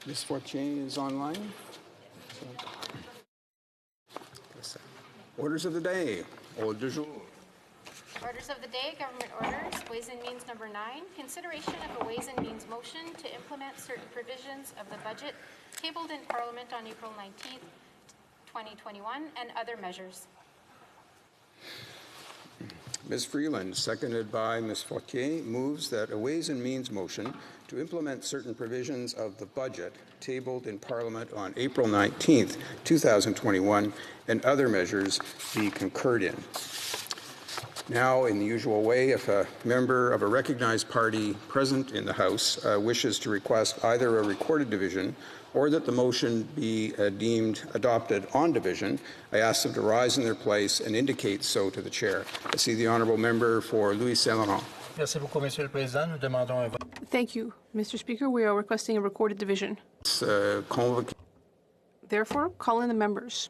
Ms. Fortier is online. So, orders of the day. Ordre du jour. Orders of the day, government orders, Ways and Means number 9, consideration of a Ways and Means motion to implement certain provisions of the budget tabled in Parliament on April 19th, 2021, and other measures. Ms. Freeland, seconded by Ms. Fortier, moves that a Ways and Means motion to implement certain provisions of the budget tabled in Parliament on April 19th, 2021, and other measures be concurred in. Now, in the usual way, if a member of a recognized party present in the House wishes to request either a recorded division or that the motion be deemed adopted on division, I ask them to rise in their place and indicate so to the chair. I see the honourable member for Louis Saint-Laurent. Merci beaucoup, Monsieur le Président. Nous demandons un vote. Thank you, Mr. Speaker. We are requesting a recorded division. Therefore, call in the members.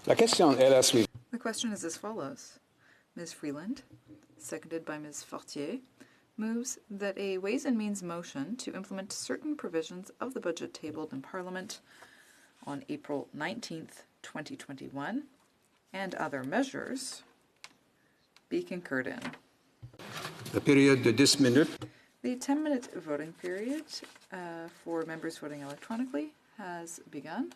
La question est la suivante. The question is as follows. Ms. Freeland, seconded by Ms. Fortier, moves that a Ways and Means motion to implement certain provisions of the budget tabled in Parliament on April 19th, 2021, and other measures be concurred in. La période de 10 minutes The 10-minute voting period for members voting electronically has begun,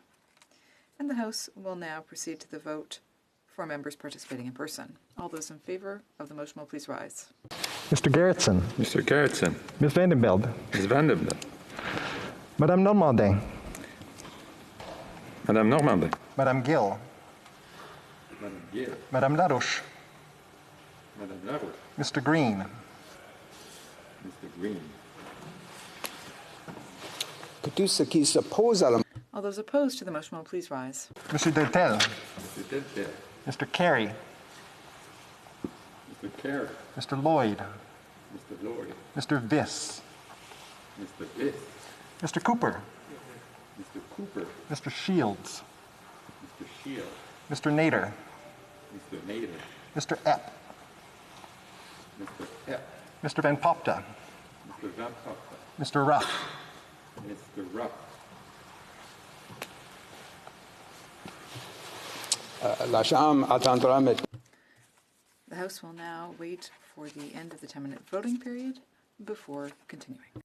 and the House will now proceed to the vote for members participating in person. All those in favor of the motion will please rise. Mr. Gerritsen, Mr. Gerritsen. Ms. Vandenbeld, Ms. Vandenbeld. Madame Normandin, Madame Normandin. Madame Gill, Madame Gill. Madame Larouche, Madame Larouche. Mr. Green, Mr. Green. que tous ceux qui s'opposent à la All those opposed to the motion will please rise. Monsieur Deltel, Mr. Deltel. Mr. Carey, Mr. Carey. Mr. Lloyd, Mr. Lloyd. Mr. Viss, Mr. Viss. Mr. Cooper, Mr. Cooper. Mr. Shields, Mr. Shield. Mr. Nader, Mr. Nader. Mr. Epp, Mr. Epp. Mr. Van Popta, Mr. Van Popta. Mr. Ruff, Mr. Rupp. La Chambre attendra maintenant. The House will now wait for the end of the 10-minute voting period before continuing.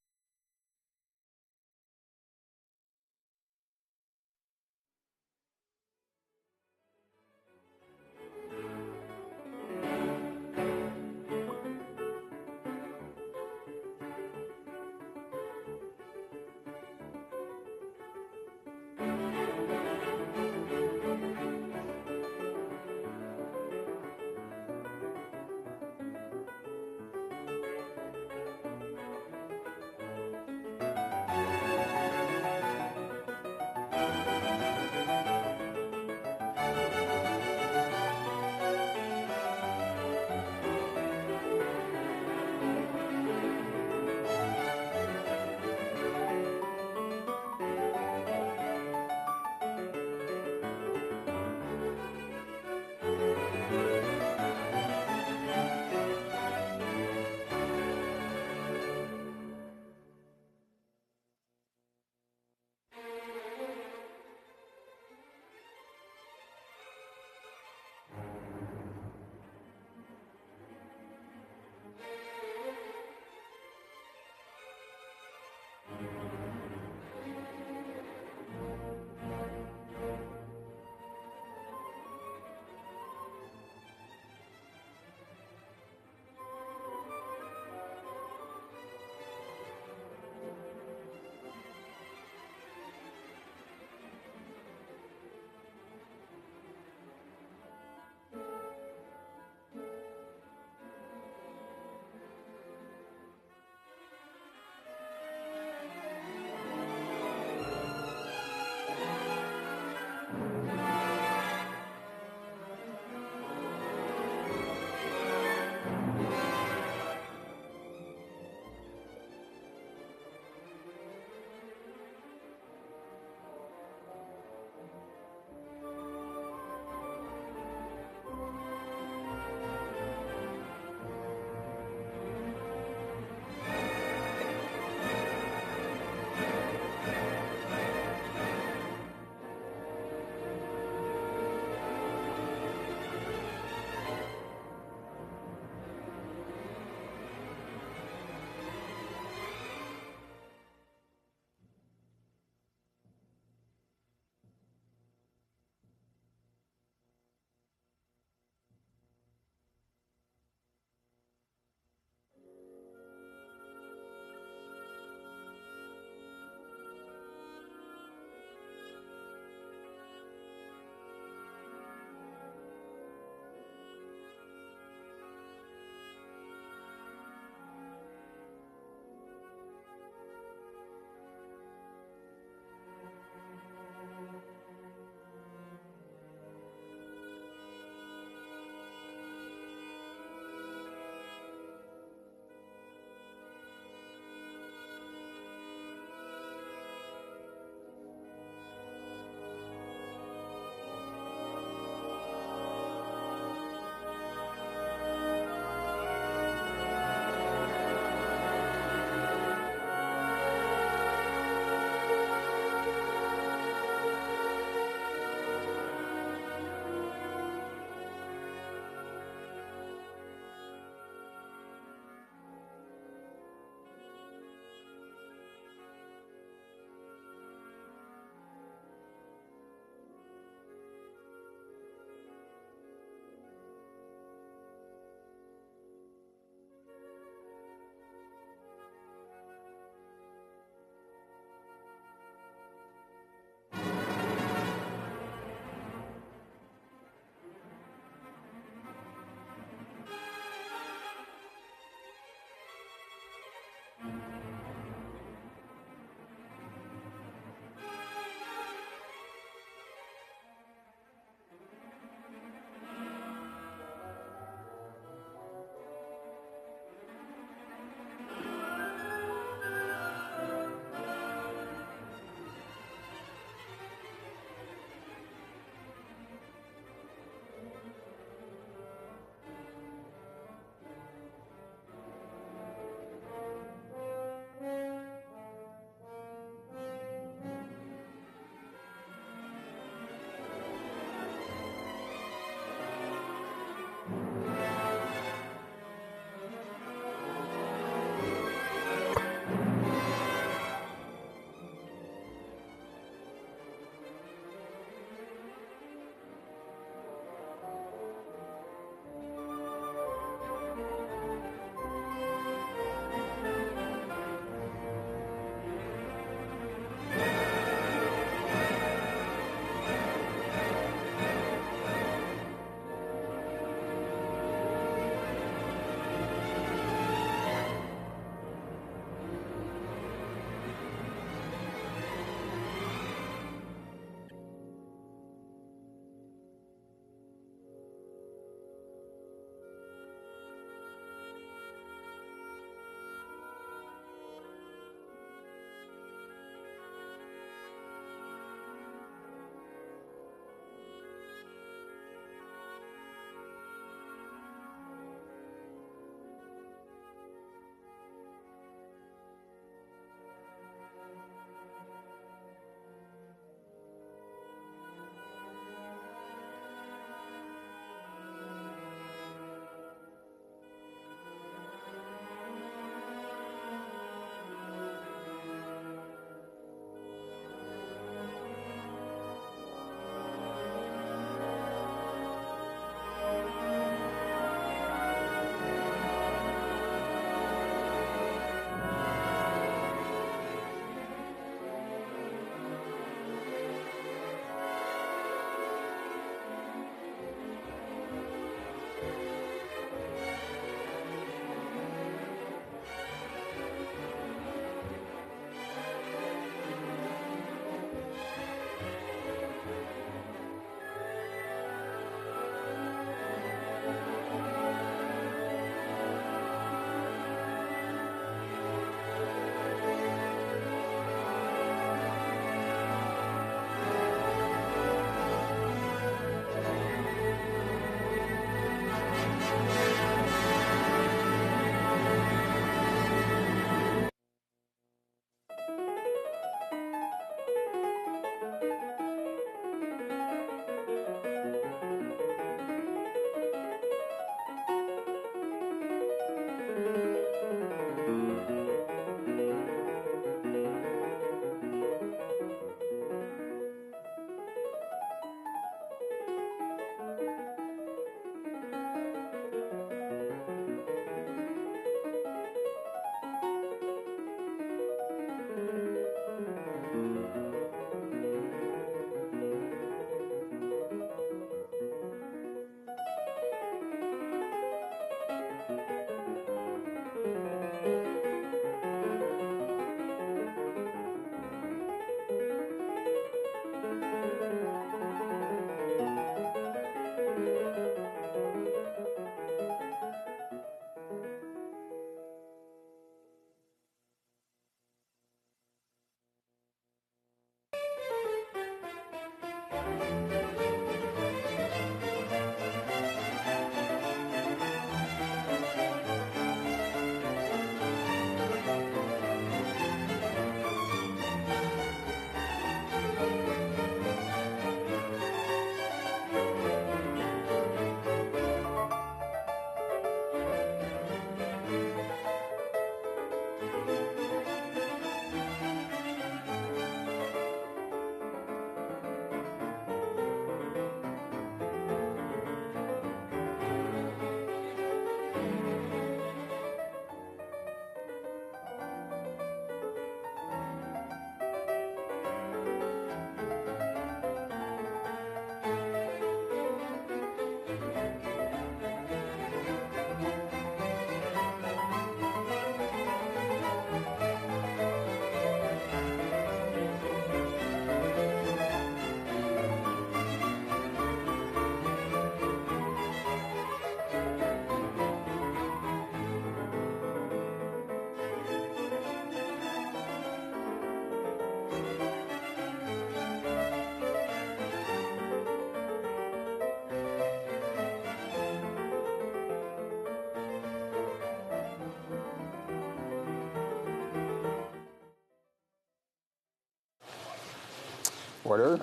Order.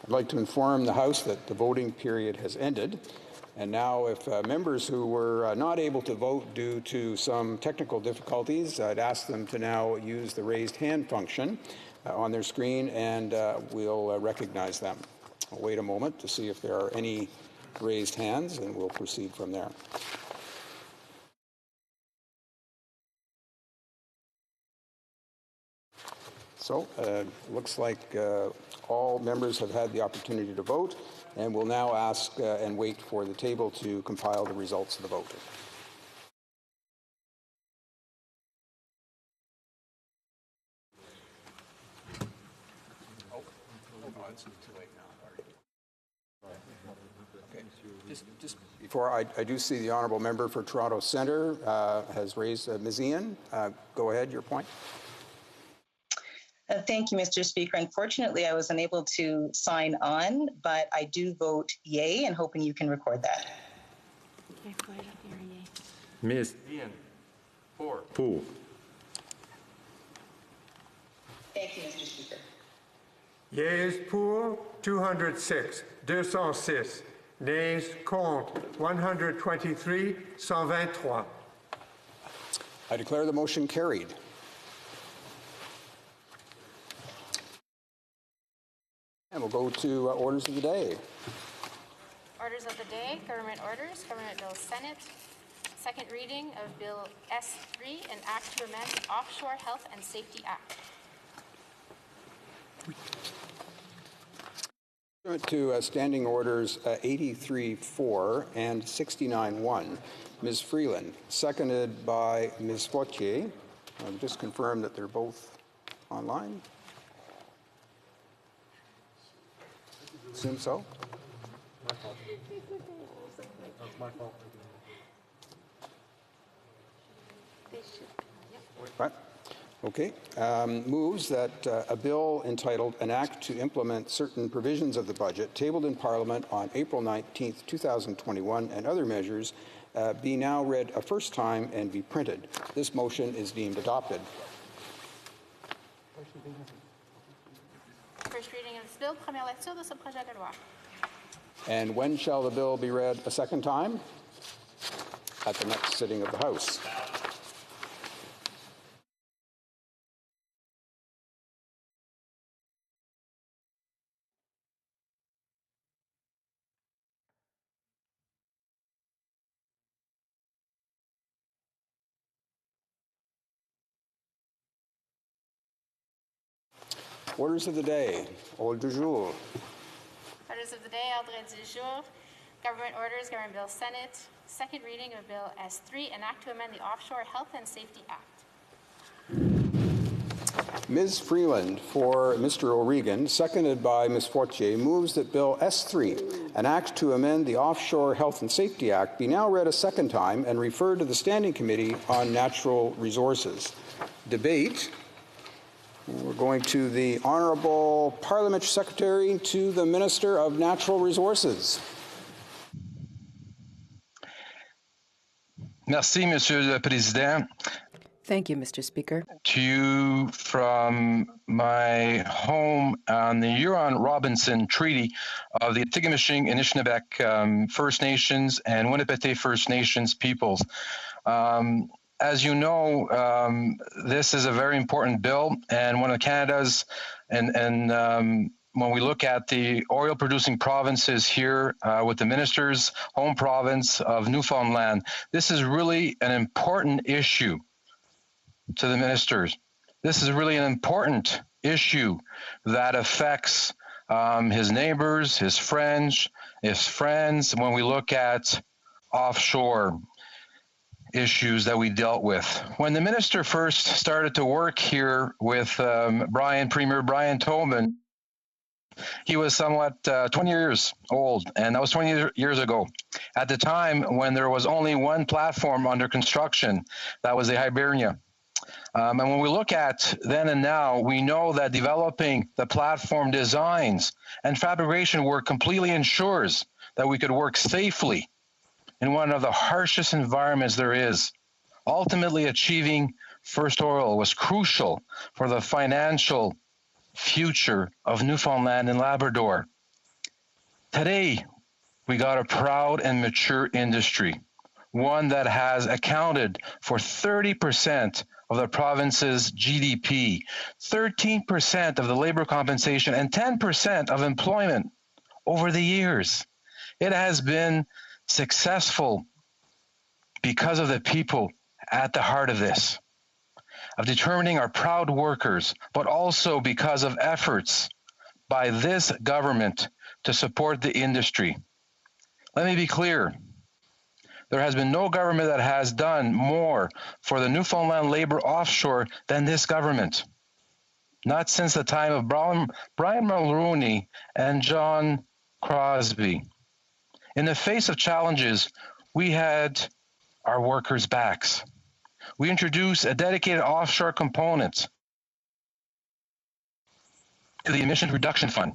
I'd like to inform the House that the voting period has ended. And now, if members who were not able to vote due to some technical difficulties, I'd ask them to now use the raised hand function on their screen, and we'll recognize them. I'll wait a moment to see if there are any raised hands, and we'll proceed from there. So, looks like all members have had the opportunity to vote, and we'll now ask and wait for the table to compile the results of the vote. Just before I do see the honourable member for Toronto Centre has raised Ms. Ian. Go ahead, your point. Thank you, Mr. Speaker. Unfortunately, I was unable to sign on, but I do vote yay and hoping you can record that. Ms. Ian. Pour. Thank you, Mr. Speaker. Yeas pour 206, 206. Nays contre 123, 123. I declare the motion carried. And we'll go to orders of the day. Orders of the day, government orders, Government Bill Senate. Second reading of Bill S3, an act to amend the Offshore Health and Safety Act. To standing orders 83-4 and 69-1. Ms. Freeland, seconded by Ms. Fortier. I'll just confirm that they're both online. Assume so. Right. Okay. Moves that a bill entitled An Act to Implement Certain Provisions of the Budget, tabled in Parliament on April 19th, 2021, and other measures, be now read a first time and be printed. This motion is deemed adopted. First reading of this bill, première lecture de ce projet de loi. And when shall the bill be read a second time? At the next sitting of the House. Orders of the day. Ordre du jour. Orders of the day, ordre du jour. Government orders, Government Bill Senate. Second reading of Bill S3, an act to amend the Offshore Health and Safety Act. Ms. Freeland for Mr. O'Regan, seconded by Ms. Fortier, moves that Bill S3, an act to amend the Offshore Health and Safety Act, be now read a second time and referred to the Standing Committee on Natural Resources. Debate. We're going to the Honourable Parliamentary Secretary to the Minister of Natural Resources. Merci, Monsieur le Président. Thank you, Mr. Speaker. To you from my home on the Huron-Robinson Treaty of the Atikameksheng, Anishinaabe First Nations and Winnipeg First Nations peoples. As you know, this is a very important bill, and one of Canada's, and when we look at the oil-producing provinces here with the minister's home province of Newfoundland, this is really an important issue to the ministers. This is really an important issue that affects his neighbors, his friends, when we look at offshore issues that we dealt with. When the minister first started to work here with Premier Brian Tobin, he was somewhat 20 years old, and that was 20 years ago. At the time when there was only one platform under construction, that was the Hibernia. And when we look at then and now, we know that developing the platform designs and fabrication work completely ensures that we could work safely in one of the harshest environments there is. Ultimately, achieving first oil was crucial for the financial future of Newfoundland and Labrador. Today, we got a proud and mature industry, one that has accounted for 30% of the province's GDP, 13% of the labor compensation, and 10% of employment over the years. It has been successful because of the people at the heart of this, of determining our proud workers, but also because of efforts by this government to support the industry. Let me be clear. There has been no government that has done more for the Newfoundland labor offshore than this government. Not since the time of Brian Mulroney and John Crosbie. In the face of challenges, we had our workers' backs. We introduced a dedicated offshore component to the Emission Reduction Fund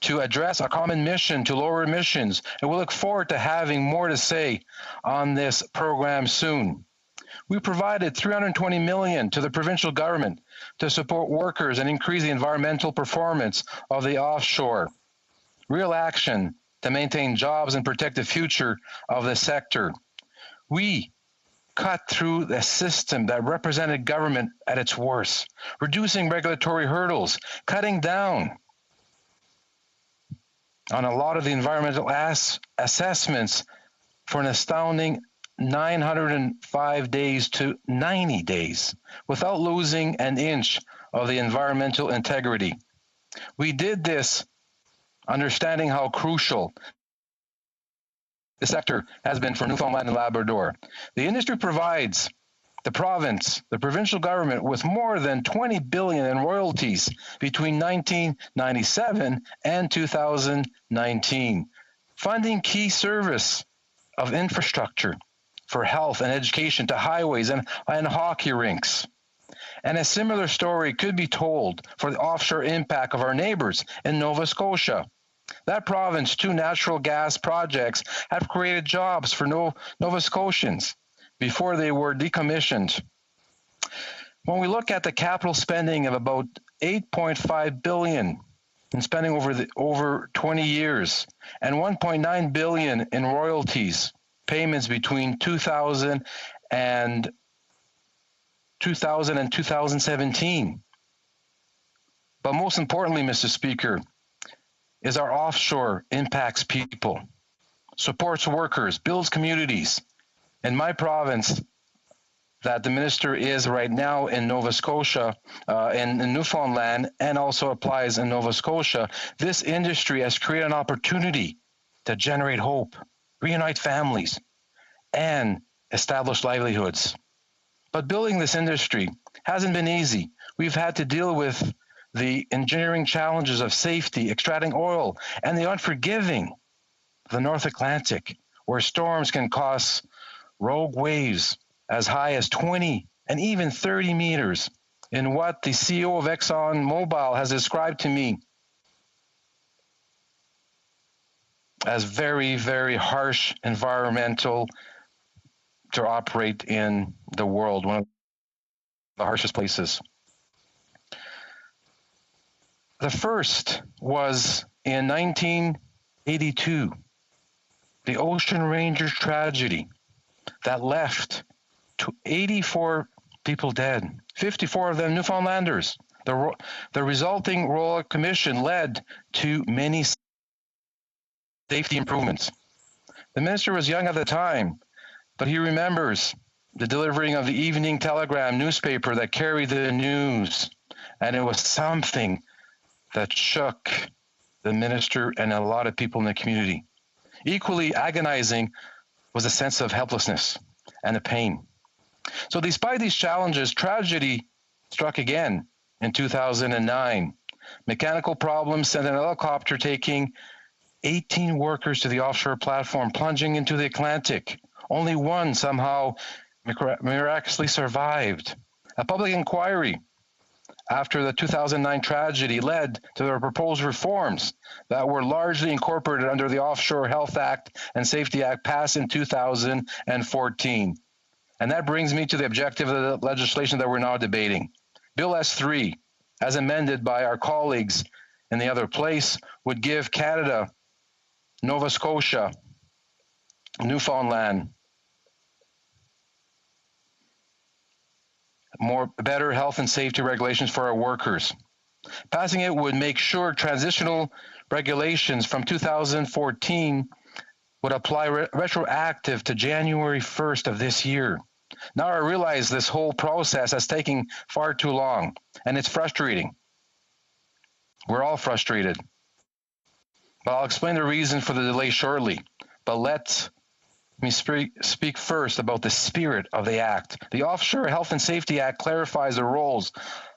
to address our common mission to lower emissions, and we look forward to having more to say on this program soon. We provided $320 million to the provincial government to support workers and increase the environmental performance of the offshore. Real action to maintain jobs and protect the future of the sector. We cut through the system that represented government at its worst, reducing regulatory hurdles, cutting down on a lot of the environmental assessments for an astounding 905 days to 90 days without losing an inch of the environmental integrity. We did this understanding how crucial the sector has been for Newfoundland and Labrador. The industry provides the province, the provincial government, with more than $20 billion in royalties between 1997 and 2019, funding key service of infrastructure for health and education to highways and hockey rinks. And a similar story could be told for the offshore impact of our neighbors in Nova Scotia. That province, 2 natural gas projects have created jobs for Nova Scotians before they were decommissioned. When we look at the capital spending of about $8.5 billion in spending over 20 years and $1.9 billion in royalties payments between 2000 and 2017. But most importantly, Mr. Speaker, is our offshore impacts people, supports workers, builds communities. In my province, that the minister is right now in Nova Scotia, in Newfoundland, and also applies in Nova Scotia, this industry has created an opportunity to generate hope, reunite families, and establish livelihoods. But building this industry hasn't been easy. We've had to deal with the engineering challenges of safety, extracting oil, and the unforgiving of the North Atlantic, where storms can cause rogue waves as high as 20 and even 30 meters in what the CEO of ExxonMobil has described to me as very, very harsh environmental to operate in the world, one of the harshest places. The first was in 1982, the Ocean Rangers tragedy that left 84 people dead, 54 of them Newfoundlanders. The resulting Royal Commission led to many safety improvements. The minister was young at the time, but he remembers the delivering of the Evening Telegram newspaper that carried the news, and it was something that shook the minister and a lot of people in the community. Equally agonizing was a sense of helplessness and the pain. So despite these challenges, tragedy struck again in 2009. Mechanical problems sent an helicopter taking 18 workers to the offshore platform, plunging into the Atlantic. Only one somehow miraculously survived. A public inquiry after the 2009 tragedy led to the proposed reforms that were largely incorporated under the Offshore Health Act and Safety Act passed in 2014. And that brings me to the objective of the legislation that we're now debating. Bill S3 as amended by our colleagues in the other place, would give Canada, Nova Scotia, Newfoundland better health and safety regulations for our workers. Passing it would make sure transitional regulations from 2014 would apply retroactive to January 1st of this year. Now I realize this whole process is taking far too long, and it's frustrating. We're all frustrated. But I'll explain the reason for the delay shortly. But let me speak first about the spirit of the Act. The Offshore Health and Safety Act clarifies the roles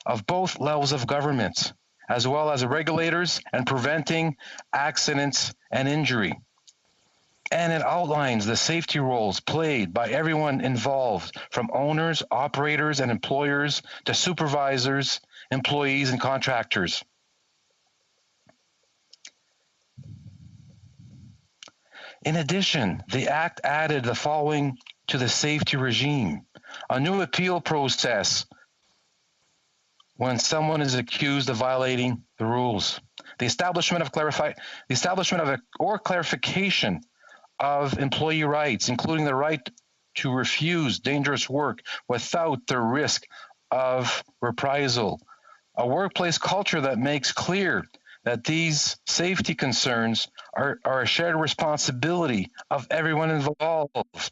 of both levels of government, as well as the regulators and preventing accidents and injury. And it outlines the safety roles played by everyone involved, from owners, operators, and employers to supervisors, employees, and contractors. In addition, the Act added the following to the safety regime: a new appeal process when someone is accused of violating the rules, the establishment of clarification of employee rights, including the right to refuse dangerous work without the risk of reprisal, a workplace culture that makes clear that these safety concerns are a shared responsibility of everyone involved,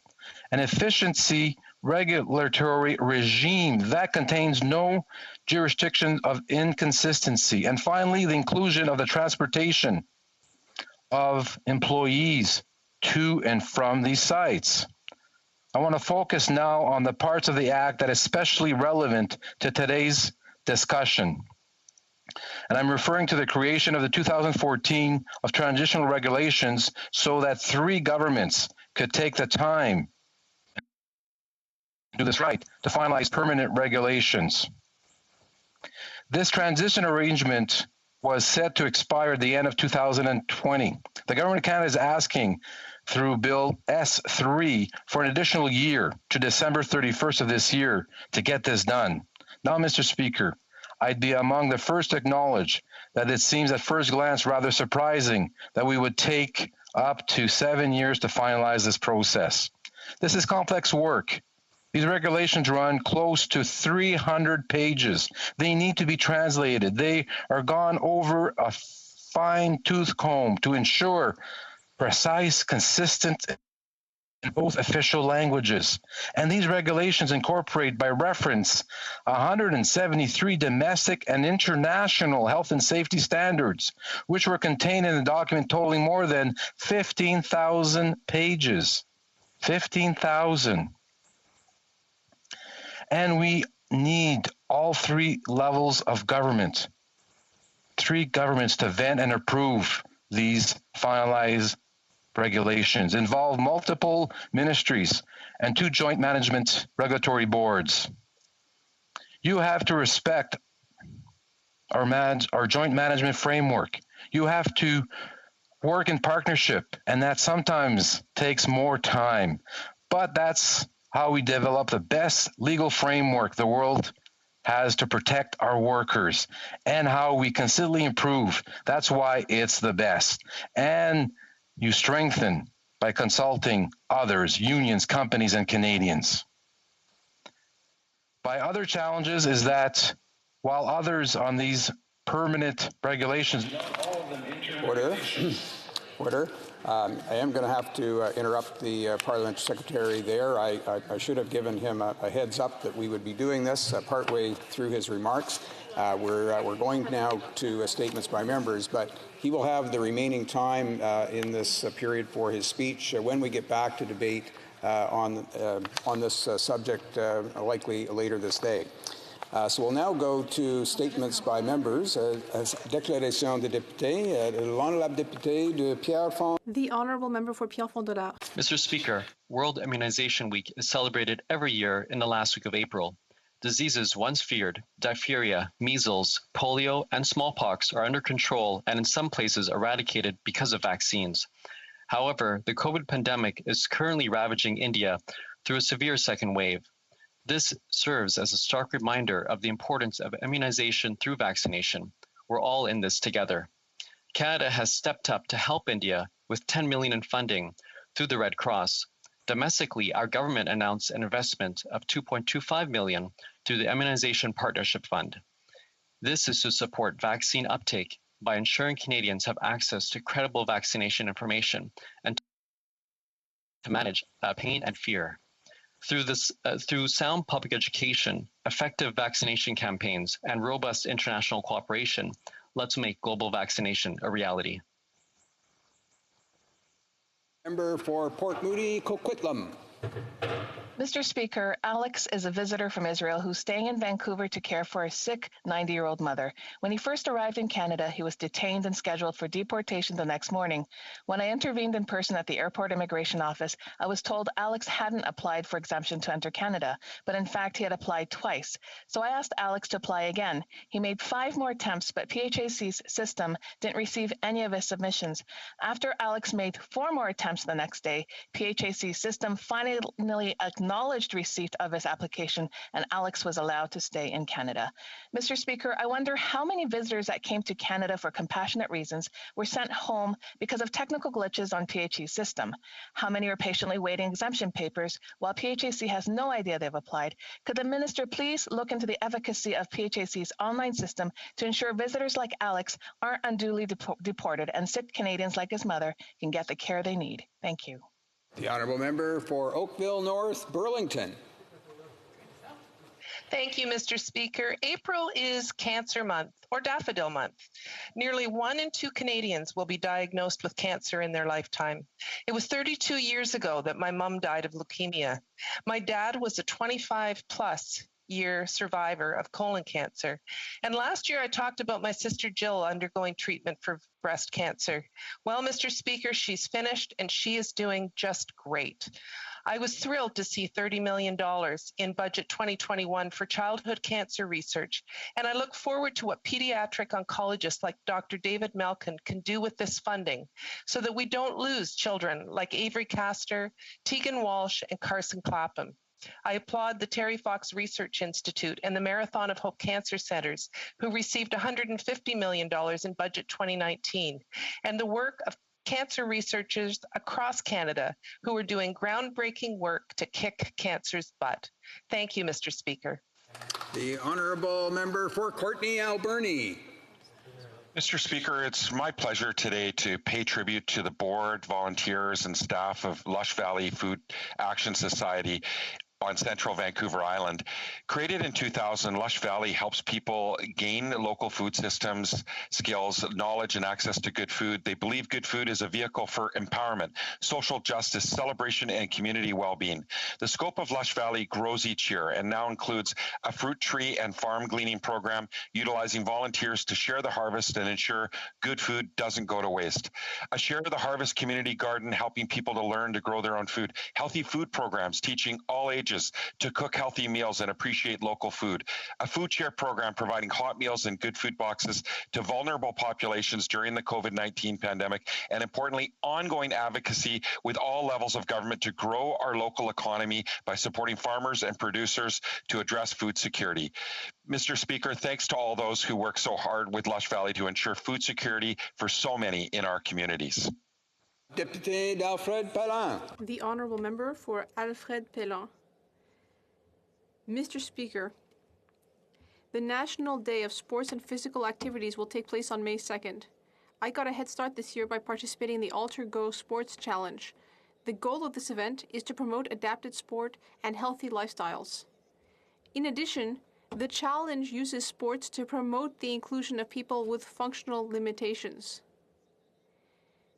an efficiency regulatory regime that contains no jurisdiction of inconsistency, and finally, the inclusion of the transportation of employees to and from these sites. I want to focus now on the parts of the Act that are especially relevant to today's discussion. And I'm referring to the creation of the 2014 of transitional regulations so that 3 governments could take the time to do this right, to finalize permanent regulations. This transition arrangement was set to expire at the end of 2020. The Government of Canada is asking through Bill S3 for an additional year to December 31st of this year to get this done. Now, Mr. Speaker, I'd be among the first to acknowledge that it seems at first glance rather surprising that we would take up to 7 years to finalize this process. This is complex work. These regulations run close to 300 pages. They need to be translated. They are gone over a fine-tooth comb to ensure precise, consistent in both official languages. And these regulations incorporate by reference 173 domestic and international health and safety standards, which were contained in the document totaling more than 15,000 pages. 15,000. And we need all 3 levels of government, 3 governments to vet and approve these finalized regulations, involve multiple ministries and 2 joint management regulatory boards. You have to respect our joint management framework. You have to work in partnership, and that sometimes takes more time. But that's how we develop the best legal framework the world has to protect our workers, and how we consistently improve. That's why it's the best. And you strengthen by consulting others, unions, companies, and Canadians. By other challenges is that while others on these permanent regulations, not all of them Order. Order. I am going to have to interrupt the Parliament Secretary there. I should have given him a heads up that we would be doing this partway through his remarks. We're going now to statements by members, but he will have the remaining time in this period for his speech when we get back to debate on this subject, likely later this day. So we'll now go to statements by members. Déclaration des députés. L'honorable député de Pierrefonds. The Honourable Member for Pierrefonds-Dollard. Mr. Speaker, World Immunization Week is celebrated every year in the last week of April. Diseases once feared, diphtheria, measles, polio, and smallpox are under control and in some places eradicated because of vaccines. However, the COVID pandemic is currently ravaging India through a severe second wave. This serves as a stark reminder of the importance of immunization through vaccination. We're all in this together. Canada has stepped up to help India with $10 million in funding through the Red Cross. Domestically, our government announced an investment of $2.25 million through the Immunization Partnership Fund. This is to support vaccine uptake by ensuring Canadians have access to credible vaccination information and to manage pain and fear. Through sound public education, effective vaccination campaigns, and robust international cooperation, let's make global vaccination a reality. Member for Port Moody, Coquitlam. Mr. Speaker, Alex is a visitor from Israel who's staying in Vancouver to care for a sick 90-year-old mother. When he first arrived in Canada, he was detained and scheduled for deportation the next morning. When I intervened in person at the airport immigration office, I was told Alex hadn't applied for exemption to enter Canada, but in fact he had applied twice. So I asked Alex to apply again. He made 5 more attempts, but PHAC's system didn't receive any of his submissions. After Alex made 4 more attempts the next day, PHAC's system finally acknowledged receipt of his application, and Alex was allowed to stay in Canada. Mr. Speaker, I wonder how many visitors that came to Canada for compassionate reasons were sent home because of technical glitches on PHAC's system. How many are patiently waiting exemption papers while PHAC has no idea they've applied? Could the minister please look into the efficacy of PHAC's online system to ensure visitors like Alex aren't unduly deported and sick Canadians like his mother can get the care they need? Thank you. The honourable member for Oakville North, Burlington. Thank you, Mr. Speaker. April is Cancer Month, or Daffodil Month. Nearly 1 in 2 Canadians will be diagnosed with cancer in their lifetime. It was 32 years ago that my mom died of leukemia. My dad was a 25-plus year survivor of colon cancer. And last year I talked about my sister Jill undergoing treatment for breast cancer. Well, Mr. Speaker, she's finished and she is doing just great. I was thrilled to see $30 million in Budget 2021 for childhood cancer research, and I look forward to what pediatric oncologists like Dr. David Melkin can do with this funding so that we don't lose children like Avery Castor, Tegan Walsh, and Carson Clapham. I applaud the Terry Fox Research Institute and the Marathon of Hope Cancer Centers, who received $150 million in Budget 2019, and the work of cancer researchers across Canada who are doing groundbreaking work to kick cancer's butt. Thank you, Mr. Speaker. The honourable member for Courtenay, Alberni. Mr. Speaker, it's my pleasure today to pay tribute to the board, volunteers, and staff of Lush Valley Food Action Society on central Vancouver Island. Created in 2000, Lush Valley helps people gain local food systems, skills, knowledge, and access to good food. They believe good food is a vehicle for empowerment, social justice, celebration, and community well-being. The scope of Lush Valley grows each year and now includes a fruit tree and farm gleaning program utilizing volunteers to share the harvest and ensure good food doesn't go to waste. A Share the Harvest community garden helping people to learn to grow their own food. Healthy food programs teaching all ages to cook healthy meals and appreciate local food. A food share program providing hot meals and good food boxes to vulnerable populations during the COVID-19 pandemic. And importantly, ongoing advocacy with all levels of government to grow our local economy by supporting farmers and producers to address food security. Mr. Speaker, thanks to all those who work so hard with Lush Valley to ensure food security for so many in our communities. Député d'Alfred Pellan. The honourable member for Alfred Pellan. Mr. Speaker, the National Day of Sports and Physical Activities will take place on May 2nd. I got a head start this year by participating in the Alter Go Sports Challenge. The goal of this event is to promote adapted sport and healthy lifestyles. In addition, the challenge uses sports to promote the inclusion of people with functional limitations.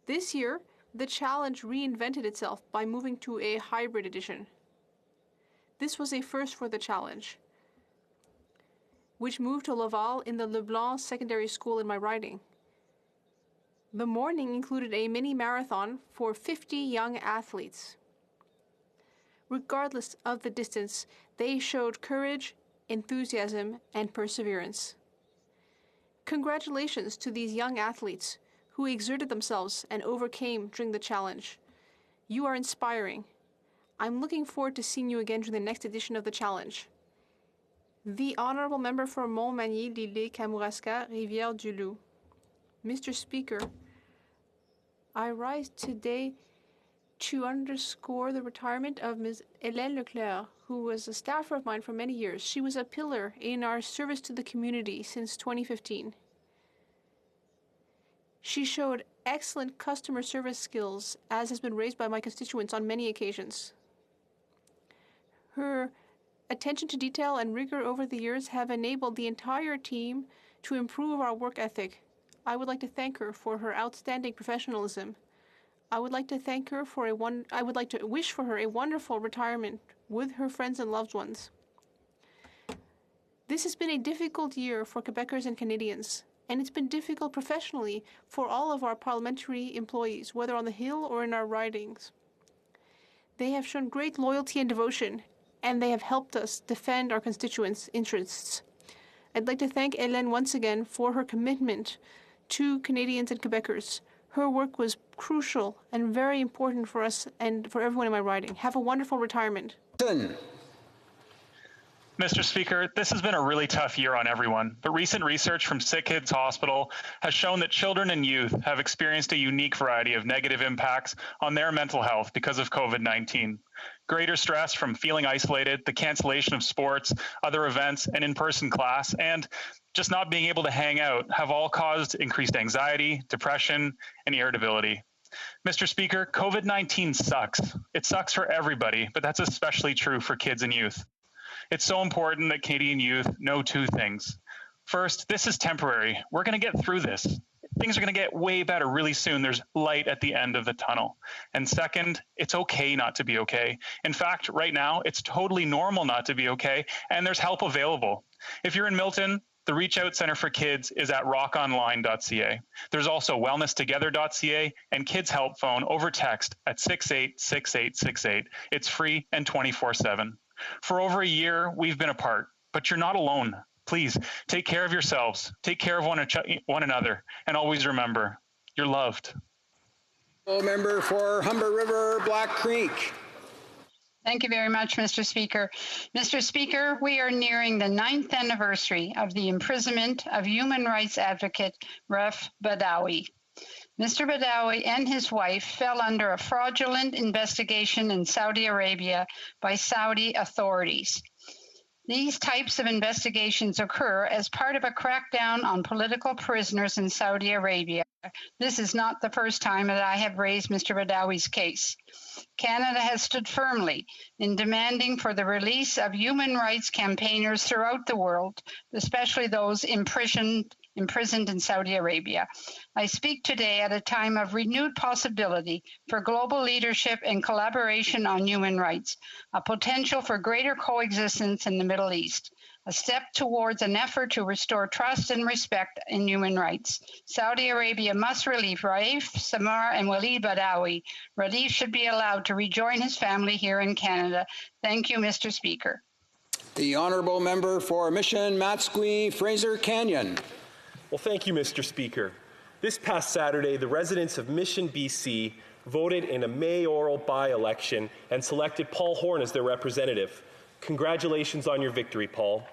This year, the challenge reinvented itself by moving to a hybrid edition. This was a first for the challenge, which moved to Laval in the Leblanc Secondary School in my riding. The morning included a mini marathon for 50 young athletes. Regardless of the distance, they showed courage, enthusiasm, and perseverance. Congratulations to these young athletes who exerted themselves and overcame during the challenge. You are inspiring. I'm looking forward to seeing you again during the next edition of the challenge. The Honourable Member for Montmagny, Lille, Kamouraska, Rivière-du-Loup. Mr. Speaker, I rise today to underscore the retirement of Ms. Hélène Leclerc, who was a staffer of mine for many years. She was a pillar in our service to the community since 2015. She showed excellent customer service skills, as has been raised by my constituents on many occasions. Her attention to detail and rigor over the years have enabled the entire team to improve our work ethic. I would like to thank her for her outstanding professionalism. I would like to wish for her a wonderful retirement with her friends and loved ones. This has been a difficult year for Quebecers and Canadians, and it's been difficult professionally for all of our parliamentary employees, whether on the Hill or in our ridings. They have shown great loyalty and devotion, and they have helped us defend our constituents' interests. I'd like to thank Hélène once again for her commitment to Canadians and Quebecers. Her work was crucial and very important for us and for everyone in my riding. Have a wonderful retirement. Mr. Speaker, this has been a really tough year on everyone, but recent research from Sick Kids Hospital has shown that children and youth have experienced a unique variety of negative impacts on their mental health because of COVID-19. Greater stress from feeling isolated, the cancellation of sports, other events, and in-person class, and just not being able to hang out have all caused increased anxiety, depression, and irritability. Mr. Speaker, COVID-19 sucks. It sucks for everybody, but that's especially true for kids and youth. It's so important that Canadian youth know two things. First, this is temporary. We're going to get through this. Things are going to get way better really soon. There's light at the end of the tunnel. And second, it's okay not to be okay. In fact, right now, it's totally normal not to be okay, and there's help available. If you're in Milton, the Reach Out Center for Kids is at rockonline.ca. There's also wellnesstogether.ca and Kids Help Phone over text at 686868. It's free and 24/7. For over a year, we've been apart, but you're not alone. Please take care of yourselves, take care of one another, and always remember, you're loved. Member for Humber River, Black Creek. Thank you very much, Mr. Speaker. Mr. Speaker, we are nearing the 9th anniversary of the imprisonment of human rights advocate Raif Badawi. Mr. Badawi and his wife fell under a fraudulent investigation in Saudi Arabia by Saudi authorities. These types of investigations occur as part of a crackdown on political prisoners in Saudi Arabia. This is not the first time that I have raised Mr. Badawi's case. Canada has stood firmly in demanding for the release of human rights campaigners throughout the world, especially those imprisoned in Saudi Arabia. I speak today at a time of renewed possibility for global leadership and collaboration on human rights, a potential for greater coexistence in the Middle East, a step towards an effort to restore trust and respect in human rights. Saudi Arabia must release Raif, Samar, and Walid Badawi. Raif should be allowed to rejoin his family here in Canada. Thank you, Mr. Speaker. The Honourable Member for Mission Matsqui, Fraser Canyon. Well, thank you, Mr. Speaker. This past Saturday, the residents of Mission, BC voted in a mayoral by-election and selected Paul Horn as their representative. Congratulations on your victory, Paul.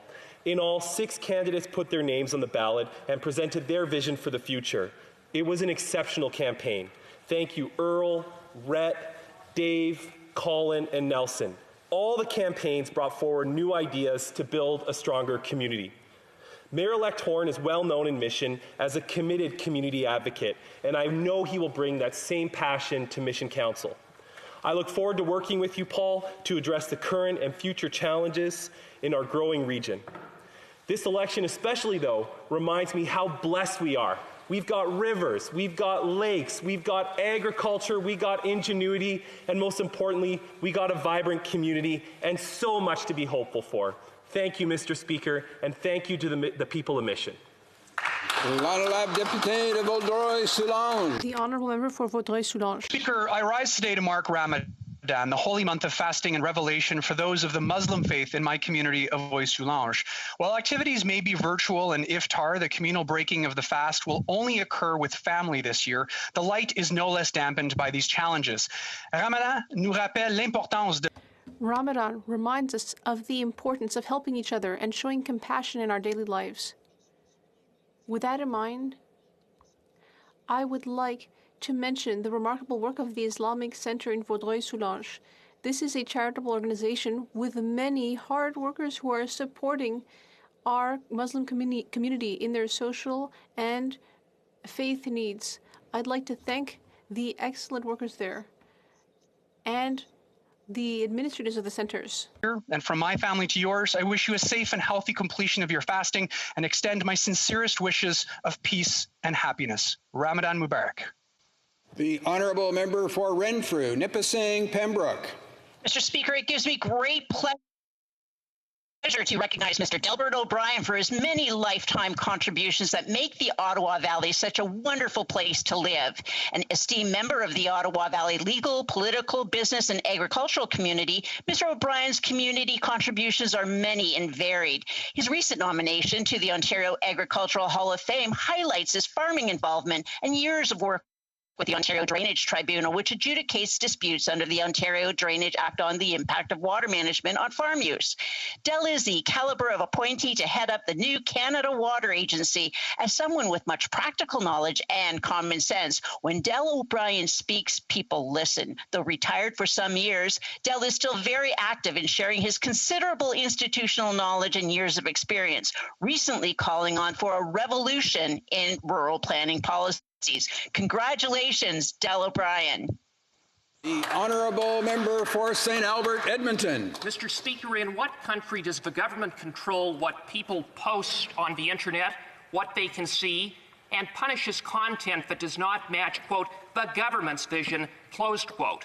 In all, 6 candidates put their names on the ballot and presented their vision for the future. It was an exceptional campaign. Thank you, Earl, Rhett, Dave, Colin, and Nelson. All the campaigns brought forward new ideas to build a stronger community. Mayor-elect Horn is well known in Mission as a committed community advocate, and I know he will bring that same passion to Mission Council. I look forward to working with you, Paul, to address the current and future challenges in our growing region. This election especially, though, reminds me how blessed we are. We've got rivers, we've got lakes, we've got agriculture, we got ingenuity, and most importantly, we got a vibrant community and so much to be hopeful for. Thank you, Mr. Speaker, and thank you to the people of Mission. The Honourable Member for Vaudreuil-Soulanges. Speaker, I rise today to mark Ramadan, Ramadan, the holy month of fasting and revelation for those of the Muslim faith in my community of Oise-Soulanges. While activities may be virtual and iftar, the communal breaking of the fast, will only occur with family this year, the light is no less dampened by these challenges. Ramadan nous rappelle l'importance de Ramadan reminds us of the importance of helping each other and showing compassion in our daily lives. With that in mind, I would like to mention the remarkable work of the Islamic Center in Vaudreuil-Soulanges. This is a charitable organization with many hard workers who are supporting our Muslim community in their social and faith needs. I'd like to thank the excellent workers there and the administrators of the centers. And from my family to yours, I wish you a safe and healthy completion of your fasting and extend my sincerest wishes of peace and happiness. Ramadan Mubarak. The Honourable Member for Renfrew, Nipissing, Pembroke. Mr. Speaker, it gives me great pleasure to recognize Mr. Delbert O'Brien for his many lifetime contributions that make the Ottawa Valley such a wonderful place to live. An esteemed member of the Ottawa Valley legal, political, business, and agricultural community, Mr. O'Brien's community contributions are many and varied. His recent nomination to the Ontario Agricultural Hall of Fame highlights his farming involvement and years of work with the Ontario Drainage Tribunal, which adjudicates disputes under the Ontario Drainage Act on the impact of water management on farm use. Del is the caliber of appointee to head up the new Canada Water Agency. As someone with much practical knowledge and common sense, when Del O'Brien speaks, people listen. Though retired for some years, Del is still very active in sharing his considerable institutional knowledge and years of experience, recently calling on for a revolution in rural planning policy. Congratulations, Del O'Brien. The Honourable Member for St. Albert, Edmonton. Mr. Speaker, in what country does the government control what people post on the internet, what they can see, and punishes content that does not match, quote, the government's vision, closed quote?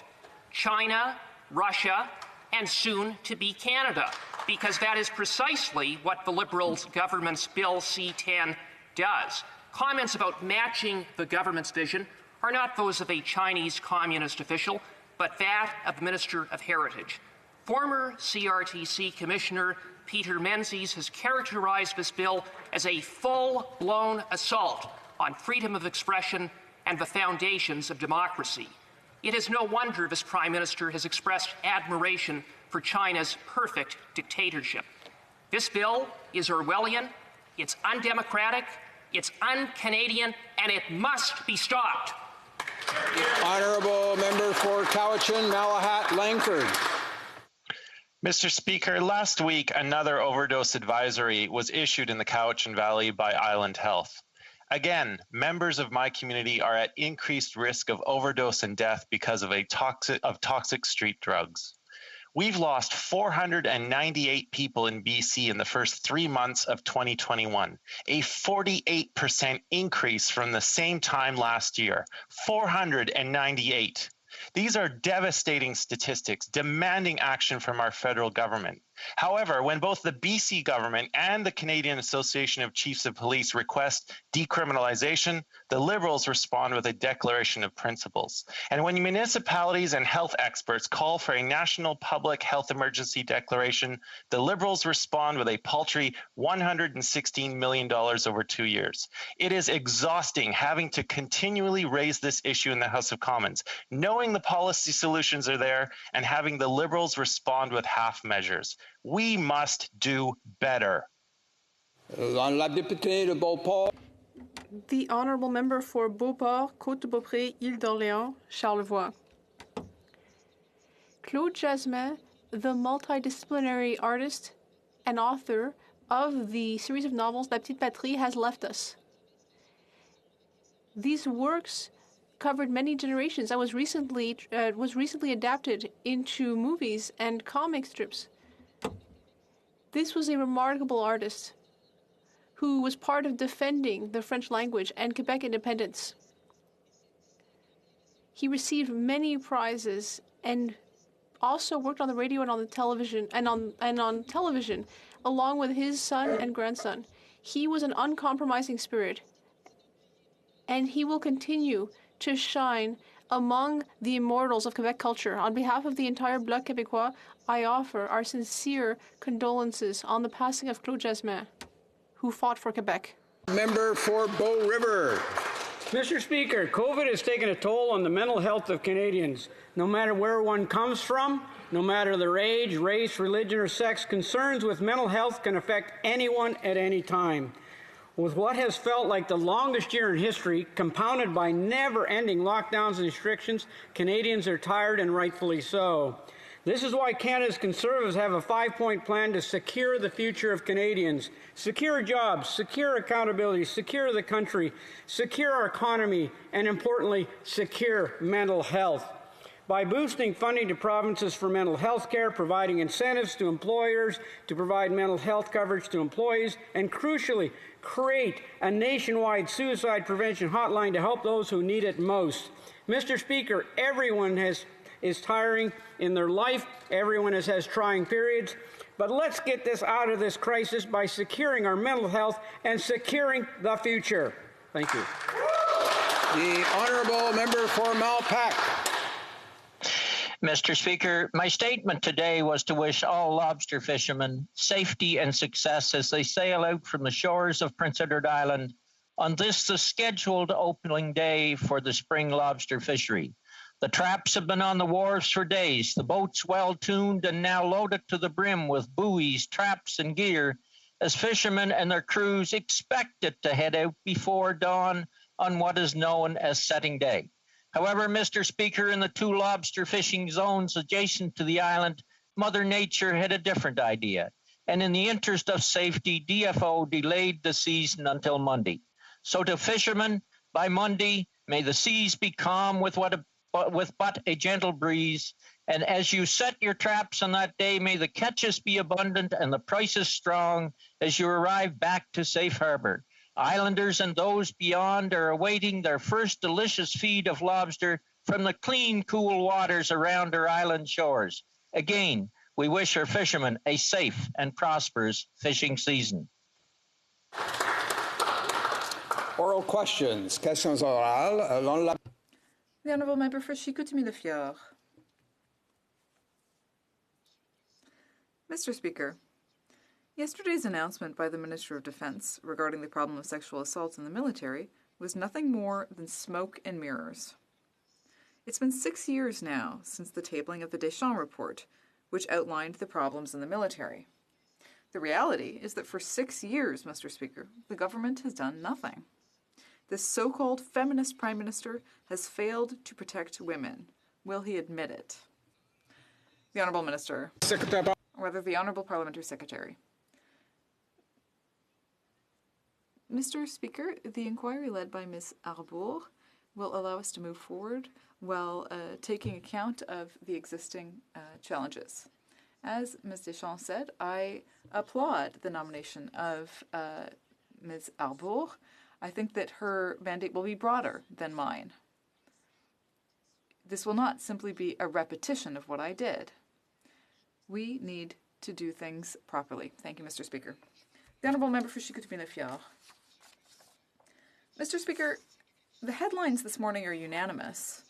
China, Russia, and soon to be Canada, because that is precisely what the Liberals' government's Bill C-10 does. Comments about matching the government's vision are not those of a Chinese communist official, but that of the Minister of Heritage. Former CRTC Commissioner Peter Menzies has characterized this bill as a full-blown assault on freedom of expression and the foundations of democracy. It is no wonder this Prime Minister has expressed admiration for China's perfect dictatorship. This bill is Orwellian, it's undemocratic, it's un-Canadian, and it must be stopped. Honourable Member for Cowichan, Malahat, Langford. Mr. Speaker, last week another overdose advisory was issued in the Cowichan Valley by Island Health. Again, members of my community are at increased risk of overdose and death because of toxic street drugs. We've lost 498 people in BC in the first 3 months of 2021, a 48% increase from the same time last year. 498. These are devastating statistics demanding action from our federal government. However, when both the BC government and the Canadian Association of Chiefs of Police request decriminalization, the Liberals respond with a declaration of principles. And when municipalities and health experts call for a national public health emergency declaration, the Liberals respond with a paltry $116 million over 2 years. It is exhausting having to continually raise this issue in the House of Commons, knowing the policy solutions are there and having the Liberals respond with half measures. We must do better. The Honourable Member for Beauport, Côte-de-Beaupré, Île-d'Orléans, Charlevoix. Claude Jasmin, the multidisciplinary artist and author of the series of novels La Petite Patrie, has left us. These works covered many generations and was recently adapted into movies and comic strips. This was a remarkable artist who was part of defending the French language and Quebec independence. He received many prizes and also worked on the radio and on the television and on television along with his son and grandson. He was an uncompromising spirit, and he will continue to shine Among the immortals of Quebec culture, on behalf of the entire Bloc Québécois, I offer our sincere condolences on the passing of Claude Jasmin, who fought for Quebec. Member for Bow River. Mr. Speaker, COVID has taken a toll on the mental health of Canadians. No matter where one comes from, no matter their age, race, religion, or sex, concerns with mental health can affect anyone at any time. With what has felt like the longest year in history, compounded by never-ending lockdowns and restrictions, Canadians are tired, and rightfully so. This is why Canada's Conservatives have a 5-point plan to secure the future of Canadians. Secure jobs, secure accountability, secure the country, secure our economy, and importantly, secure mental health. By boosting funding to provinces for mental health care, providing incentives to employers to provide mental health coverage to employees, and crucially, create a nationwide suicide prevention hotline to help those who need it most. Mr. Speaker, everyone is tiring in their life. Everyone has trying periods. But let's get this out of this crisis by securing our mental health and securing the future. Thank you. The Honourable Member for Malpak. Mr. Speaker, my statement today was to wish all lobster fishermen safety and success as they sail out from the shores of Prince Edward Island on this, the scheduled opening day for the spring lobster fishery. The traps have been on the wharves for days, the boats well tuned and now loaded to the brim with buoys, traps, and gear, as fishermen and their crews expected to head out before dawn on what is known as setting day. However, Mr. Speaker, in the 2 lobster fishing zones adjacent to the island, Mother Nature had a different idea, and in the interest of safety, DFO delayed the season until Monday. So to fishermen, by Monday, may the seas be calm with but a gentle breeze, and as you set your traps on that day, may the catches be abundant and the prices strong as you arrive back to safe harbor. Islanders and those beyond are awaiting their first delicious feed of lobster from the clean, cool waters around our island shores. Again, we wish our fishermen a safe and prosperous fishing season. Oral questions. Questions orales. The Honourable Member for Chicoutimi-Le-Fjord. Mr. Speaker, yesterday's announcement by the Minister of Defence regarding the problem of sexual assaults in the military was nothing more than smoke and mirrors. It's been 6 years now since the tabling of the Deschamps report, which outlined the problems in the military. The reality is that for 6 years, Mr. Speaker, the government has done nothing. This so-called feminist Prime Minister has failed to protect women. Will he admit it? The Honourable Minister, or rather the Honourable Parliamentary Secretary. Mr. Speaker, the inquiry led by Ms. Arbour will allow us to move forward while taking account of the existing challenges. As Ms. Deschamps said, I applaud the nomination of Ms. Arbour. I think that her mandate will be broader than mine. This will not simply be a repetition of what I did. We need to do things properly. Thank you, Mr. Speaker. The Honourable Member for Chicoutimi-Le-Fjord. Mr. Speaker, the headlines this morning are unanimous.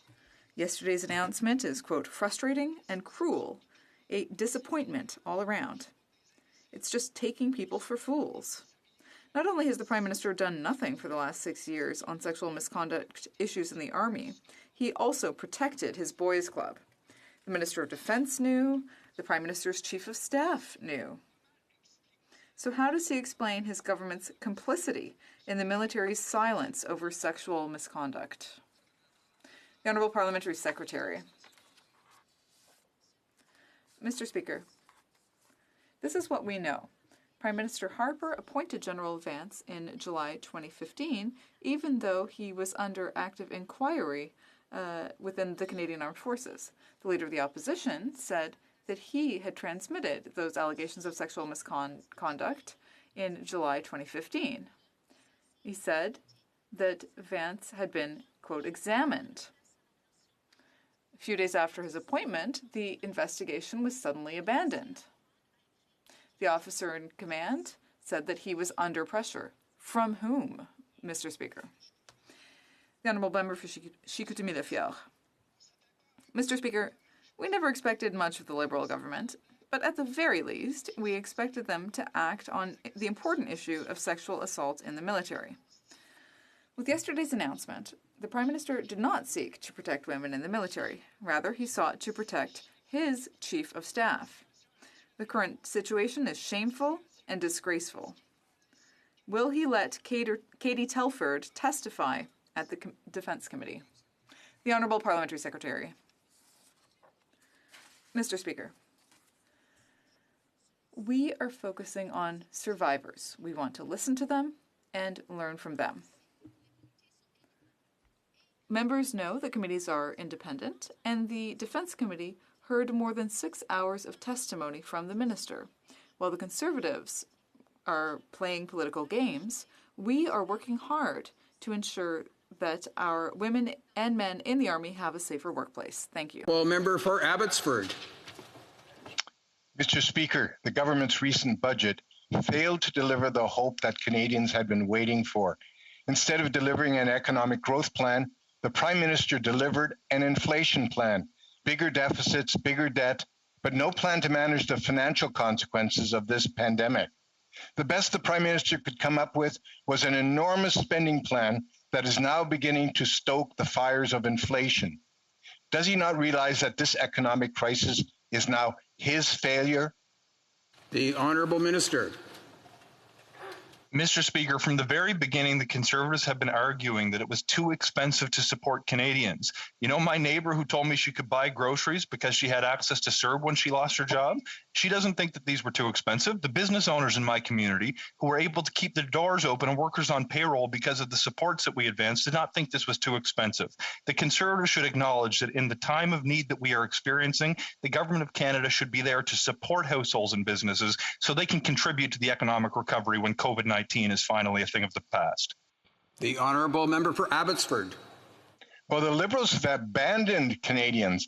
Yesterday's announcement is, quote, frustrating and cruel, a disappointment all around. It's just taking people for fools. Not only has the Prime Minister done nothing for the last 6 years on sexual misconduct issues in the Army, he also protected his boys' club. The Minister of Defence knew, the Prime Minister's Chief of Staff knew. So how does he explain his government's complicity in the military's silence over sexual misconduct? The Honourable Parliamentary Secretary. Mr. Speaker, this is what we know. Prime Minister Harper appointed General Vance in July 2015, even though he was under active inquiry within the Canadian Armed Forces. The Leader of the Opposition said that he had transmitted those allegations of sexual misconduct in July 2015. He said that Vance had been, quote, examined. A few days after his appointment, the investigation was suddenly abandoned. The officer in command said that he was under pressure. From whom, Mr. Speaker? The Honourable Member for Chicoutimi-Le-Fjord. Mr. Speaker, we never expected much of the Liberal government, but at the very least, we expected them to act on the important issue of sexual assault in the military. With yesterday's announcement, the Prime Minister did not seek to protect women in the military. Rather, he sought to protect his Chief of Staff. The current situation is shameful and disgraceful. Will he let Katie Telford testify at the Defence Committee? The Honourable Parliamentary Secretary. Mr. Speaker, we are focusing on survivors. We want to listen to them and learn from them. Members know that committees are independent, and the Defence Committee heard more than 6 hours of testimony from the Minister. While the Conservatives are playing political games, we are working hard to ensure that our women and men in the Army have a safer workplace. Thank you. Well, member for Abbotsford. Mr. Speaker, the government's recent budget failed to deliver the hope that Canadians had been waiting for. Instead of delivering an economic growth plan, the Prime Minister delivered an inflation plan. Bigger deficits, bigger debt, but no plan to manage the financial consequences of this pandemic. The best the Prime Minister could come up with was an enormous spending plan that is now beginning to stoke the fires of inflation. Does he not realize that this economic crisis is now his failure? The Honourable Minister. Mr. Speaker, from the very beginning, the Conservatives have been arguing that it was too expensive to support Canadians. You know, my neighbor who told me she could buy groceries because she had access to CERB when she lost her job, she doesn't think that these were too expensive. The business owners in my community who were able to keep their doors open and workers on payroll because of the supports that we advanced did not think this was too expensive. The Conservatives should acknowledge that in the time of need that we are experiencing, the Government of Canada should be there to support households and businesses so they can contribute to the economic recovery when COVID-19 is finally a thing of the past. The Honourable Member for Abbotsford. Well, the Liberals have abandoned Canadians.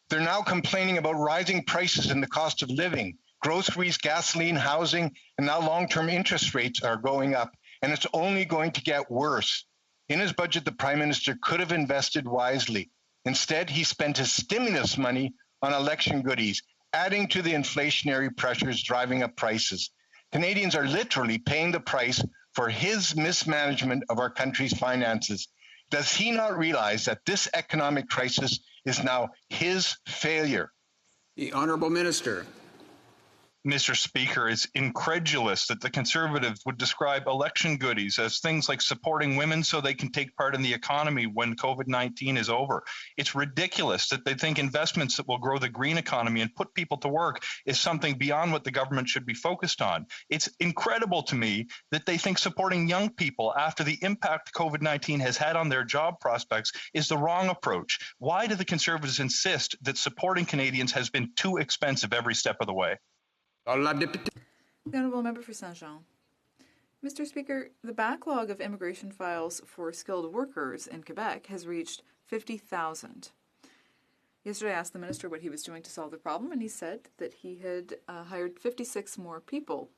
They're now complaining about rising prices and the cost of living. Groceries, gasoline, housing, and now long-term interest rates are going up, and it's only going to get worse. In his budget, the Prime Minister could have invested wisely. Instead, he spent his stimulus money on election goodies, adding to the inflationary pressures driving up prices. Canadians are literally paying the price for his mismanagement of our country's finances. Does he not realize that this economic crisis is now his failure? The Honourable Minister. Mr. Speaker, is incredulous that the Conservatives would describe election goodies as things like supporting women so they can take part in the economy when COVID-19 is over. It's ridiculous that they think investments that will grow the green economy and put people to work is something beyond what the government should be focused on. It's incredible to me that they think supporting young people after the impact COVID-19 has had on their job prospects is the wrong approach. Why do the Conservatives insist that supporting Canadians has been too expensive every step of the way? The Honourable Member for Saint-Jean. Mr. Speaker, the backlog of immigration files for skilled workers in Quebec has reached 50,000. Yesterday I asked the Minister what he was doing to solve the problem, and he said that he had hired 56 more people,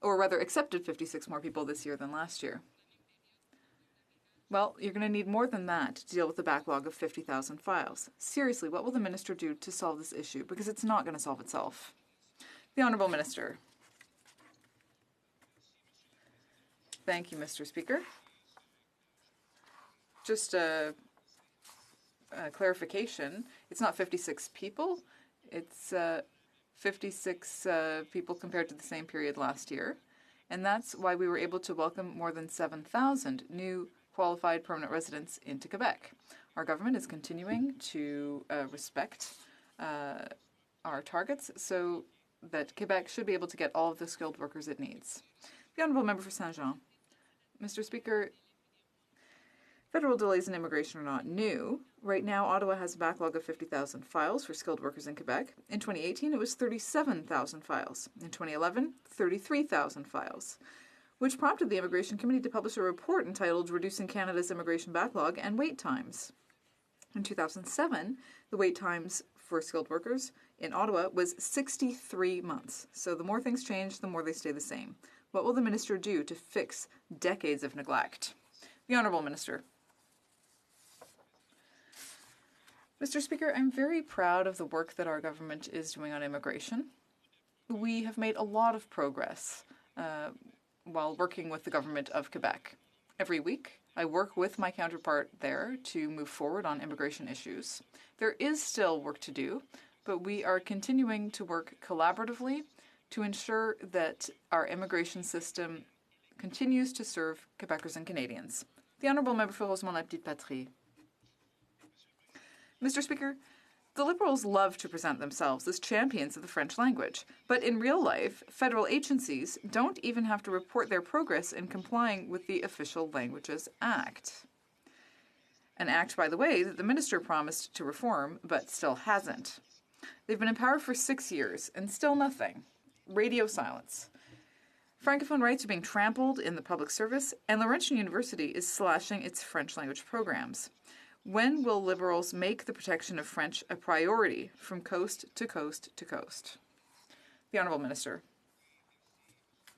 or rather accepted 56 more people this year than last year. Well, you're going to need more than that to deal with the backlog of 50,000 files. Seriously, what will the Minister do to solve this issue? Because it's not going to solve itself. The Honourable Minister. Thank you, Mr. Speaker. Just a clarification. It's not 56 people. It's 56 people compared to the same period last year. And that's why we were able to welcome more than 7,000 new qualified permanent residents into Quebec. Our government is continuing to respect our targets, so that Quebec should be able to get all of the skilled workers it needs. The Honourable Member for Saint-Jean. Mr. Speaker, federal delays in immigration are not new. Right now, Ottawa has a backlog of 50,000 files for skilled workers in Quebec. In 2018, it was 37,000 files. In 2011, 33,000 files, which prompted the Immigration Committee to publish a report entitled Reducing Canada's Immigration Backlog and Wait Times. In 2007, the wait times for skilled workers in Ottawa was 63 months. So the more things change, the more they stay the same. What will the Minister do to fix decades of neglect? The Honourable Minister. Mr. Speaker, I'm very proud of the work that our government is doing on immigration. We have made a lot of progress while working with the government of Quebec. Every week, I work with my counterpart there to move forward on immigration issues. There is still work to do, but we are continuing to work collaboratively to ensure that our immigration system continues to serve Quebecers and Canadians. The Honourable Member for Rosemont-la-Petite-Patrie. Mr. Speaker, the Liberals love to present themselves as champions of the French language, but in real life, federal agencies don't even have to report their progress in complying with the Official Languages Act. An act, by the way, that the minister promised to reform, but still hasn't. They've been in power for 6 years, and still nothing. Radio silence. Francophone rights are being trampled in the public service, and Laurentian University is slashing its French language programs. When will Liberals make the protection of French a priority from coast to coast to coast? The Honourable Minister.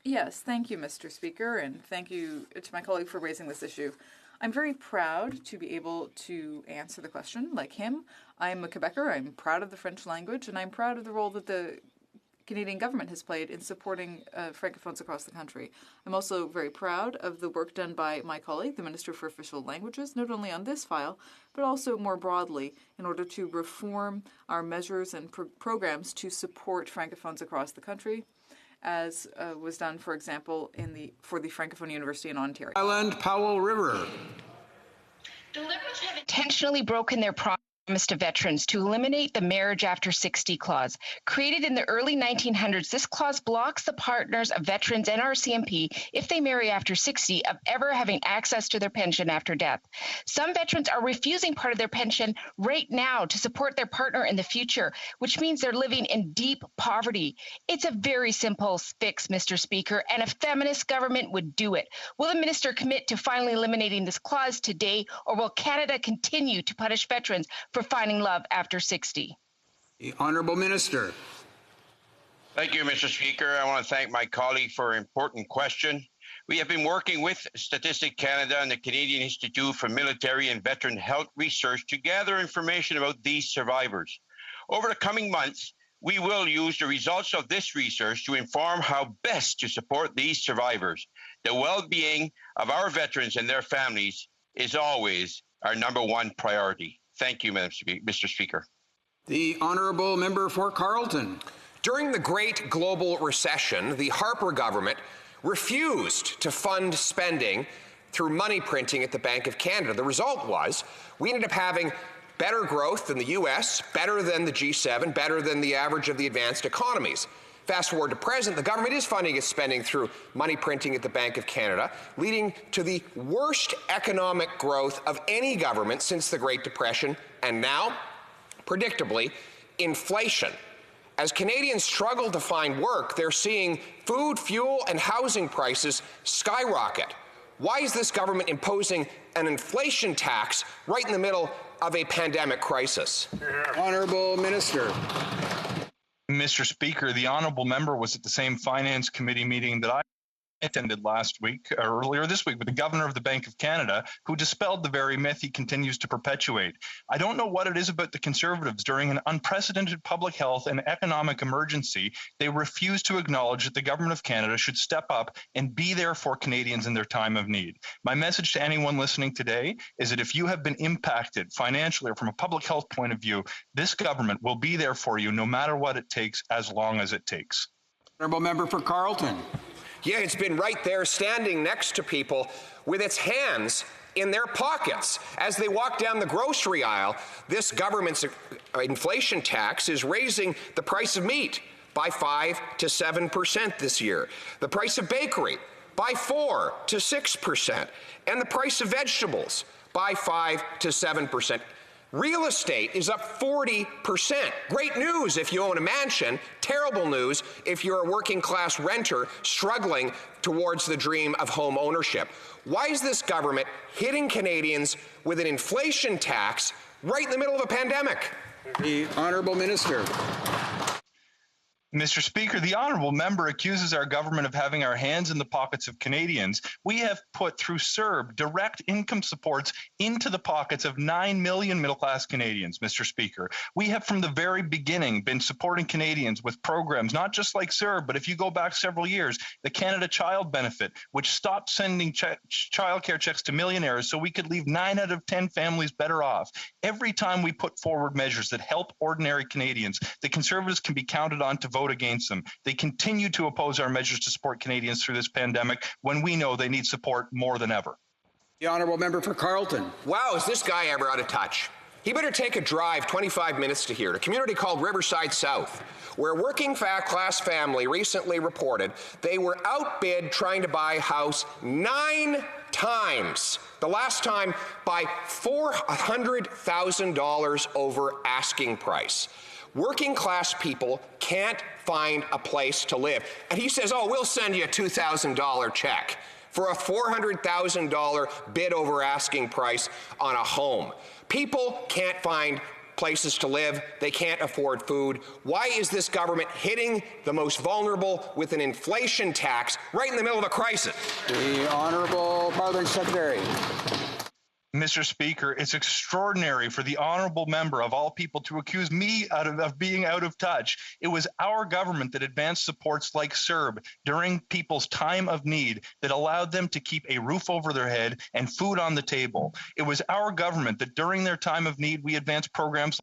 Yes, thank you, Mr. Speaker, and thank you to my colleague for raising this issue. I'm very proud to be able to answer the question. Like him, I'm a Quebecer, I'm proud of the French language, and I'm proud of the role that the Canadian government has played in supporting Francophones across the country. I'm also very proud of the work done by my colleague, the Minister for Official Languages, not only on this file, but also more broadly in order to reform our measures and programs to support Francophones across the country, as was done, for example, for the Francophone University in Ontario. Island, Powell River. The Liberals have intentionally broken their promise to veterans to eliminate the marriage after 60 clause. Created in the early 1900s, this clause blocks the partners of veterans and RCMP, if they marry after 60, of ever having access to their pension after death. Some veterans are refusing part of their pension right now to support their partner in the future, which means they're living in deep poverty. It's a very simple fix, Mr. Speaker, and a feminist government would do it. Will the minister commit to finally eliminating this clause today, or will Canada continue to punish veterans for finding love after 60? The Honourable Minister. Thank you, Mr. Speaker. I want to thank my colleague for an important question. We have been working with Statistics Canada and the Canadian Institute for Military and Veteran Health Research to gather information about these survivors. Over the coming months, we will use the results of this research to inform how best to support these survivors. The well-being of our veterans and their families is always our #1 priority. Thank you, Mr. Speaker. The Honourable Member for Carleton. During the Great Global Recession, the Harper government refused to fund spending through money printing at the Bank of Canada. The result was we ended up having better growth than the U.S., better than the G7, better than the average of the advanced economies. Fast forward to present, the government is funding its spending through money printing at the Bank of Canada, leading to the worst economic growth of any government since the Great Depression, and now, predictably, inflation. As Canadians struggle to find work, they're seeing food, fuel, and housing prices skyrocket. Why is this government imposing an inflation tax right in the middle of a pandemic crisis? Honourable Minister. Mr. Speaker, the honourable member was at the same Finance Committee meeting that I attended earlier this week, with the Governor of the Bank of Canada, who dispelled the very myth he continues to perpetuate. I don't know what it is about the Conservatives. During an unprecedented public health and economic emergency, they refuse to acknowledge that the Government of Canada should step up and be there for Canadians in their time of need. My message to anyone listening today is that if you have been impacted financially or from a public health point of view, this government will be there for you no matter what it takes, as long as it takes. Honourable Member for Carleton. Yeah, it's been right there standing next to people with its hands in their pockets. As they walk down the grocery aisle, this government's inflation tax is raising the price of meat by 5 to 7% this year, the price of bakery by 4 to 6%, and the price of vegetables by 5 to 7%. Real estate is up 40%. Great news if you own a mansion, terrible news if you're a working class renter struggling towards the dream of home ownership. Why is this government hitting Canadians with an inflation tax right in the middle of a pandemic? The Honourable Minister. Mr. Speaker, the honourable member accuses our government of having our hands in the pockets of Canadians. We have put through CERB direct income supports into the pockets of 9 million middle-class Canadians, Mr. Speaker. We have from the very beginning been supporting Canadians with programs, not just like CERB, but if you go back several years, the Canada Child Benefit, which stopped sending childcare checks to millionaires so we could leave 9 out of 10 families better off. Every time we put forward measures that help ordinary Canadians, the Conservatives can be counted on to vote against them. They continue to oppose our measures to support Canadians through this pandemic when we know they need support more than ever. The honourable member for Carleton. Wow, is this guy ever out of touch? He better take a drive 25 minutes to here, to a community called Riverside South, where a working class family recently reported they were outbid trying to buy a house 9 times. The last time by $400,000 over asking price. Working class people can't find a place to live. And he says, oh, we'll send you a $2,000 check for a $400,000 bid over asking price on a home. People can't find places to live. They can't afford food. Why is this government hitting the most vulnerable with an inflation tax right in the middle of a crisis? The Honourable Parliament Secretary. Mr. Speaker, it's extraordinary for the honourable member of all people to accuse me of being out of touch. It was our government that advanced supports like CERB during people's time of need that allowed them to keep a roof over their head and food on the table. It was our government that during their time of need, we advanced programs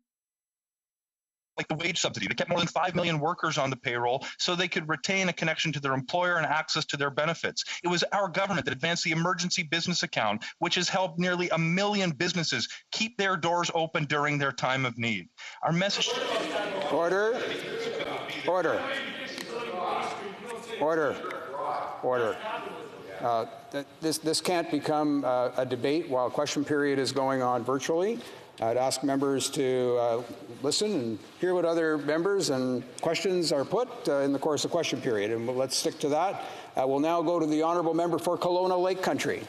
like the wage subsidy that kept more than 5 million workers on the payroll so they could retain a connection to their employer and access to their benefits. It was our government that advanced the emergency business account, which has helped nearly 1 million businesses keep their doors open during their time of need. Our message... Order. Order. Order. Order. This can't become a debate while question period is going on virtually. I'd ask members to listen and hear what other members and questions are put in the course of question period, and let's stick to that. We'll now go to the honourable member for Kelowna Lake Country.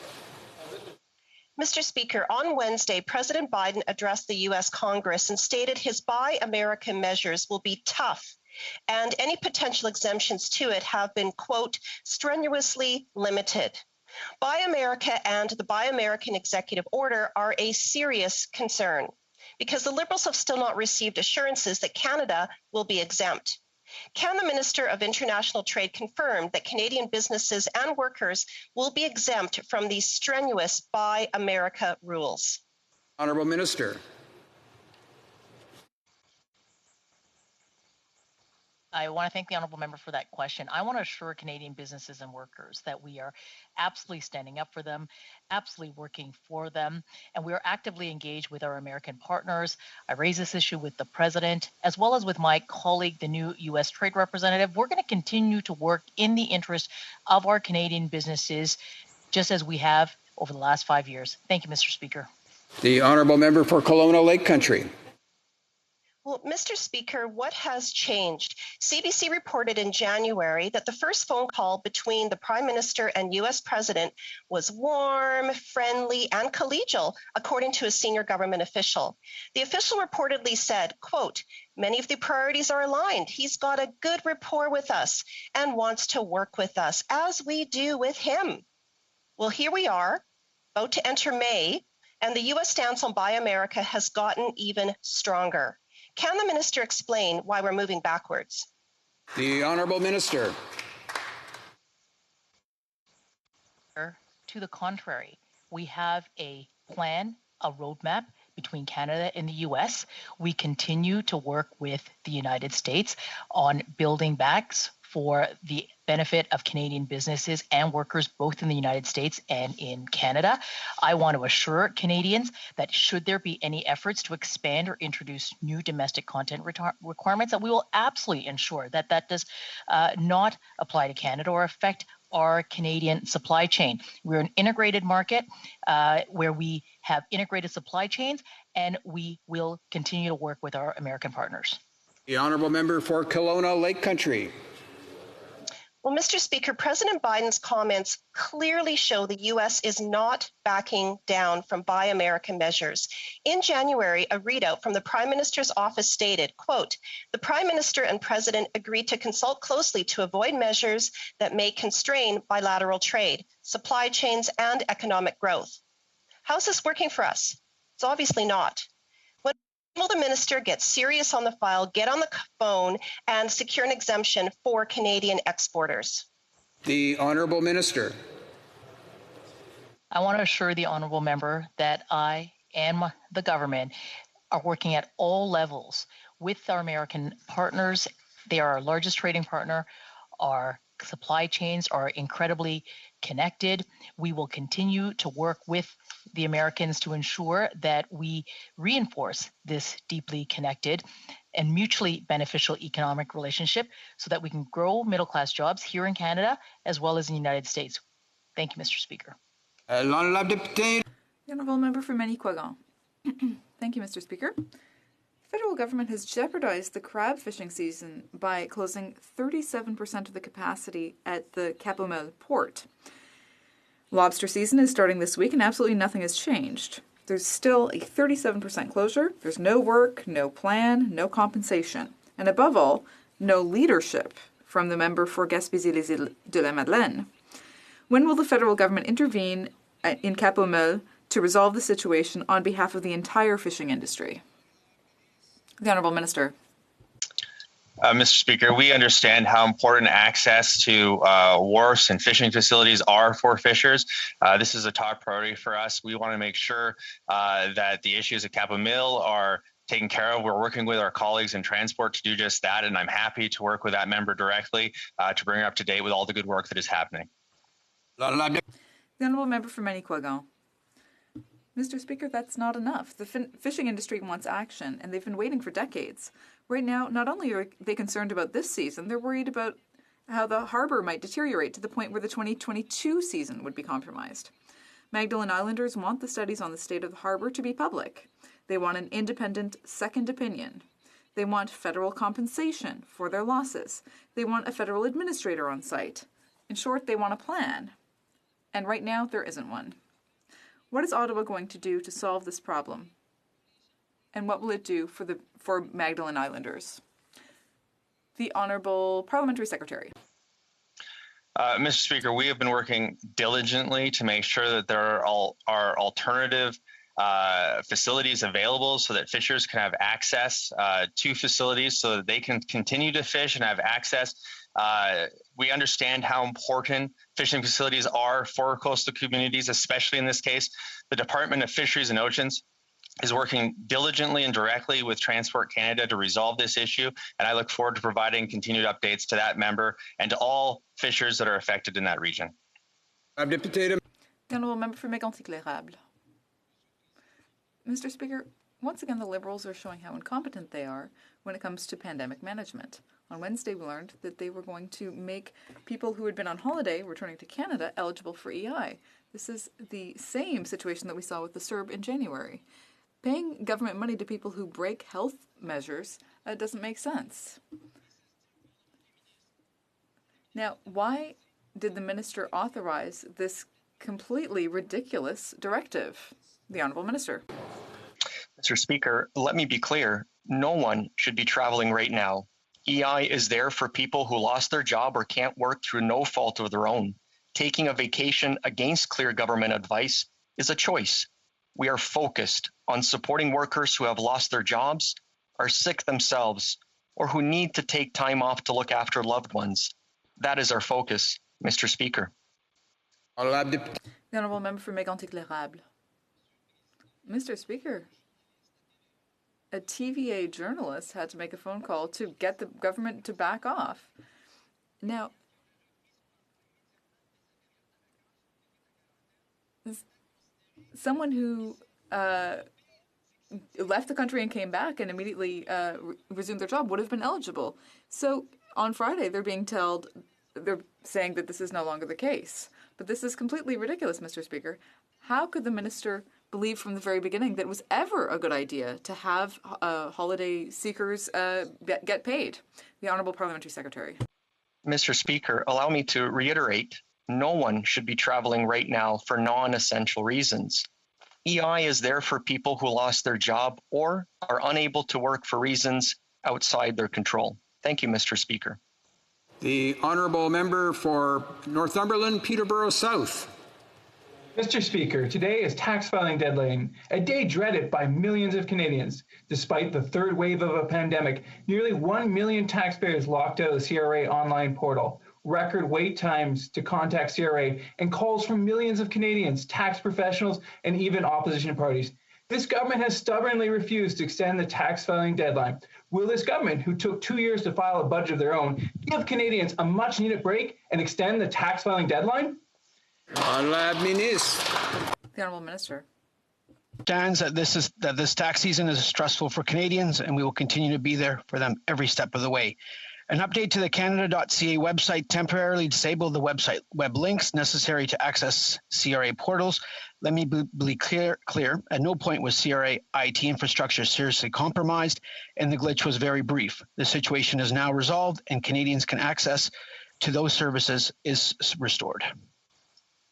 Mr. Speaker, on Wednesday, President Biden addressed the U.S. Congress and stated his Buy America measures will be tough, and any potential exemptions to it have been, quote, strenuously limited. Buy America and the Buy American executive order are a serious concern because the Liberals have still not received assurances that Canada will be exempt. Can the Minister of International Trade confirm that Canadian businesses and workers will be exempt from these strenuous Buy America rules? Honourable Minister. I want to thank the honourable member for that question. I want to assure Canadian businesses and workers that we are absolutely standing up for them, absolutely working for them, and we are actively engaged with our American partners. I raised this issue with the president, as well as with my colleague, the new U.S. Trade Representative. We're going to continue to work in the interest of our Canadian businesses, just as we have over the last 5 years. Thank you, Mr. Speaker. The honourable member for Kelowna Lake Country. Well, Mr. Speaker, what has changed? CBC reported in January that the first phone call between the Prime Minister and U.S. President was warm, friendly, and collegial, according to a senior government official. The official reportedly said, quote, many of the priorities are aligned. He's got a good rapport with us and wants to work with us, as we do with him. Well, here we are, about to enter May, and the U.S. stance on Buy America has gotten even stronger. Can the minister explain why we're moving backwards? The honourable minister. To the contrary, we have a plan, a roadmap between Canada and the U.S. We continue to work with the United States on building backs for the benefit of Canadian businesses and workers, both in the United States and in Canada. I want to assure Canadians that should there be any efforts to expand or introduce new domestic content requirements, that we will absolutely ensure that that does not apply to Canada or affect our Canadian supply chain. We're an integrated market where we have integrated supply chains, and we will continue to work with our American partners. The honourable member for Kelowna Lake Country. Well, Mr. Speaker, President Biden's comments clearly show the U.S. is not backing down from Buy American measures. In January, a readout from the Prime Minister's office stated, quote, "The Prime Minister and President agreed to consult closely to avoid measures that may constrain bilateral trade, supply chains, and economic growth." How's this working for us? It's obviously not. Will the minister get serious on the file, get on the phone, and secure an exemption for Canadian exporters? The Honourable Minister. I want to assure the honourable member that I and the government are working at all levels with our American partners. They are our largest trading partner. Our supply chains are incredibly connected. We will continue to work with the Americans to ensure that we reinforce this deeply connected and mutually beneficial economic relationship so that we can grow middle-class jobs here in Canada as well as in the United States. Thank you, Mr. Speaker. The Honourable Member for Manicouagan. Thank you, Mr. Speaker. The federal government has jeopardized the crab fishing season by closing 37% of the capacity at the Cap-aux-Meules port. Lobster season is starting this week and absolutely nothing has changed. There's still a 37% closure. There's no work, no plan, no compensation. And above all, no leadership from the member for Gaspésie-les-Îles de la Madeleine. When will the federal government intervene in Cap-aux-Meules to resolve the situation on behalf of the entire fishing industry? The Honourable Minister. Mr. Speaker, we understand how important access to wharfs and fishing facilities are for fishers. This is a top priority for us. We want to make sure that the issues at Cap-aux-Meules are taken care of. We're working with our colleagues in transport to do just that, and I'm happy to work with that member directly to bring her up to date with all the good work that is happening. The Honourable Member for Manicouagan. Mr. Speaker, that's not enough. The fishing industry wants action, and they've been waiting for decades. Right now, not only are they concerned about this season, they're worried about how the harbour might deteriorate to the point where the 2022 season would be compromised. Magdalen Islanders want the studies on the state of the harbour to be public. They want an independent second opinion. They want federal compensation for their losses. They want a federal administrator on site. In short, they want a plan. And right now, there isn't one. What is Ottawa going to do to solve this problem? And what will it do for Magdalen Islanders? The Honourable Parliamentary Secretary. Mr. Speaker, we have been working diligently to make sure that there are alternative facilities available so that fishers can have access to facilities so that they can continue to fish and have access. We understand how important fishing facilities are for coastal communities, especially in this case. The Department of Fisheries and Oceans is working diligently and directly with Transport Canada to resolve this issue, and I look forward to providing continued updates to that member and to all fishers that are affected in that region. The Honourable Member for Mégantic-l'Érable. Mr. Speaker, once again the Liberals are showing how incompetent they are when it comes to pandemic management. On Wednesday, we learned that they were going to make people who had been on holiday returning to Canada eligible for EI. This is the same situation that we saw with the CERB in January. Paying government money to people who break health measures doesn't make sense. Now, why did the minister authorize this completely ridiculous directive? The Honourable Minister. Mr. Speaker, let me be clear. No one should be traveling right now. EI is there for people who lost their job or can't work through no fault of their own. Taking a vacation against clear government advice is a choice. We are focused on supporting workers who have lost their jobs, are sick themselves, or who need to take time off to look after loved ones. That is our focus, Mr. Speaker. The Honourable Member for Mégantic-l'Érable. Mr. Speaker, a TVA journalist had to make a phone call to get the government to back off. Now, someone who left the country and came back and immediately resumed their job would have been eligible. So on Friday, they're saying that this is no longer the case. But this is completely ridiculous, Mr. Speaker. How could the minister believe from the very beginning that it was ever a good idea to have holiday seekers get paid? The Honourable Parliamentary Secretary. Mr. Speaker, allow me to reiterate, no one should be traveling right now for non-essential reasons. EI is there for people who lost their job or are unable to work for reasons outside their control. Thank you, Mr. Speaker. The honourable member for Northumberland, Peterborough South. Mr. Speaker, today is tax filing deadline, a day dreaded by millions of Canadians. Despite the third wave of a pandemic, nearly 1 million taxpayers locked out of the CRA online portal, record wait times to contact CRA, and calls from millions of Canadians, tax professionals, and even opposition parties. This government has stubbornly refused to extend the tax filing deadline. Will this government, who took 2 years to file a budget of their own, give Canadians a much-needed break and extend the tax filing deadline? The Honourable Minister. Stands that this tax season is stressful for Canadians, and we will continue to be there for them every step of the way. An update to the Canada.ca website temporarily disabled the website web links necessary to access CRA portals. Let me be clear, at no point was CRA IT infrastructure seriously compromised, and the glitch was very brief. The situation is now resolved, and Canadians can access to those services is restored.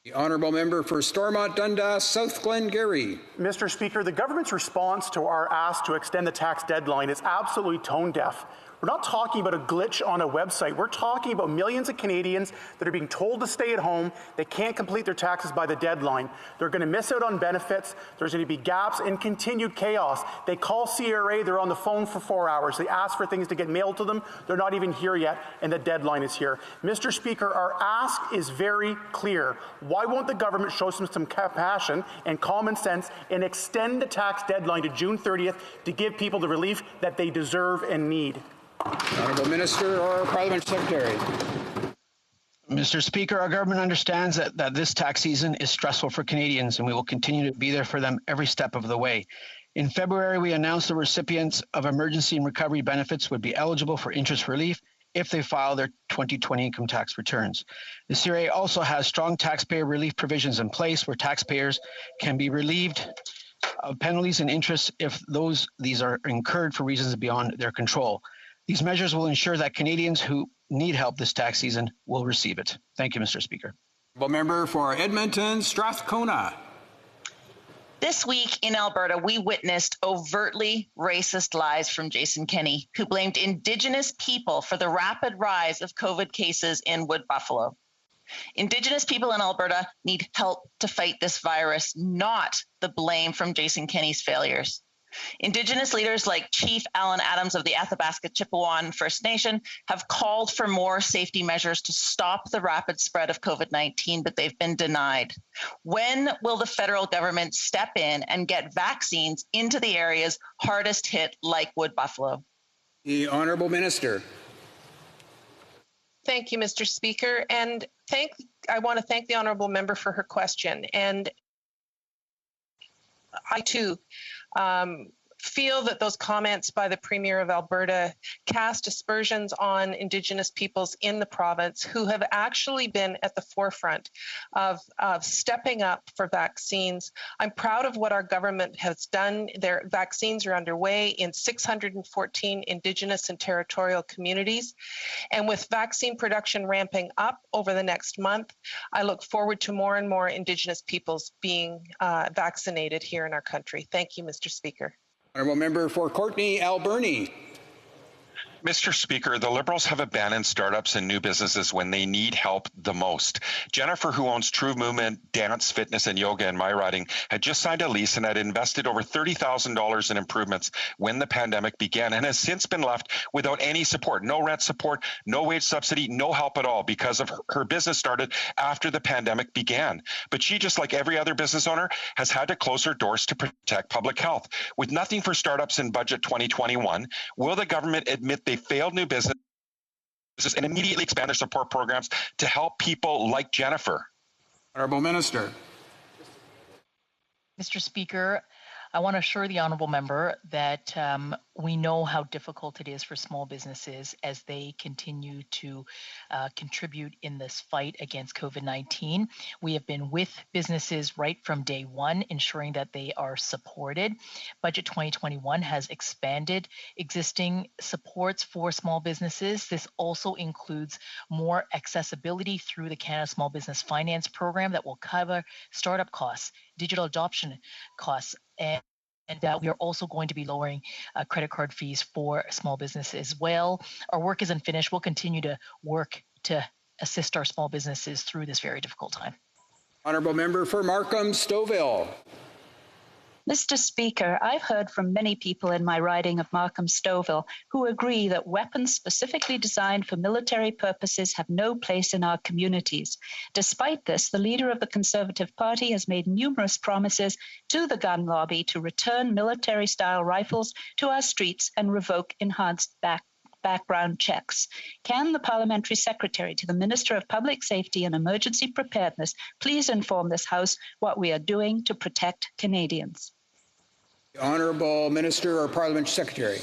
The honourable member for Stormont Dundas, South Glengarry. Mr. Speaker, the government's response to our ask to extend the tax deadline is absolutely tone deaf. We're not talking about a glitch on a website. We're talking about millions of Canadians that are being told to stay at home. They can't complete their taxes by the deadline. They're going to miss out on benefits. There's going to be gaps and continued chaos. They call CRA. They're on the phone for 4 hours. They ask for things to get mailed to them. They're not even here yet, and the deadline is here. Mr. Speaker, our ask is very clear. Why won't the government show some compassion and common sense and extend the tax deadline to June 30th to give people the relief that they deserve and need? Honourable Minister or Parliament Secretary. Mr. Speaker, our government understands that this tax season is stressful for Canadians, and we will continue to be there for them every step of the way. In February, we announced the recipients of emergency and recovery benefits would be eligible for interest relief if they file their 2020 income tax returns. The CRA also has strong taxpayer relief provisions in place where taxpayers can be relieved of penalties and interest if these are incurred for reasons beyond their control. These measures will ensure that Canadians who need help this tax season will receive it. Thank you, Mr. Speaker. Member for Edmonton, Strathcona. This week in Alberta, we witnessed overtly racist lies from Jason Kenney, who blamed Indigenous people for the rapid rise of COVID cases in Wood Buffalo. Indigenous people in Alberta need help to fight this virus, not the blame from Jason Kenney's failures. Indigenous leaders like Chief Alan Adams of the Athabasca Chippewa First Nation have called for more safety measures to stop the rapid spread of COVID-19, but they've been denied. When will the federal government step in and get vaccines into the areas hardest hit, like Wood Buffalo? The Honourable Minister. Thank you, Mr. Speaker, and I want to thank the honourable member for her question. And I too feel that those comments by the Premier of Alberta cast aspersions on Indigenous peoples in the province who have actually been at the forefront of stepping up for vaccines. I'm proud of what our government has done. Their vaccines are underway in 614 Indigenous and territorial communities. And with vaccine production ramping up over the next month, I look forward to more and more Indigenous peoples being vaccinated here in our country. Thank you, Mr. Speaker. Honourable member for Courtenay, Alberni. Mr. Speaker, the Liberals have abandoned startups and new businesses when they need help the most. Jennifer, who owns True Movement, Dance, Fitness, and Yoga in my riding, had just signed a lease and had invested over $30,000 in improvements when the pandemic began and has since been left without any support, no rent support, no wage subsidy, no help at all because of her business started after the pandemic began. But she, just like every other business owner, has had to close her doors to protect public health. With nothing for startups in budget 2021, will the government admit they failed new businesses and immediately expand their support programs to help people like Jennifer? Honourable Minister. Mr. Speaker, I want to assure the honourable member that we know how difficult it is for small businesses as they continue to contribute in this fight against COVID-19. We have been with businesses right from day one, ensuring that they are supported. Budget 2021 has expanded existing supports for small businesses. This also includes more accessibility through the Canada Small Business Finance Program that will cover startup costs, digital adoption costs, and we are also going to be lowering credit card fees for small businesses as well. Our work isn't finished. We'll continue to work to assist our small businesses through this very difficult time. Honourable member for Markham-Stouffville. Mr. Speaker, I've heard from many people in my riding of Markham-Stouffville who agree that weapons specifically designed for military purposes have no place in our communities. Despite this, the leader of the Conservative Party has made numerous promises to the gun lobby to return military-style rifles to our streets and revoke enhanced background checks. Can the Parliamentary Secretary to the Minister of Public Safety and Emergency Preparedness please inform this House what we are doing to protect Canadians? The Honourable Minister or Parliamentary Secretary.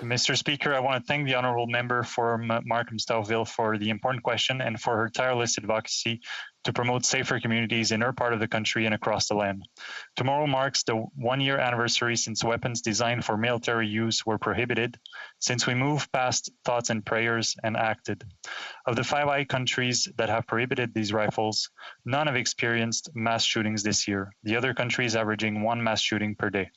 Mr. Speaker, I want to thank the Honourable Member for Markham-Stouffville for the important question and for her tireless advocacy to promote safer communities in her part of the country and across the land. Tomorrow marks the one-year anniversary since weapons designed for military use were prohibited, since we moved past thoughts and prayers and acted. Of the 5 countries that have prohibited these rifles, none have experienced mass shootings this year, the other countries averaging 1 mass shooting per day.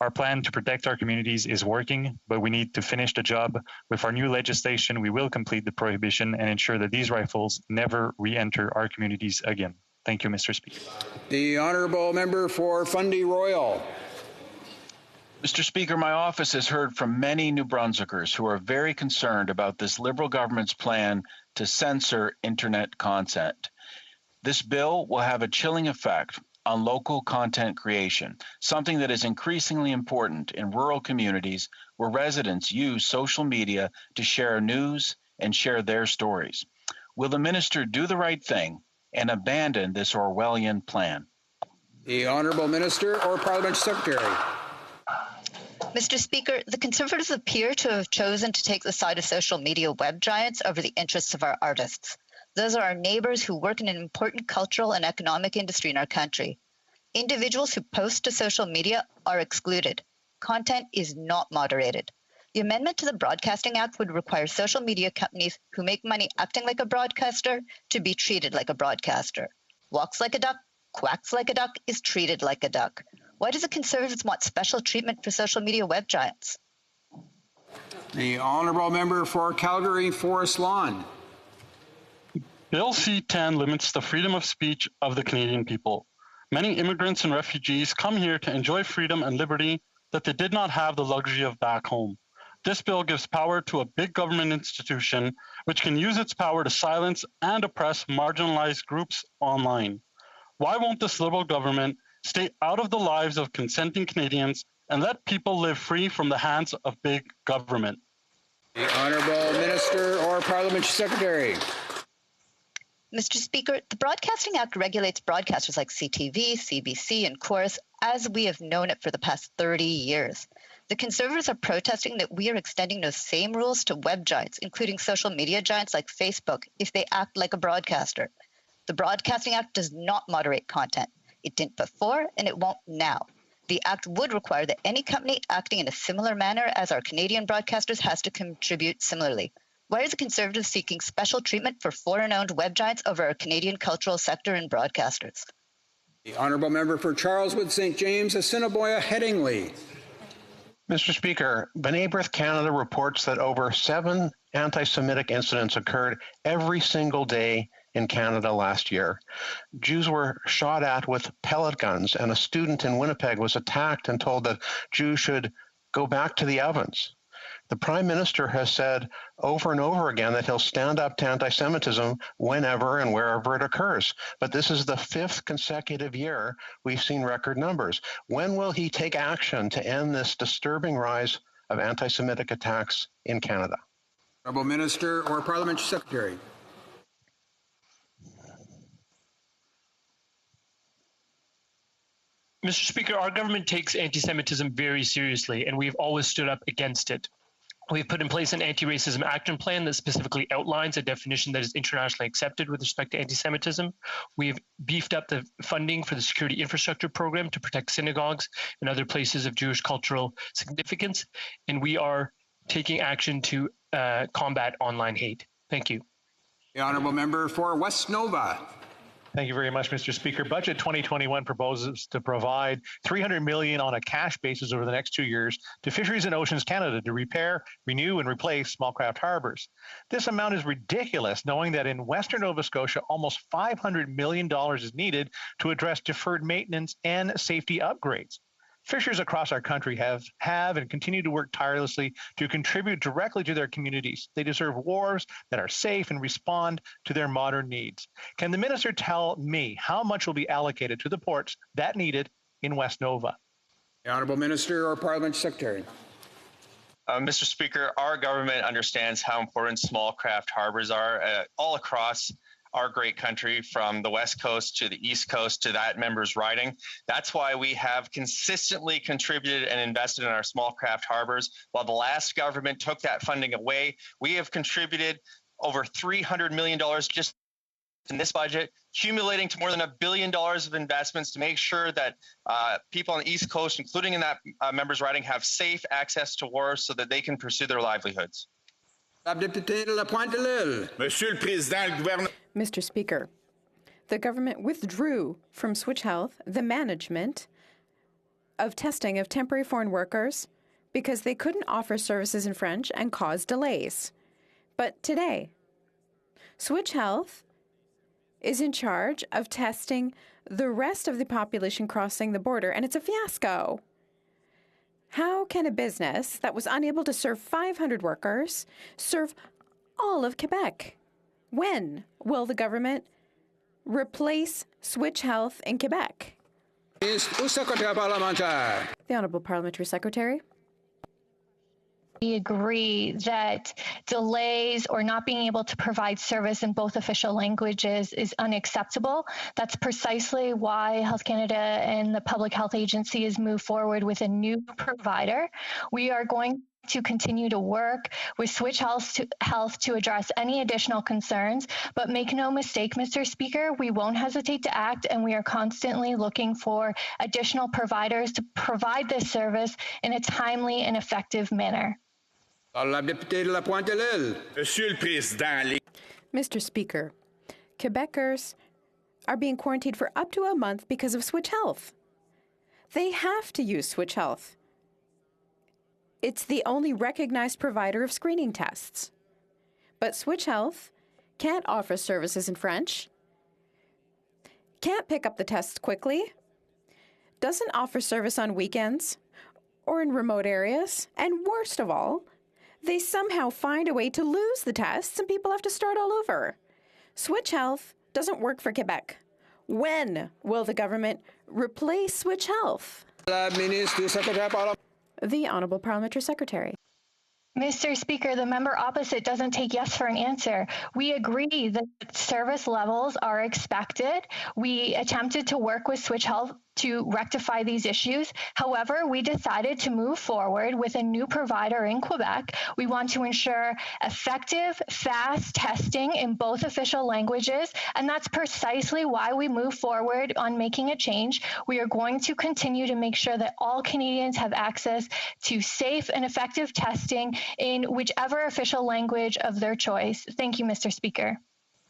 Our plan to protect our communities is working, but we need to finish the job. With our new legislation, we will complete the prohibition and ensure that these rifles never re-enter our communities again. Thank you, Mr. Speaker. The Honourable Member for Fundy Royal. Mr. Speaker, my office has heard from many New Brunswickers who are very concerned about this Liberal government's plan to censor internet content. This bill will have a chilling effect on local content creation, something that is increasingly important in rural communities where residents use social media to share news and share their stories. Will the minister do the right thing and abandon this Orwellian plan? The Honourable Minister or Parliamentary Secretary. Mr. Speaker, the Conservatives appear to have chosen to take the side of social media web giants over the interests of our artists. Those are our neighbors who work in an important cultural and economic industry in our country. Individuals who post to social media are excluded. Content is not moderated. The amendment to the Broadcasting Act would require social media companies who make money acting like a broadcaster to be treated like a broadcaster. Walks like a duck, quacks like a duck, is treated like a duck. Why do the Conservatives want special treatment for social media web giants? The Honourable Member for Calgary Forest Lawn. Bill C-10 limits the freedom of speech of the Canadian people. Many immigrants and refugees come here to enjoy freedom and liberty that they did not have the luxury of back home. This bill gives power to a big government institution which can use its power to silence and oppress marginalized groups online. Why won't this Liberal government stay out of the lives of consenting Canadians and let people live free from the hands of big government? The Honourable Minister or Parliamentary Secretary. Mr. Speaker, the Broadcasting Act regulates broadcasters like CTV, CBC, and Chorus as we have known it for the past 30 years. The Conservatives are protesting that we are extending those same rules to web giants, including social media giants like Facebook, if they act like a broadcaster. The Broadcasting Act does not moderate content. It didn't before, and it won't now. The Act would require that any company acting in a similar manner as our Canadian broadcasters has to contribute similarly. Why are the Conservatives seeking special treatment for foreign-owned web giants over our Canadian cultural sector and broadcasters? The Honourable Member for Charleswood St. James, Assiniboia Headingley. Mr. Speaker, B'nai B'rith Canada reports that over 7 anti-Semitic incidents occurred every single day in Canada last year. Jews were shot at with pellet guns, and a student in Winnipeg was attacked and told that Jews should go back to the ovens. The Prime Minister has said over and over again that he'll stand up to anti-Semitism whenever and wherever it occurs. But this is the 5th consecutive year we've seen record numbers. When will he take action to end this disturbing rise of anti-Semitic attacks in Canada? Honourable Minister or Parliamentary Secretary. Mr. Speaker, our government takes anti-Semitism very seriously, and we've always stood up against it. We've put in place an anti-racism action plan that specifically outlines a definition that is internationally accepted with respect to anti-Semitism. We've beefed up the funding for the Security Infrastructure Program to protect synagogues and other places of Jewish cultural significance, and we are taking action to combat online hate. Thank you. The honourable member for West Nova. Thank you very much, Mr. Speaker. Budget 2021 proposes to provide $300 million on a cash basis over the next 2 years to Fisheries and Oceans Canada to repair, renew, and replace small craft harbors. This amount is ridiculous, knowing that in Western Nova Scotia, almost $500 million is needed to address deferred maintenance and safety upgrades. Fishers across our country have and continue to work tirelessly to contribute directly to their communities. They deserve wharves that are safe and respond to their modern needs. Can the minister tell me how much will be allocated to the ports that needed in West Nova? The honourable minister or parliament secretary. Mr. Speaker, our government understands how important small craft harbors are all across our great country, from the West Coast to the East Coast to that member's riding. That's why we have consistently contributed and invested in our small craft harbors. While the last government took that funding away, we have contributed over $300 million just in this budget, accumulating to more than $1 billion of investments to make sure that people on the East Coast, including in that member's riding, have safe access to wharves so that they can pursue their livelihoods. Mr. Speaker, the government withdrew from Switch Health the management of testing of temporary foreign workers because they couldn't offer services in French and caused delays. But today, Switch Health is in charge of testing the rest of the population crossing the border, and it's a fiasco. How can a business that was unable to serve 500 workers serve all of Quebec? When will the government replace Switch Health in Quebec? The Honourable Parliamentary Secretary. We agree that delays or not being able to provide service in both official languages is unacceptable. That's precisely why Health Canada and the Public Health Agency has moved forward with a new provider. We are going to continue to work with Switch Health to address any additional concerns, but make no mistake, Mr. Speaker, we won't hesitate to act, and we are constantly looking for additional providers to provide this service in a timely and effective manner. Mr. Speaker, Quebecers are being quarantined for up to a month because of Switch Health. They have to use Switch Health. It's the only recognized provider of screening tests. But Switch Health can't offer services in French, can't pick up the tests quickly, doesn't offer service on weekends or in remote areas, and worst of all, they somehow find a way to lose the tests and people have to start all over. Switch Health doesn't work for Quebec. When will the government replace Switch Health? The Honourable Parliamentary Secretary. Mr. Speaker, the member opposite doesn't take yes for an answer. We agree that service levels are expected. We attempted to work with Switch Health to rectify these issues. However, we decided to move forward with a new provider in Quebec. We want to ensure effective, fast testing in both official languages, and that's precisely why we move forward on making a change. We are going to continue to make sure that all Canadians have access to safe and effective testing in whichever official language of their choice. Thank you, Mr. Speaker.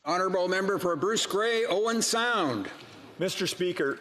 Honourable member for Bruce Grey, Owen Sound. Mr. Speaker,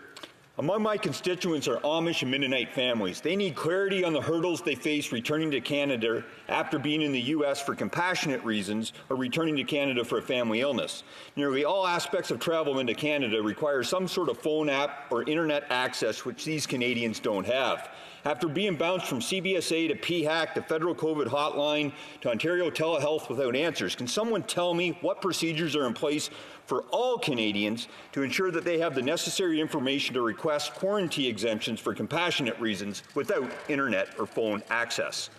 among my constituents are Amish and Mennonite families. They need clarity on the hurdles they face returning to Canada after being in the U.S. for compassionate reasons or returning to Canada for a family illness. Nearly all aspects of travel into Canada require some sort of phone app or internet access, which these Canadians don't have. After being bounced from CBSA to PHAC to Federal COVID Hotline to Ontario Telehealth without answers, can someone tell me what procedures are in place for all Canadians to ensure that they have the necessary information to request quarantine exemptions for compassionate reasons without internet or phone access?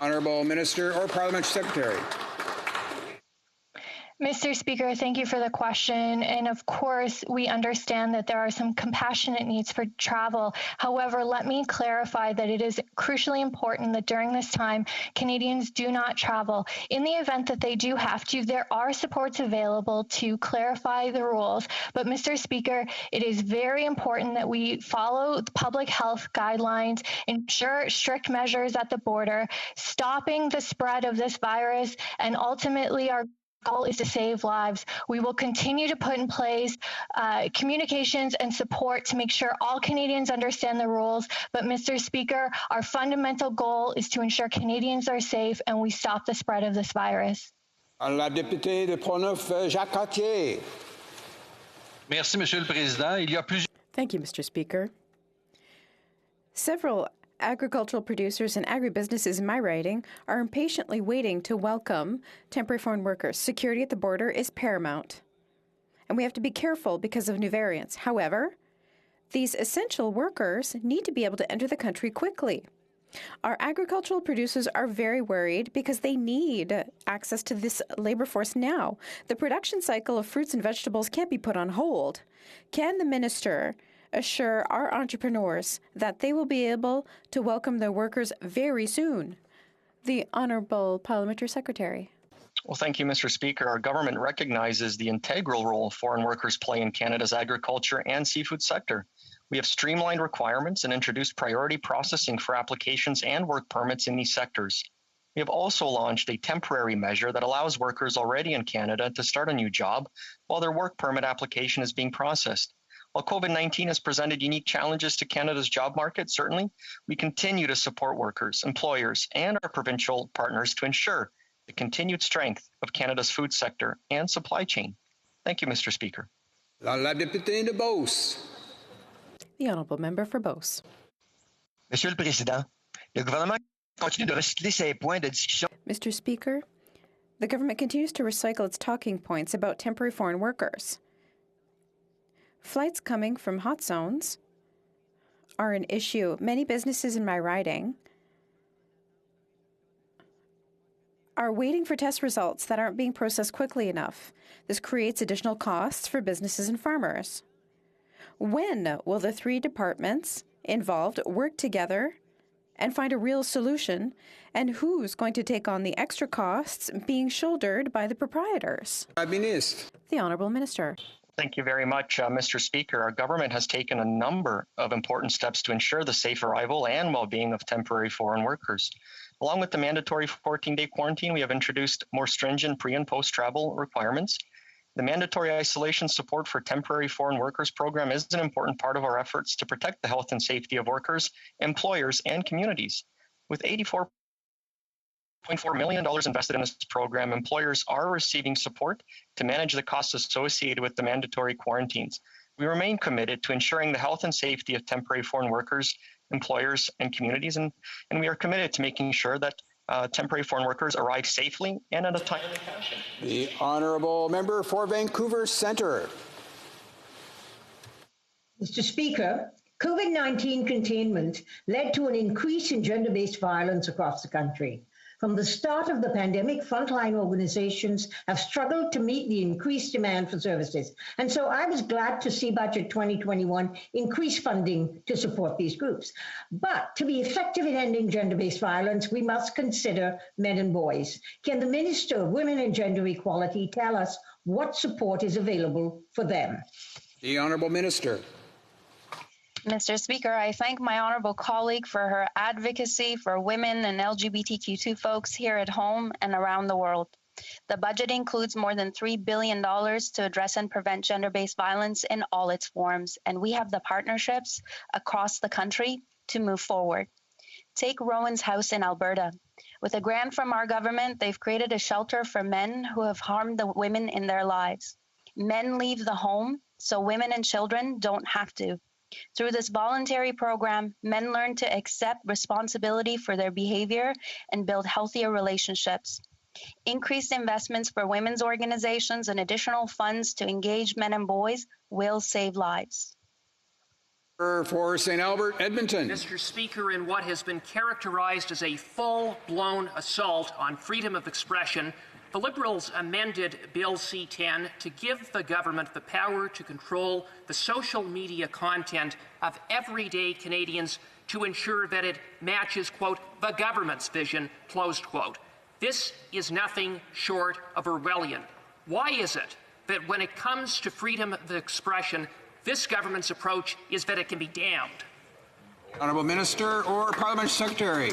Honourable Minister or Parliament Secretary. Mr. Speaker, thank you for the question. And of course, we understand that there are some compassionate needs for travel. However, let me clarify that it is crucially important that during this time, Canadians do not travel. In the event that they do have to, there are supports available to clarify the rules. But Mr. Speaker, it is very important that we follow the public health guidelines, ensure strict measures at the border, stopping the spread of this virus, and ultimately our goal is to save lives. We will continue to put in place communications and support to make sure all Canadians understand the rules. But Mr. Speaker, our fundamental goal is to ensure Canadians are safe and we stop the spread of this virus. La députée de Portneuf, Jacques Cartier. Merci, Monsieur le Président. Il y a plusieurs... Thank you, Mr. Speaker. Several agricultural producers and agribusinesses in my riding are impatiently waiting to welcome temporary foreign workers. Security at the border is paramount, and we have to be careful because of new variants. However, these essential workers need to be able to enter the country quickly. Our agricultural producers are very worried because they need access to this labor force now. The production cycle of fruits and vegetables can't be put on hold. Can the minister assure our entrepreneurs that they will be able to welcome their workers very soon? The Honourable Parliamentary Secretary. Well, thank you, Mr. Speaker. Our government recognizes the integral role foreign workers play in Canada's agriculture and seafood sector. We have streamlined requirements and introduced priority processing for applications and work permits in these sectors. We have also launched a temporary measure that allows workers already in Canada to start a new job while their work permit application is being processed. While COVID-19 has presented unique challenges to Canada's job market, certainly, we continue to support workers, employers, and our provincial partners to ensure the continued strength of Canada's food sector and supply chain. Thank you, Mr. Speaker. La députée de Beauce. The Honourable Member for Beauce. Monsieur le Président, le gouvernement continue de recycler ses points de discussion. Mr. Speaker, the government continues to recycle its talking points about temporary foreign workers. Flights coming from hot zones are an issue. Many businesses in my riding are waiting for test results that aren't being processed quickly enough. This creates additional costs for businesses and farmers. When will the three departments involved work together and find a real solution? And who's going to take on the extra costs being shouldered by the proprietors? The Honourable Minister. Thank you very much, Mr. Speaker. Our government has taken a number of important steps to ensure the safe arrival and well-being of temporary foreign workers. Along with the mandatory 14-day quarantine, we have introduced more stringent pre- and post-travel requirements. The mandatory isolation support for temporary foreign workers program is an important part of our efforts to protect the health and safety of workers, employers, and communities. With $84.4 million invested in this program, employers are receiving support to manage the costs associated with the mandatory quarantines. We remain committed to ensuring the health and safety of temporary foreign workers, employers, and communities, and we are committed to making sure that temporary foreign workers arrive safely and in a timely fashion. The Honourable Member for Vancouver Centre. Mr. Speaker, COVID-19 containment led to an increase in gender-based violence across the country. From the start of the pandemic, frontline organizations have struggled to meet the increased demand for services. And so I was glad to see Budget 2021 increase funding to support these groups. But to be effective in ending gender-based violence, we must consider men and boys. Can the Minister of Women and Gender Equality tell us what support is available for them? The Honourable Minister. Mr. Speaker, I thank my honourable colleague for her advocacy for women and LGBTQ2 folks here at home and around the world. The budget includes more than $3 billion to address and prevent gender-based violence in all its forms, and we have the partnerships across the country to move forward. Take Rowan's House in Alberta. With a grant from our government, they've created a shelter for men who have harmed the women in their lives. Men leave the home, so women and children don't have to. Through this voluntary program, men learn to accept responsibility for their behavior and build healthier relationships. Increased investments for women's organizations and additional funds to engage men and boys will save lives. For St. Albert, Edmonton. Mr. Speaker, in what has been characterized as a full-blown assault on freedom of expression, The Liberals amended Bill C-10 to give the government the power to control the social media content of everyday Canadians to ensure that it matches, quote, the government's vision, closed quote. This is nothing short of a rebellion. Why is it that when it comes to freedom of expression, this government's approach is that it can be damned? Honourable Minister or Parliament Secretary.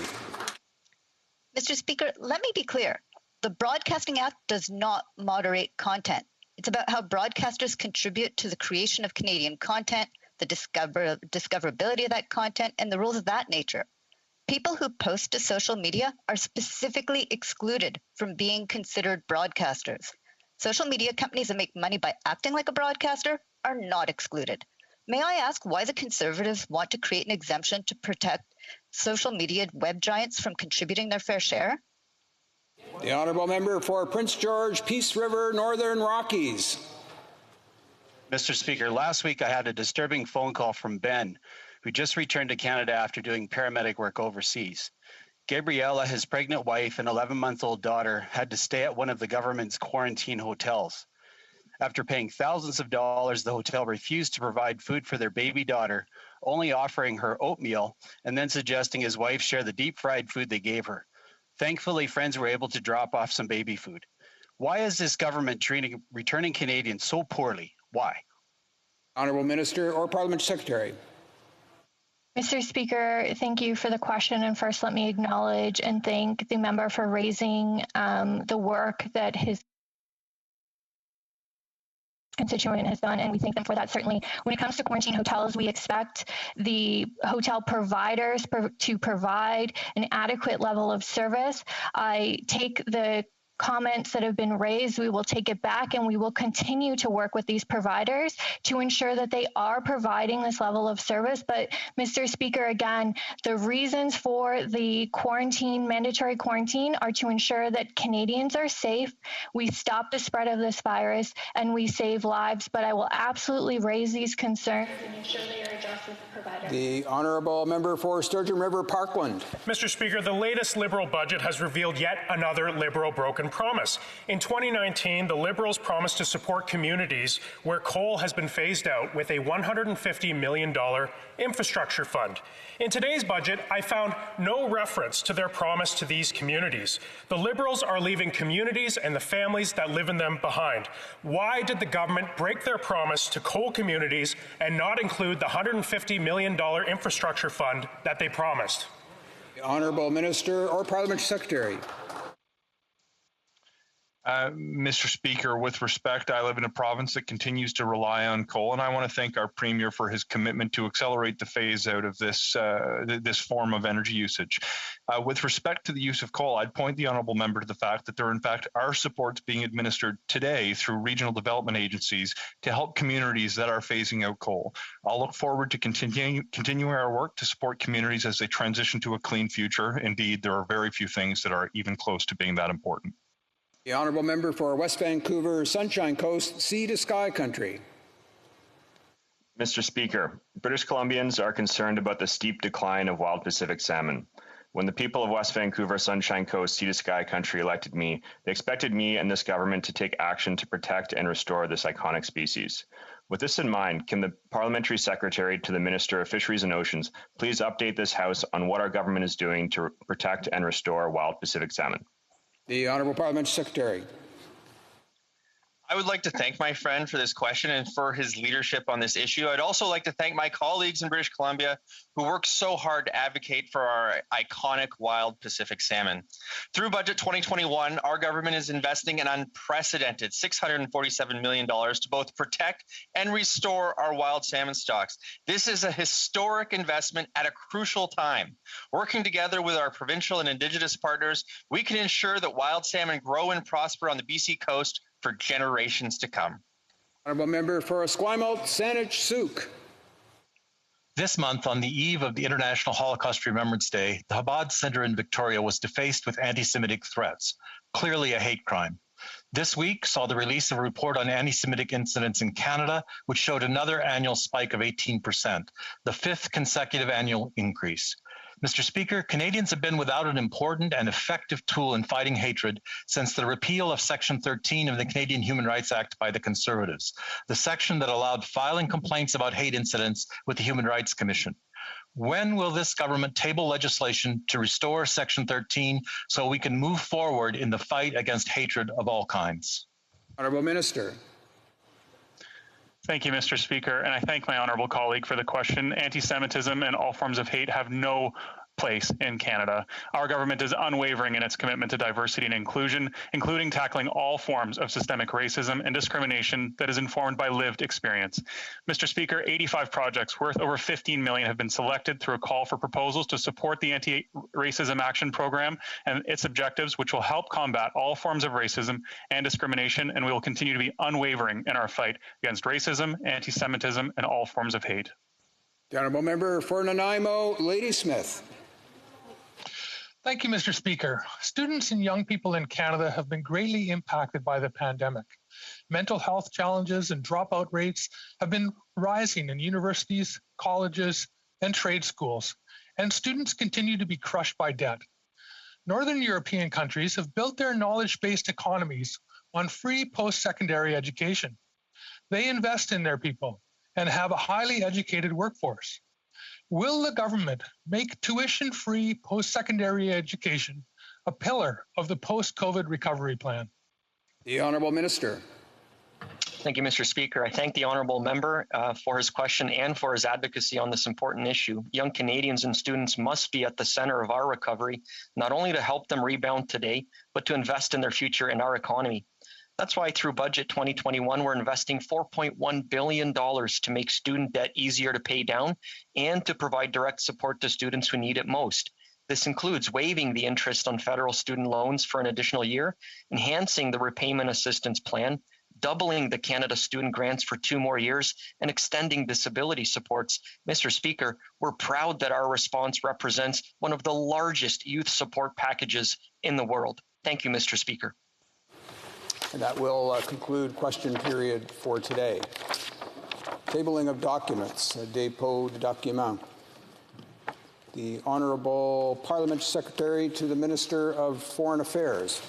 Mr. Speaker, let me be clear. The Broadcasting Act does not moderate content. It's about how broadcasters contribute to the creation of Canadian content, the discoverability of that content, and the rules of that nature. People who post to social media are specifically excluded from being considered broadcasters. Social media companies that make money by acting like a broadcaster are not excluded. May I ask why the Conservatives want to create an exemption to protect social media web giants from contributing their fair share? The honourable member for Prince George, Peace River, Northern Rockies. Mr. Speaker, last week I had a disturbing phone call from Ben, who just returned to Canada after doing paramedic work overseas. Gabriella, his pregnant wife and 11-month-old daughter, had to stay at one of the government's quarantine hotels. After paying thousands of dollars, the hotel refused to provide food for their baby daughter, only offering her oatmeal and then suggesting his wife share the deep-fried food they gave her. Thankfully, friends were able to drop off some baby food. Why is this government treating returning Canadians so poorly? Why? Honourable Minister or Parliament Secretary. Mr. Speaker, thank you for the question. And first, let me acknowledge and thank the member for raising the work that his constituent has done, and we thank them for that. Certainly, when it comes to quarantine hotels, we expect the hotel providers to provide an adequate level of service. I take the comments that have been raised, we will take it back, and we will continue to work with these providers to ensure that they are providing this level of service. But Mr. Speaker, again, the reasons for the mandatory quarantine are to ensure that Canadians are safe, we stop the spread of this virus, and we save lives. But I will absolutely raise these concerns and ensure they are addressed with the provider. The honourable member for Sturgeon River Parkland. Mr. Speaker, the latest Liberal budget has revealed yet another Liberal broken promise. In 2019, the Liberals promised to support communities where coal has been phased out with a $150 million infrastructure fund. In today's budget, I found no reference to their promise to these communities. The Liberals are leaving communities and the families that live in them behind. Why did the government break their promise to coal communities and not include the $150 million infrastructure fund that they promised? The honourable Minister or Parliament Secretary. Mr. Speaker, with respect, I live in a province that continues to rely on coal, and I want to thank our Premier for his commitment to accelerate the phase out of this form of energy usage. With respect to the use of coal, I'd point the honourable member to the fact that there, in fact, are supports being administered today through regional development agencies to help communities that are phasing out coal. I'll look forward to continuing our work to support communities as they transition to a clean future. Indeed, there are very few things that are even close to being that important. The honourable member for West Vancouver, Sunshine Coast, Sea to Sky Country. Mr. Speaker, British Columbians are concerned about the steep decline of wild Pacific salmon. When the people of West Vancouver, Sunshine Coast, Sea to Sky Country elected me, they expected me and this government to take action to protect and restore this iconic species. With this in mind, can the Parliamentary Secretary to the Minister of Fisheries and Oceans please update this House on what our government is doing to protect and restore wild Pacific salmon? The Honourable Parliament Secretary. I would like to thank my friend for this question and for his leadership on this issue. I'd also like to thank my colleagues in British Columbia who worked so hard to advocate for our iconic wild Pacific salmon. Through Budget 2021, our government is investing an unprecedented $647 million to both protect and restore our wild salmon stocks. This is a historic investment at a crucial time. Working together with our provincial and Indigenous partners, we can ensure that wild salmon grow and prosper on the BC coast for generations to come. Honourable member for Esquimalt, Saanich Sooke. This month, on the eve of the International Holocaust Remembrance Day, the Chabad Center in Victoria was defaced with anti-Semitic threats, clearly a hate crime. This week saw the release of a report on anti-Semitic incidents in Canada, which showed another annual spike of 18%, the fifth consecutive annual increase. Mr. Speaker, Canadians have been without an important and effective tool in fighting hatred since the repeal of Section 13 of the Canadian Human Rights Act by the Conservatives, the section that allowed filing complaints about hate incidents with the Human Rights Commission. When will this government table legislation to restore Section 13 so we can move forward in the fight against hatred of all kinds? Honourable Minister. Thank you, Mr. Speaker, and I thank my honourable colleague for the question. Anti-Semitism and all forms of hate have no place in Canada. Our government is unwavering in its commitment to diversity and inclusion, including tackling all forms of systemic racism and discrimination that is informed by lived experience. Mr. Speaker, 85 projects worth over $15 million have been selected through a call for proposals to support the Anti-Racism Action Program and its objectives, which will help combat all forms of racism and discrimination, and we will continue to be unwavering in our fight against racism, anti-Semitism, and all forms of hate. The Honourable Member for Nanaimo, Ladysmith. Thank you, Mr. Speaker. Students and young people in Canada have been greatly impacted by the pandemic. Mental health challenges and dropout rates have been rising in universities, colleges, and trade schools, and students continue to be crushed by debt. Northern European countries have built their knowledge-based economies on free post-secondary education. They invest in their people and have a highly educated workforce. Will the government make tuition-free post-secondary education a pillar of the post-COVID recovery plan? The Honourable Minister. Thank you, Mr. Speaker. I thank the honourable member for his question and for his advocacy on this important issue. Young Canadians and students must be at the centre of our recovery, not only to help them rebound today, but to invest in their future in our economy. That's why through Budget 2021, we're investing $4.1 billion to make student debt easier to pay down and to provide direct support to students who need it most. This includes waiving the interest on federal student loans for an additional year, enhancing the repayment assistance plan, doubling the Canada Student Grants for 2 more years, and extending disability supports. Mr. Speaker, we're proud that our response represents one of the largest youth support packages in the world. Thank you, Mr. Speaker. And that will conclude question period for today. Tabling of documents, dépôt de documents. The Honourable Parliament Secretary to the Minister of Foreign Affairs.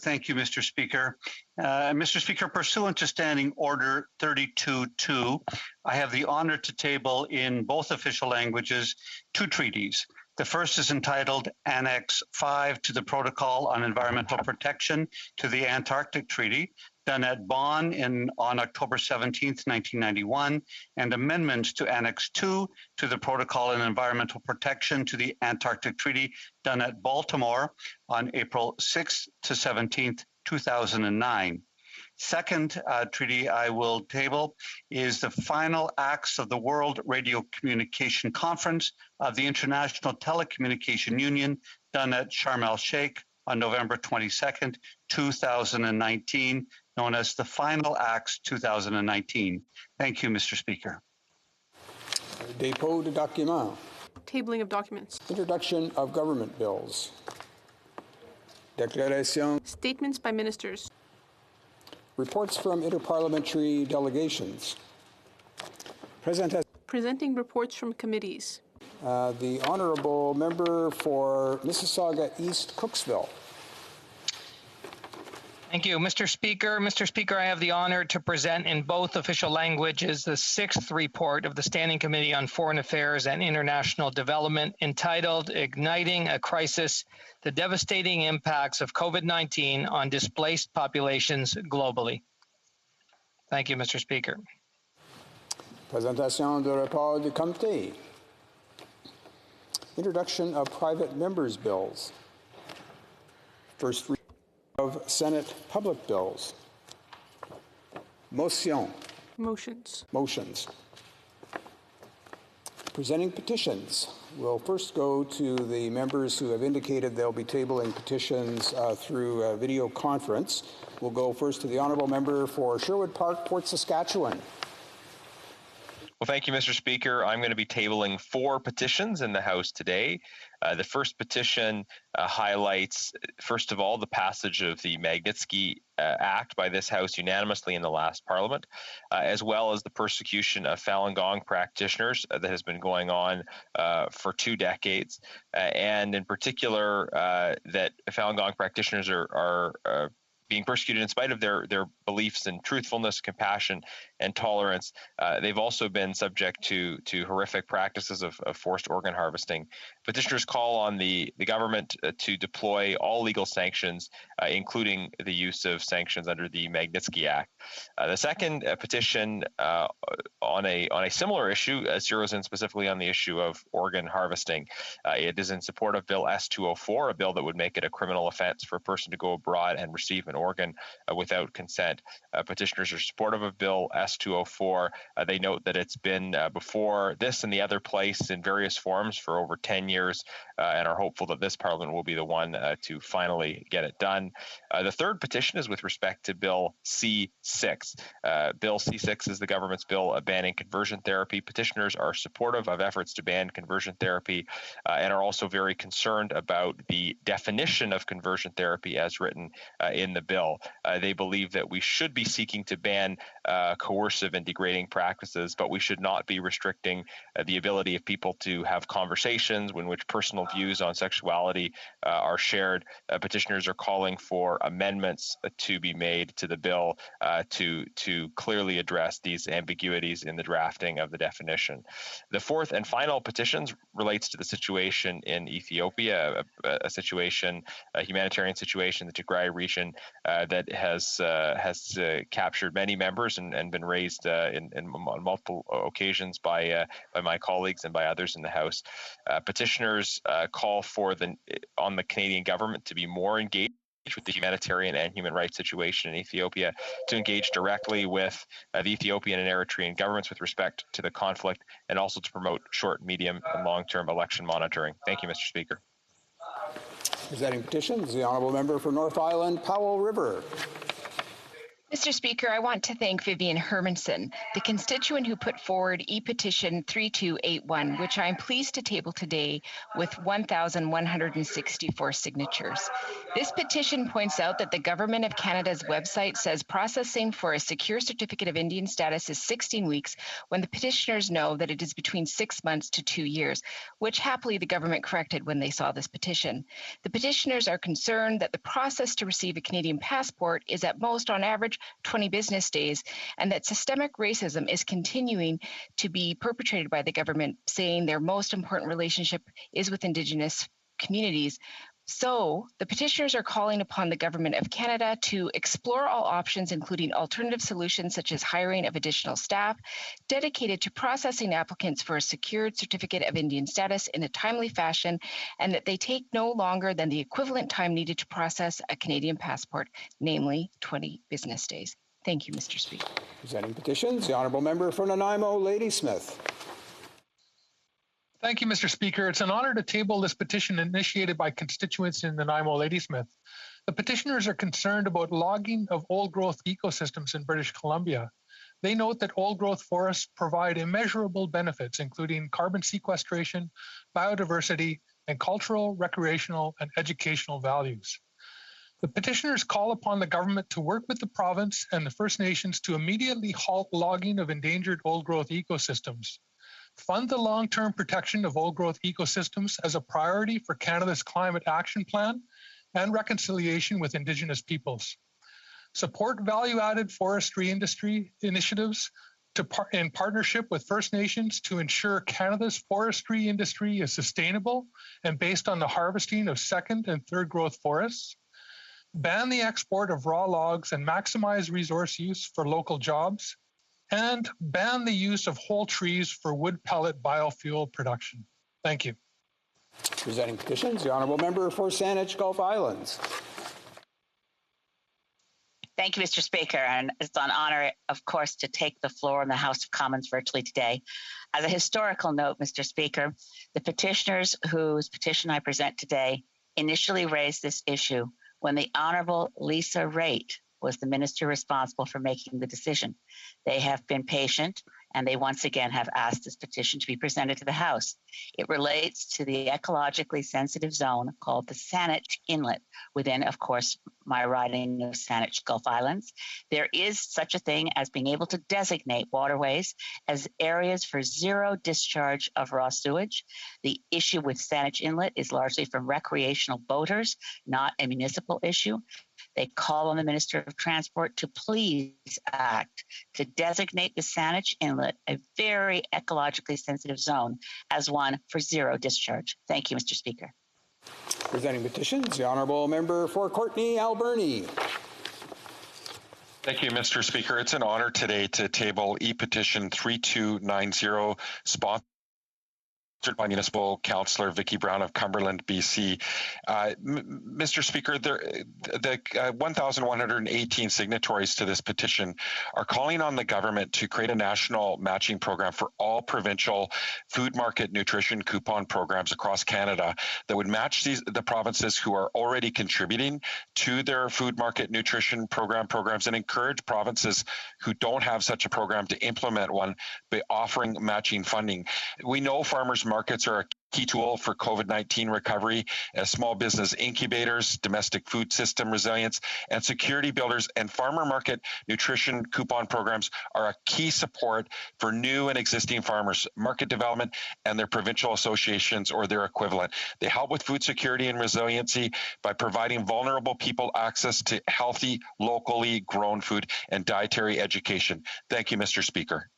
Thank you, Mr. Speaker. Mr. Speaker, pursuant to Standing Order 32.2, I have the honor to table in both official languages 2 treaties. The first is entitled Annex 5 to the Protocol on Environmental Protection to the Antarctic Treaty, done at Bonn on October 17, 1991, and amendments to Annex 2 to the Protocol on Environmental Protection to the Antarctic Treaty, done at Baltimore on April 6 to 17, 2009. Second treaty I will table is the final acts of the World Radio Communication Conference of the International Telecommunication Union, done at Sharm el-Sheikh on November 22nd, 2019, known as the Final Acts 2019. Thank you, Mr. Speaker. Dépôt de documents. Tabling of documents. Introduction of government bills. Déclaration. Statements by ministers. Reports from interparliamentary delegations. Presenting reports from committees. The Honourable Member for Mississauga East Cooksville. Thank you, Mr. Speaker. Mr. Speaker, I have the honor to present in both official languages the 6th report of the Standing Committee on Foreign Affairs and International Development, entitled Igniting a Crisis: The Devastating Impacts of COVID-19 on Displaced Populations Globally. Thank you, Mr. Speaker. Présentation du rapport du comité. Introduction of private members' bills. First reading of Senate public bills. Motion. Motions. Presenting petitions. We'll first go to the members who have indicated they'll be tabling petitions through a video conference. We'll go first to the Honourable Member for Sherwood Park, Port Saskatchewan. Well, thank you, Mr. Speaker. I'm going to be tabling 4 petitions in the House today. The first petition highlights, first of all, the passage of the Magnitsky Act by this House unanimously in the last Parliament, as well as the persecution of Falun Gong practitioners that has been going on for 2 decades, and in particular that Falun Gong practitioners are being persecuted in spite of their beliefs in truthfulness, compassion, and tolerance. They've also been subject to horrific practices of forced organ harvesting. Petitioners call on the government to deploy all legal sanctions, including the use of sanctions under the Magnitsky Act. The second petition on a similar issue zeroes in specifically on the issue of organ harvesting. It is in support of Bill S-204, a bill that would make it a criminal offense for a person to go abroad and receive an organ without consent. Petitioners are supportive of Bill S-204. They note that it's been before this and the other place in various forms for over 10 years and are hopeful that this Parliament will be the one to finally get it done. The third petition is with respect to Bill C-6. Bill C-6 is the government's bill banning conversion therapy. Petitioners are supportive of efforts to ban conversion therapy and are also very concerned about the definition of conversion therapy as written in the bill. They believe that we should be seeking to ban coercive and degrading practices, but we should not be restricting the ability of people to have conversations in which personal views on sexuality are shared. Petitioners are calling for amendments to be made to the bill to clearly address these ambiguities in the drafting of the definition. The fourth and final petition relates to the situation in Ethiopia, a humanitarian situation in the Tigray region that has captured many members and been raised on multiple occasions by my colleagues and by others in the House. Petitioners call on the Canadian government to be more engaged with the humanitarian and human rights situation in Ethiopia, to engage directly with the Ethiopian and Eritrean governments with respect to the conflict, and also to promote short, medium, and long-term election monitoring. Thank you, Mr. Speaker. Presenting petitions, the Honourable Member for North Island, Powell River. Mr. Speaker, I want to thank Vivian Hermanson, the constituent who put forward e-petition 3281, which I am pleased to table today with 1,164 signatures. This petition points out that the Government of Canada's website says processing for a secure certificate of Indian status is 16 weeks when the petitioners know that it is between 6 months to 2 years, which happily the government corrected when they saw this petition. The petitioners are concerned that the process to receive a Canadian passport is at most on average 20 business days, and that systemic racism is continuing to be perpetrated by the government, saying their most important relationship is with Indigenous communities. So the petitioners are calling upon the Government of Canada to explore all options, including alternative solutions such as hiring of additional staff dedicated to processing applicants for a secured certificate of Indian status in a timely fashion, and that they take no longer than the equivalent time needed to process a Canadian passport, namely 20 business days. Thank you, Mr. Speaker. Presenting petitions, the Honourable Member for Nanaimo, Ladysmith. Thank you, Mr. Speaker. It's an honor to table this petition initiated by constituents in Nanaimo, Ladysmith. The petitioners are concerned about logging of old-growth ecosystems in British Columbia. They note that old-growth forests provide immeasurable benefits, including carbon sequestration, biodiversity, and cultural, recreational, and educational values. The petitioners call upon the government to work with the province and the First Nations to immediately halt logging of endangered old-growth ecosystems. Fund the long-term protection of old-growth ecosystems as a priority for Canada's Climate Action Plan and reconciliation with Indigenous peoples. Support value-added forestry industry initiatives in partnership with First Nations to ensure Canada's forestry industry is sustainable and based on the harvesting of second and third growth forests. Ban the export of raw logs and maximize resource use for local jobs, and ban the use of whole trees for wood pellet biofuel production. Thank you. Presenting petitions, the Honourable Member for Saanich Gulf Islands. Thank you, Mr. Speaker, and it's an honor, of course, to take the floor in the House of Commons virtually today. As a historical note, Mr. Speaker, the petitioners whose petition I present today initially raised this issue when the Honourable Lisa Raitt was the minister responsible for making the decision. They have been patient and they once again have asked this petition to be presented to the House. It relates to the ecologically sensitive zone called the Saanich Inlet within, of course, my riding of Saanich Gulf Islands. There is such a thing as being able to designate waterways as areas for zero discharge of raw sewage. The issue with Saanich Inlet is largely from recreational boaters, not a municipal issue. They call on the Minister of Transport to please act to designate the Saanich Inlet, a very ecologically sensitive zone, as one for zero discharge. Thank you, Mr. Speaker. Presenting petitions, the Honourable Member for Courtenay Alberni. Thank you, Mr. Speaker. It's an honor today to table e-petition 3290, sponsored by Municipal Councillor Vicky Brown of Cumberland, BC. Mr. Speaker, the 1,118 signatories to this petition are calling on the government to create a national matching program for all provincial food market nutrition coupon programs across Canada that would match the provinces who are already contributing to their food market nutrition programs and encourage provinces who don't have such a program to implement one by offering matching funding. We know farmers markets are a key tool for COVID-19 recovery as small business incubators, domestic food system resilience, and security builders, and farmer market nutrition coupon programs are a key support for new and existing farmers, market development, and their provincial associations or their equivalent. They help with food security and resiliency by providing vulnerable people access to healthy, locally grown food and dietary education. Thank you, Mr. Speaker.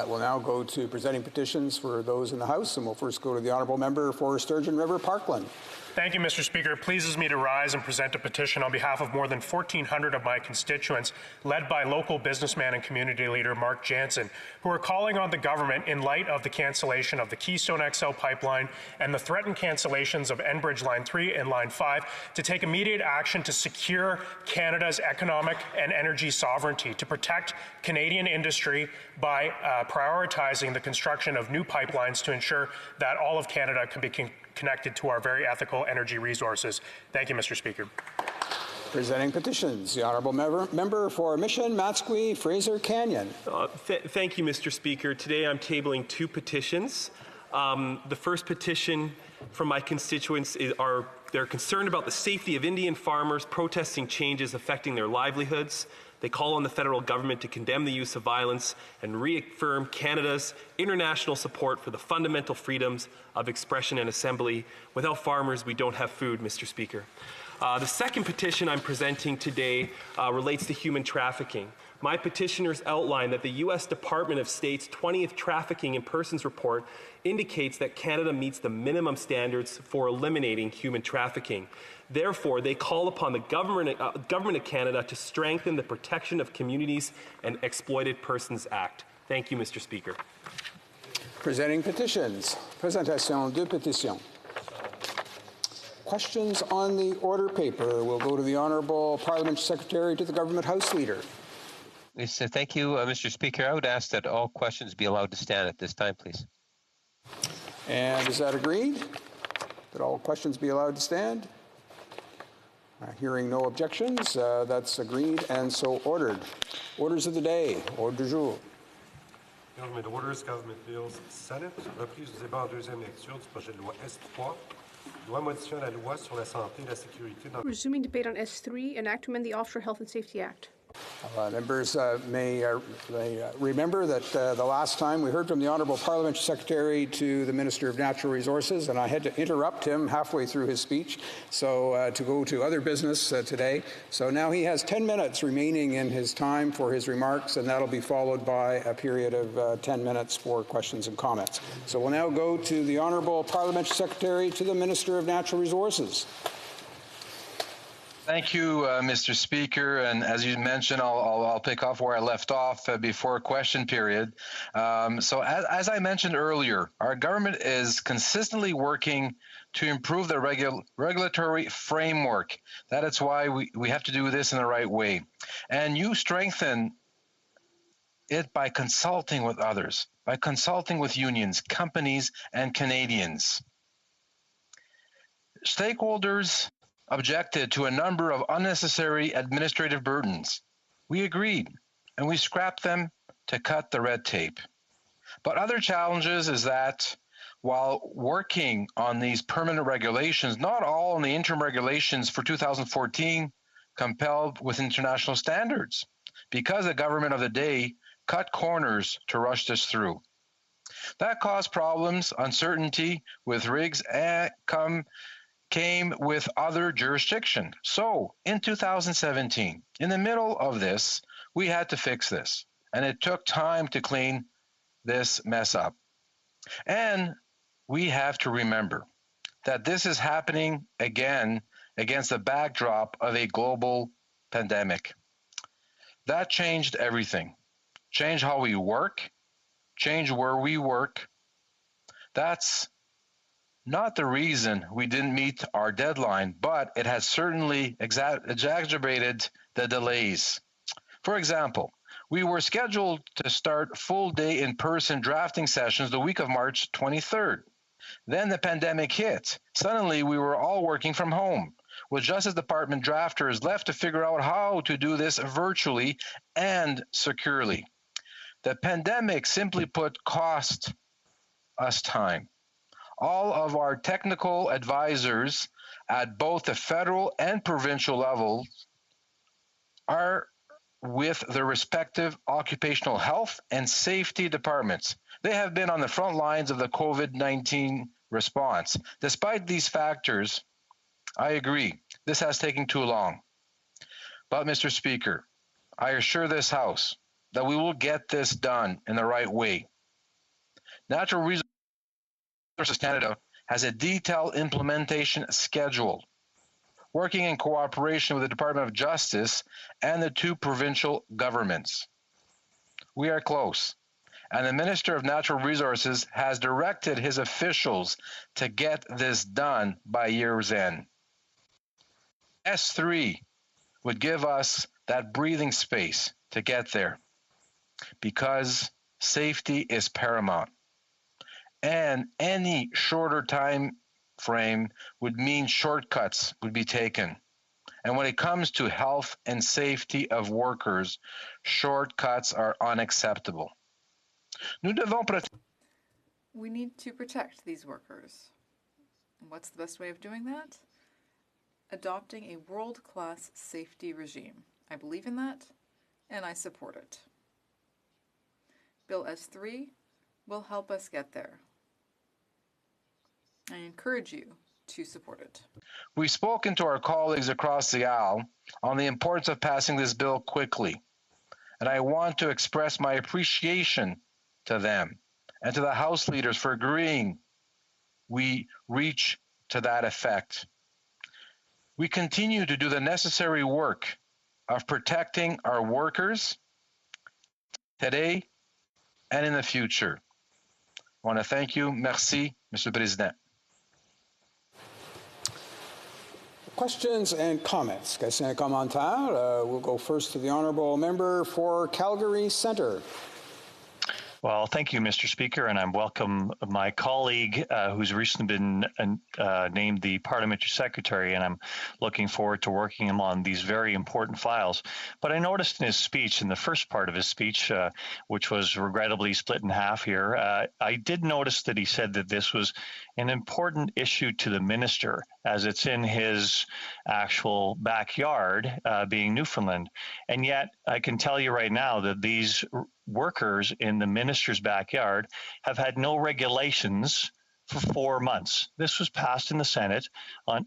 We'll now go to presenting petitions for those in the House, and we'll first go to the Honourable Member for Sturgeon River Parkland. Thank you, Mr. Speaker. It pleases me to rise and present a petition on behalf of more than 1,400 of my constituents, led by local businessman and community leader Mark Jansen, who are calling on the government in light of the cancellation of the Keystone XL pipeline and the threatened cancellations of Enbridge Line 3 and Line 5 to take immediate action to secure Canada's economic and energy sovereignty, to protect Canadian industry by prioritizing the construction of new pipelines to ensure that all of Canada can be connected to our very ethical energy resources. Thank you, Mr. Speaker. Presenting petitions, the Honourable Member for Mission, Matsqui, Fraser Canyon. Thank you, Mr. Speaker. Today I'm tabling two petitions. The first petition from my constituents they're concerned about the safety of Indian farmers protesting changes affecting their livelihoods. They call on the federal government to condemn the use of violence and reaffirm Canada's international support for the fundamental freedoms of expression and assembly. Without farmers, we don't have food, Mr. Speaker. The second petition I'm presenting today relates to human trafficking. My petitioners outline that the U.S. Department of State's 20th Trafficking in Persons report indicates that Canada meets the minimum standards for eliminating human trafficking. Therefore, they call upon the government of Canada to strengthen the Protection of Communities and Exploited Persons Act. Thank you, Mr. Speaker. Presenting petitions. Présentation de pétitions. Questions on the order paper. We'll go to the Honourable Parliamentary Secretary to the Government House Leader. Yes, thank you, Mr. Speaker. I would ask that all questions be allowed to stand at this time, please. And is that agreed? That all questions be allowed to stand? Hearing no objections, that's agreed and so ordered. Orders of the day, ordre du jour. Government orders, government bills, Senate, reprise du débat en deuxième lecture du projet de loi S3, loi modifiant la loi sur la santé et la sécurité dans... Resuming debate on S3, an act to amend the Offshore Health and Safety Act. Members may remember that the last time we heard from the Honourable Parliamentary Secretary to the Minister of Natural Resources, and I had to interrupt him halfway through his speech to go to other business today. So now he has 10 minutes remaining in his time for his remarks, and that'll be followed by a period of 10 minutes for questions and comments. So we'll now go to the Honourable Parliamentary Secretary to the Minister of Natural Resources. Thank you, Mr. Speaker. And as you mentioned, I'll pick off where I left off before question period. So as I mentioned earlier, our government is consistently working to improve the regulatory framework. That is why we have to do this in the right way. And you strengthen it by consulting with others, by consulting with unions, companies, and Canadians. Stakeholders objected to a number of unnecessary administrative burdens. We agreed, and we scrapped them to cut the red tape. But other challenges is that while working on these permanent regulations, not all in the interim regulations for 2014 compelled with international standards, because the government of the day cut corners to rush this through. That caused problems, uncertainty with rigs, and came with other jurisdiction. So in 2017, in the middle of this, we had to fix this. And it took time to clean this mess up. And we have to remember that this is happening again against the backdrop of a global pandemic. That changed everything. Changed how we work, changed where we work. That's not the reason we didn't meet our deadline, but it has certainly exacerbated the delays. For example, we were scheduled to start full-day in-person drafting sessions the week of March 23rd. Then the pandemic hit. Suddenly, we were all working from home, with Justice Department drafters left to figure out how to do this virtually and securely. The pandemic simply put cost us time. All of our technical advisors at both the federal and provincial levels are with their respective occupational health and safety departments. They have been on the front lines of the COVID-19 response. Despite these factors, I agree, this has taken too long. But Mr. Speaker, I assure this House that we will get this done in the right way. Natural Resources Canada has a detailed implementation schedule, working in cooperation with the Department of Justice and the two provincial governments. We are close, and the Minister of Natural Resources has directed his officials to get this done by year's end. S3 would give us that breathing space to get there, because safety is paramount. And any shorter time frame would mean shortcuts would be taken. And when it comes to health and safety of workers, shortcuts are unacceptable. We need to protect these workers. And what's the best way of doing that? Adopting a world-class safety regime. I believe in that, and I support it. Bill S3 will help us get there. I encourage you to support it. We've spoken to our colleagues across the aisle on the importance of passing this bill quickly, and I want to express my appreciation to them and to the House leaders for agreeing we reach to that effect. We continue to do the necessary work of protecting our workers today and in the future. I want to thank you. Merci, Monsieur le Président. Questions and comments. Question et commentaire. We'll go first to the honourable member for Calgary Centre. Well, thank you, Mr. Speaker, and I welcome my colleague who's recently been named the Parliamentary Secretary, and I'm looking forward to working him on these very important files. But I noticed in his speech, in the first part of his speech, which was regrettably split in half here, I did notice that he said that this was an important issue to the minister, as it's in his actual backyard, being Newfoundland. And yet, I can tell you right now that these workers in the minister's backyard have had no regulations for 4 months. This was passed in the Senate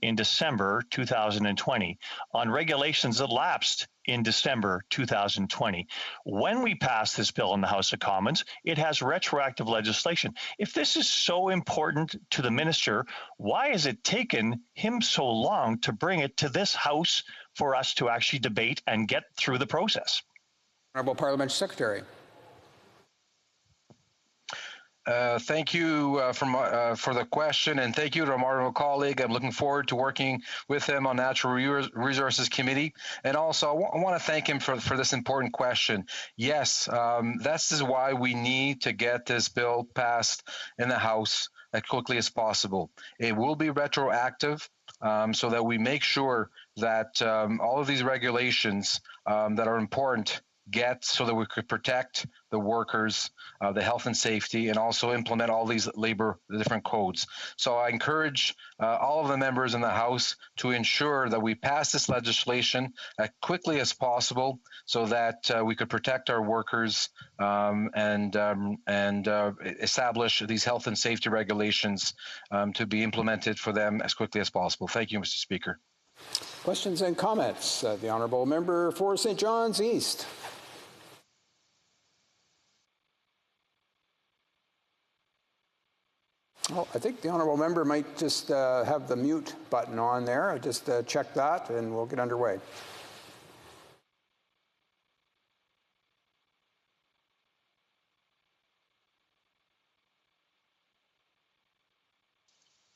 in December 2020 on regulations that lapsed in December 2020. When we passed this bill in the House of Commons, it has retroactive legislation. If this is so important to the minister, why has it taken him so long to bring it to this House for us to actually debate and get through the process? Honourable Parliamentary Secretary. Thank you for the question, and thank you to our honourable colleague. I'm looking forward to working with him on Natural Resources Committee. And also, I want to thank him for this important question. Yes, this is why we need to get this bill passed in the House as quickly as possible. It will be retroactive, so that we make sure that all of these regulations that are important get so that we could protect the workers, the health and safety, and also implement all these the different codes. So I encourage all of the members in the House to ensure that we pass this legislation as quickly as possible so that we could protect our workers and establish these health and safety regulations to be implemented for them as quickly as possible. Thank you, Mr. Speaker. Questions and comments? The Honourable Member for St. John's East. Oh, I think the Honourable Member might just have the mute button on there. I just check that and we'll get underway.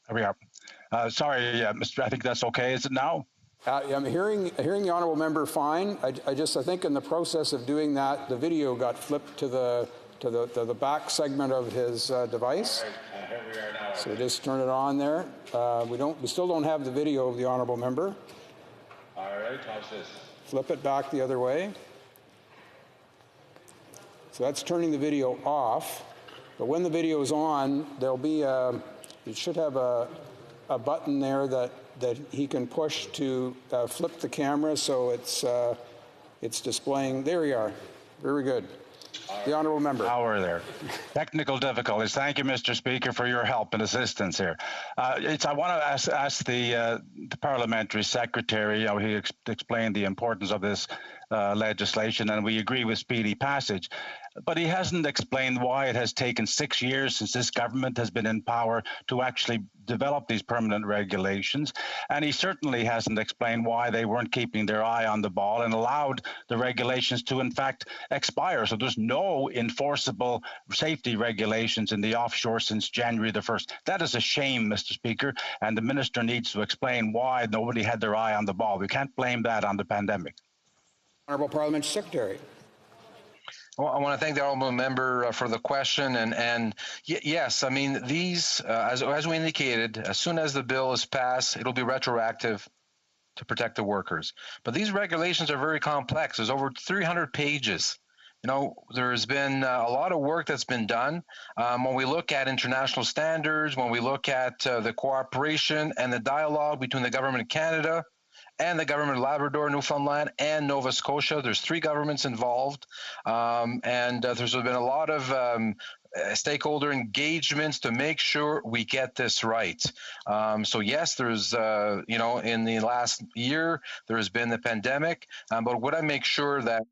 There we are. Sorry, Mr. I think that's okay. Is it now? I'm hearing the Honourable Member fine. I think in the process of doing that, the video got flipped to the back segment of his device. So just turn it on there. We still don't have the video of the Honourable Member. All right, how's this? Flip it back the other way. So that's turning the video off. But when the video is on, there'll be it should have a button there that he can push to flip the camera so it's displaying. There we are. Very good. The Honourable Member. Now we're there. Technical difficulties. Thank you, Mr. Speaker, for your help and assistance here. I want to ask the Parliamentary Secretary. He explained the importance of this legislation, and we agree with speedy passage. But he hasn't explained why it has taken 6 years since this government has been in power to actually develop these permanent regulations. And he certainly hasn't explained why they weren't keeping their eye on the ball and allowed the regulations to, in fact, expire. So there's no enforceable safety regulations in the offshore since January the 1st. That is a shame, Mr. Speaker, and the minister needs to explain why nobody had their eye on the ball. We can't blame that on the pandemic. Honourable Parliamentary Secretary. Well, I want to thank the Honourable Member for the question. And yes, I mean, these, as we indicated, as soon as the bill is passed, it'll be retroactive to protect the workers. But these regulations are very complex. There's over 300 pages. You know, there's been a lot of work that's been done. When we look at international standards, when we look at the cooperation and the dialogue between the Government of Canada and the Government of Labrador, Newfoundland, and Nova Scotia. There's 3 governments involved, and there's been a lot of stakeholder engagements to make sure we get this right. So yes, there's, in the last year, there has been the pandemic, but would I make sure that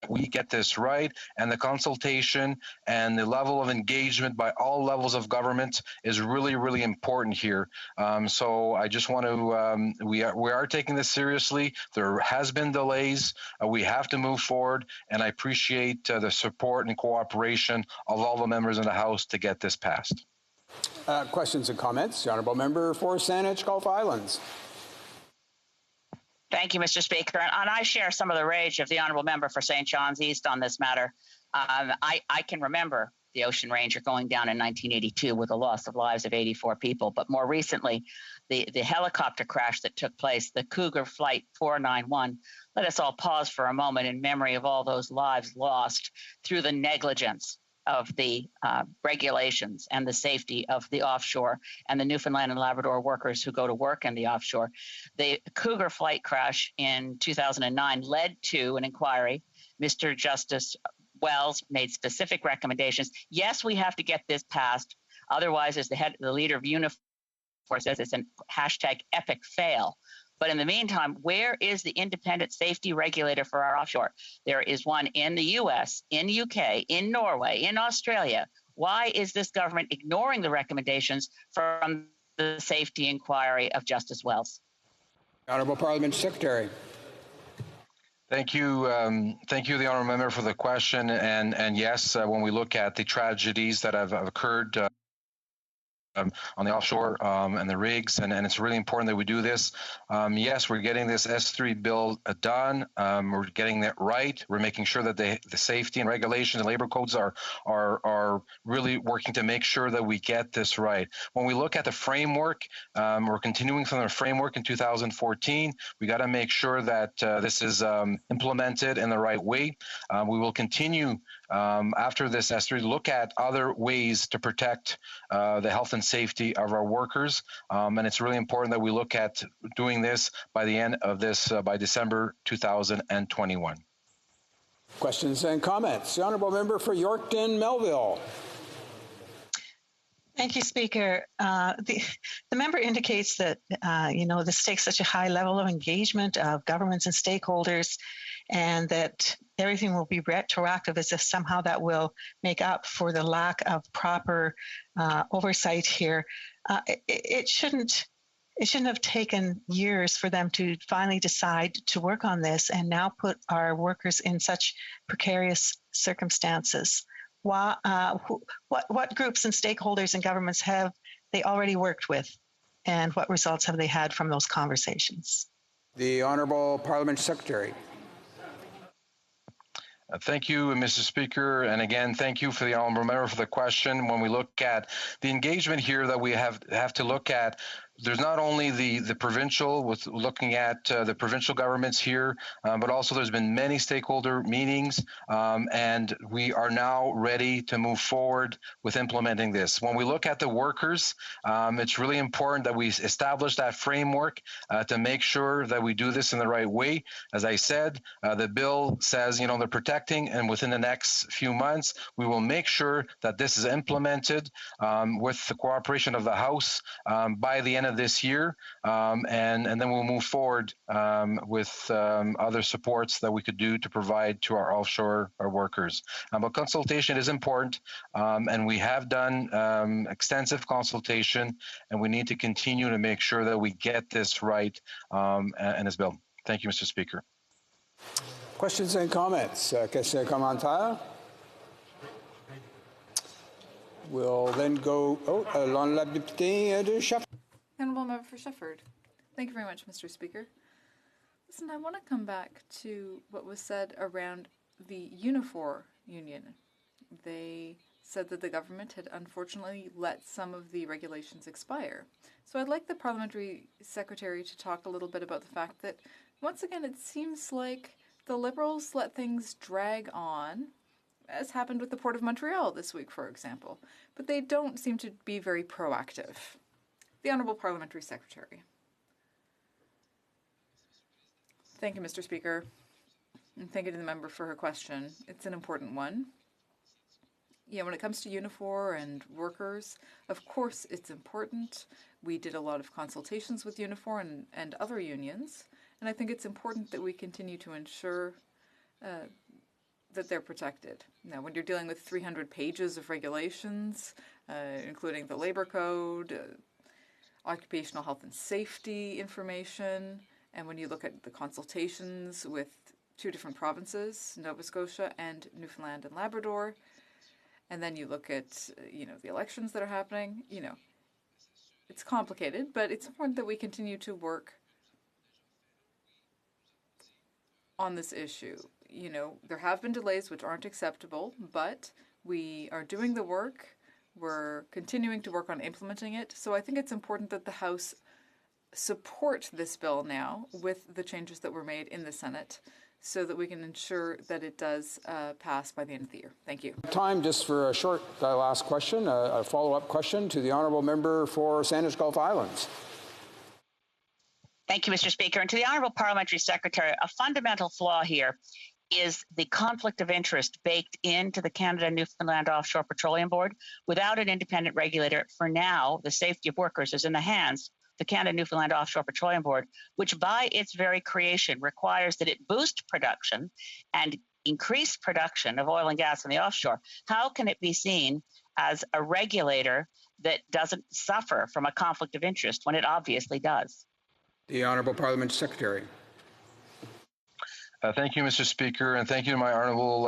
we get this right, and the consultation and the level of engagement by all levels of government is really, really important here. So I just want to, we are taking this seriously. There has been delays. We have to move forward, and I appreciate the support and cooperation of all the members in the House to get this passed. Questions and comments? The Honourable Member for Saanich Gulf Islands. Thank you, Mr. Speaker. And I share some of the rage of the Honourable Member for St. John's East on this matter. I can remember the Ocean Ranger going down in 1982 with a loss of lives of 84 people. But more recently, the helicopter crash that took place, the Cougar Flight 491, let us all pause for a moment in memory of all those lives lost through the negligence of the regulations and the safety of the offshore and the Newfoundland and Labrador workers who go to work in the offshore. The Cougar flight crash in 2009 led to an inquiry. Mr. Justice Wells made specific recommendations. Yes, we have to get this passed. Otherwise, as the leader of Unifor says, it's an hashtag epic fail. But in the meantime, where is the independent safety regulator for our offshore? There is one in the US, in UK, in Norway, in Australia. Why is this government ignoring the recommendations from the safety inquiry of Justice Wells? Honourable Parliamentary Secretary. Thank you, the Honourable Member, for the question. And yes, when we look at the tragedies that have occurred on the offshore and the rigs, and it's really important that we do this. Yes, we're getting this S3 bill done. We're getting it right. We're making sure that the safety and regulations and labor codes are really working to make sure that we get this right. When we look at the framework, we're continuing from the framework in 2014. We got to make sure that this is implemented in the right way. We will continue after this S3 look at other ways to protect the health and safety of our workers, and it's really important that we look at doing this by the end of this by December 2021. Questions and comments. The Honourable Member for Yorkton Melville. Thank you, Speaker. The member indicates that, this takes such a high level of engagement of governments and stakeholders, and that everything will be retroactive, as if somehow that will make up for the lack of proper oversight here. It shouldn't have taken years for them to finally decide to work on this and now put our workers in such precarious circumstances. What groups and stakeholders and governments have they already worked with, and what results have they had from those conversations? The Honourable Parliamentary Secretary. Thank you, Mr. Speaker. And again, thank you for the Honourable Member for the question. When we look at the engagement here that we have to look at, there's not only the provincial, with looking at the provincial governments here, but also there's been many stakeholder meetings, and we are now ready to move forward with implementing this. When we look at the workers, it's really important that we establish that framework to make sure that we do this in the right way. As I said, the bill says, they're protecting, and within the next few months, we will make sure that this is implemented with the cooperation of the House by the end of this year, and then we'll move forward with other supports that we could do to provide to our offshore workers. But consultation is important, and we have done extensive consultation, and we need to continue to make sure that we get this right in this bill. Thank you, Mr. Speaker. Questions and comments. Questions et commentaires? We'll then go. La députée de Shefford. Honourable Member for Shefford. Thank you very much, Mr. Speaker. Listen, I want to come back to what was said around the Unifor union. They said that the government had unfortunately let some of the regulations expire. So I'd like the Parliamentary Secretary to talk a little bit about the fact that, once again, it seems like the Liberals let things drag on, as happened with the Port of Montreal this week, for example, but they don't seem to be very proactive. The Honourable Parliamentary Secretary. Thank you, Mr. Speaker, and thank you to the member for her question. It's an important one. Yeah, when it comes to Unifor and workers, of course it's important. We did a lot of consultations with Unifor and other unions, and I think it's important that we continue to ensure that they're protected. Now, when you're dealing with 300 pages of regulations, including the labor code, occupational health and safety information, and when you look at the consultations with two different provinces, Nova Scotia and Newfoundland and Labrador, and then you look at, the elections that are happening, it's complicated, but it's important that we continue to work on this issue. There have been delays which aren't acceptable, but we are doing the work. We're continuing to work on implementing it. So I think it's important that the House support this bill now with the changes that were made in the Senate so that we can ensure that it does pass by the end of the year. Thank you. Time just for a short last question, a follow-up question to the Honourable Member for Sandwich Gulf Islands. Thank you, Mr. Speaker. And to the Honourable Parliamentary Secretary, a fundamental flaw here is the conflict of interest baked into the Canada-Newfoundland Offshore Petroleum Board. Without an independent regulator, for now, the safety of workers is in the hands of the Canada-Newfoundland Offshore Petroleum Board, which by its very creation requires that it boost production and increase production of oil and gas in the offshore. How can it be seen as a regulator that doesn't suffer from a conflict of interest when it obviously does? The Honourable Parliamentary Secretary. Thank you, Mr. Speaker, and thank you to my honourable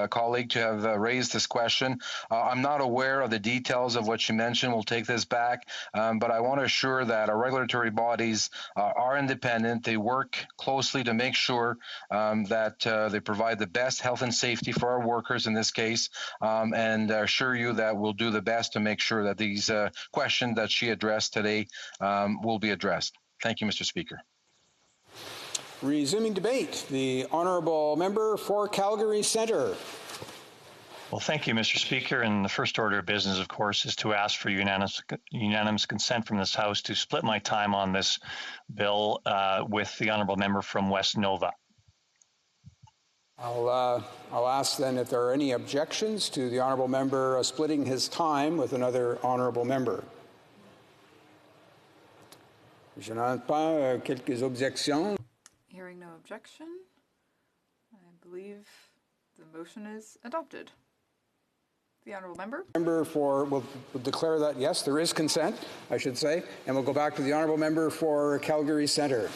colleague to have raised this question. I'm not aware of the details of what you mentioned. We'll take this back, but I want to assure that our regulatory bodies are independent. They work closely to make sure that they provide the best health and safety for our workers in this case, and assure you that we'll do the best to make sure that these questions that she addressed today will be addressed. Thank you, Mr. Speaker. Resuming debate, the honourable member for Calgary Centre. Well, thank you, Mr. Speaker. And the first order of business, of course, is to ask for unanimous consent from this House to split my time on this bill with the honourable member from West Nova. I'll ask then if there are any objections to the honourable member splitting his time with another honourable member. Je n'entends pas quelques objections. Hearing no objection, I believe the motion is adopted. The honourable member? Member for, we'll declare that, yes, there is consent, I should say, and we'll go back to the honourable member for Calgary Centre.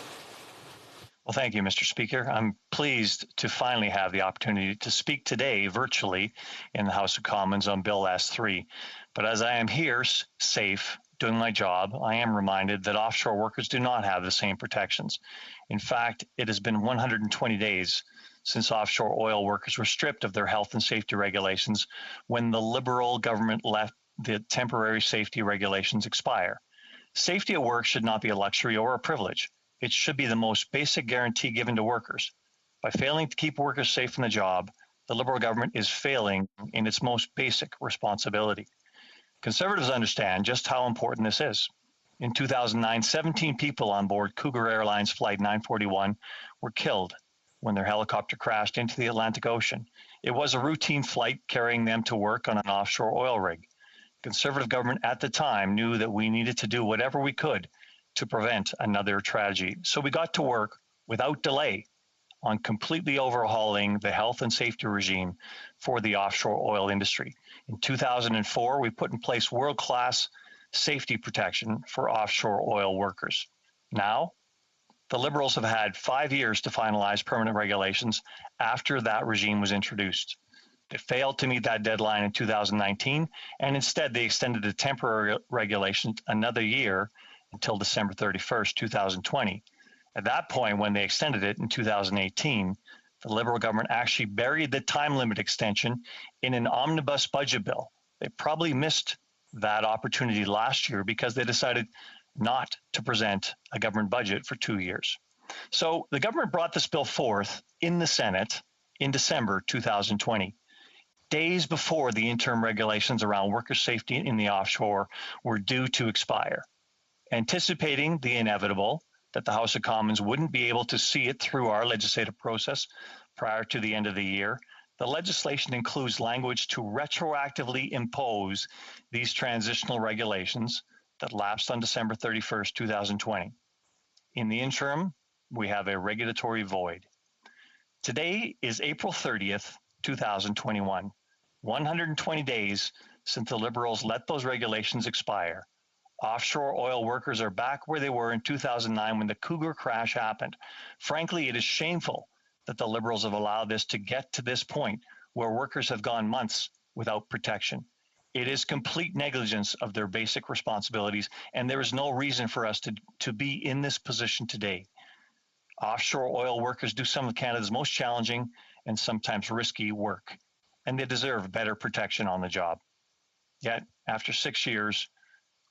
Well, thank you, Mr. Speaker. I'm pleased to finally have the opportunity to speak today virtually in the House of Commons on Bill S3. But as I am here, safe, doing my job, I am reminded that offshore workers do not have the same protections. In fact, it has been 120 days since offshore oil workers were stripped of their health and safety regulations when the Liberal government let the temporary safety regulations expire. Safety at work should not be a luxury or a privilege. It should be the most basic guarantee given to workers. By failing to keep workers safe in the job, the Liberal government is failing in its most basic responsibility. Conservatives understand just how important this is. In 2009, 17 people on board Cougar Airlines Flight 941 were killed when their helicopter crashed into the Atlantic Ocean. It was a routine flight carrying them to work on an offshore oil rig. Conservative government at the time knew that we needed to do whatever we could to prevent another tragedy. So we got to work without delay on completely overhauling the health and safety regime for the offshore oil industry. In 2004, we put in place world-class safety protection for offshore oil workers. Now, the Liberals have had 5 years to finalize permanent regulations after that regime was introduced. They failed to meet that deadline in 2019, and instead they extended the temporary regulations another year until December 31st, 2020. At that point, when they extended it in 2018, the Liberal government actually buried the time limit extension in an omnibus budget bill. They probably missed that opportunity last year because they decided not to present a government budget for 2 years. So the government brought this bill forth in the Senate in December 2020, days before the interim regulations around worker safety in the offshore were due to expire. Anticipating the inevitable, that the House of Commons wouldn't be able to see it through our legislative process prior to the end of the year, the legislation includes language to retroactively impose these transitional regulations that lapsed on December 31st, 2020. In the interim, we have a regulatory void. Today is April 30th, 2021, 120 days since the Liberals let those regulations expire. Offshore oil workers are back where they were in 2009 when the Cougar crash happened. Frankly, it is shameful that the Liberals have allowed this to get to this point where workers have gone months without protection. It is complete negligence of their basic responsibilities, and there is no reason for us to be in this position today. Offshore oil workers do some of Canada's most challenging and sometimes risky work, and they deserve better protection on the job. Yet, after 6 years,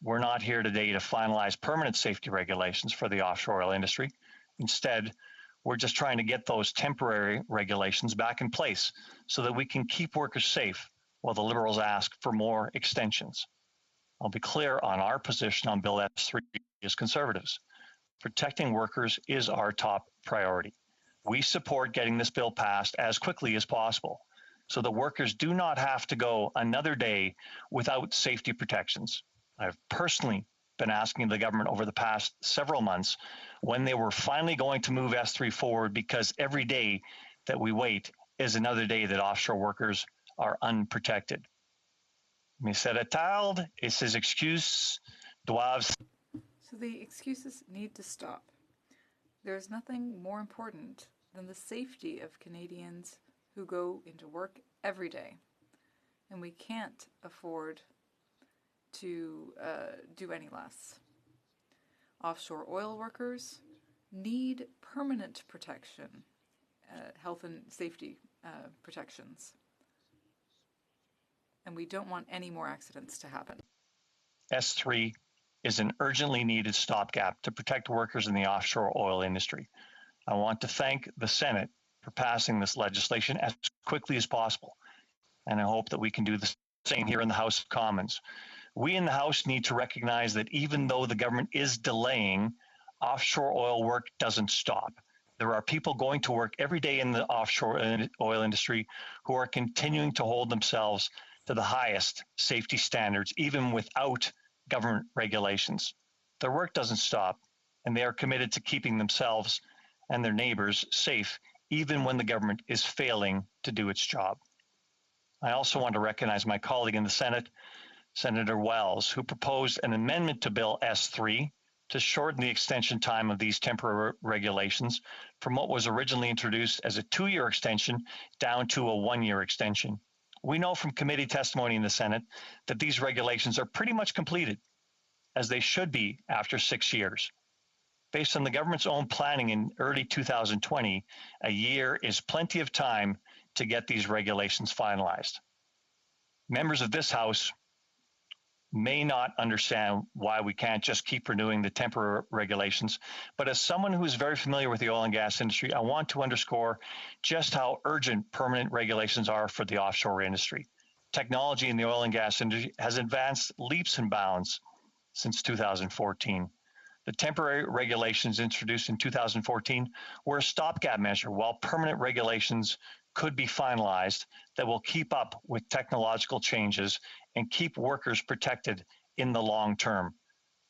we're not here today to finalize permanent safety regulations for the offshore oil industry. Instead, we're just trying to get those temporary regulations back in place so that we can keep workers safe while the Liberals ask for more extensions. I'll be clear on our position on Bill S3 as Conservatives. Protecting workers is our top priority. We support getting this bill passed as quickly as possible so that workers do not have to go another day without safety protections. I've personally been asking the government over the past several months when they were finally going to move S3 forward, because every day that we wait is another day that offshore workers are unprotected. Monsieur Attarde et ses excuses doivent... So the excuses need to stop. There's nothing more important than the safety of Canadians who go into work every day. And we can't afford to do any less. Offshore oil workers need permanent protection, health and safety protections. And we don't want any more accidents to happen. S3 is an urgently needed stopgap to protect workers in the offshore oil industry. I want to thank the Senate for passing this legislation as quickly as possible, and I hope that we can do the same here in the House of Commons. We in the House need to recognize that even though the government is delaying, offshore oil work doesn't stop. There are people going to work every day in the offshore oil industry who are continuing to hold themselves to the highest safety standards, even without government regulations. Their work doesn't stop, and they are committed to keeping themselves and their neighbors safe, even when the government is failing to do its job. I also want to recognize my colleague in the Senate, Senator Wells, who proposed an amendment to Bill S3 to shorten the extension time of these temporary regulations from what was originally introduced as a 2-year extension down to a 1-year extension. We know from committee testimony in the Senate that these regulations are pretty much completed, as they should be after 6 years. Based on the government's own planning in early 2020, a year is plenty of time to get these regulations finalized. Members of this House may not understand why we can't just keep renewing the temporary regulations, but as someone who is very familiar with the oil and gas industry, I want to underscore just how urgent permanent regulations are for the offshore industry. Technology in the oil and gas industry has advanced leaps and bounds since 2014. The temporary regulations introduced in 2014 were a stopgap measure, while permanent regulations could be finalized that will keep up with technological changes and keep workers protected in the long term.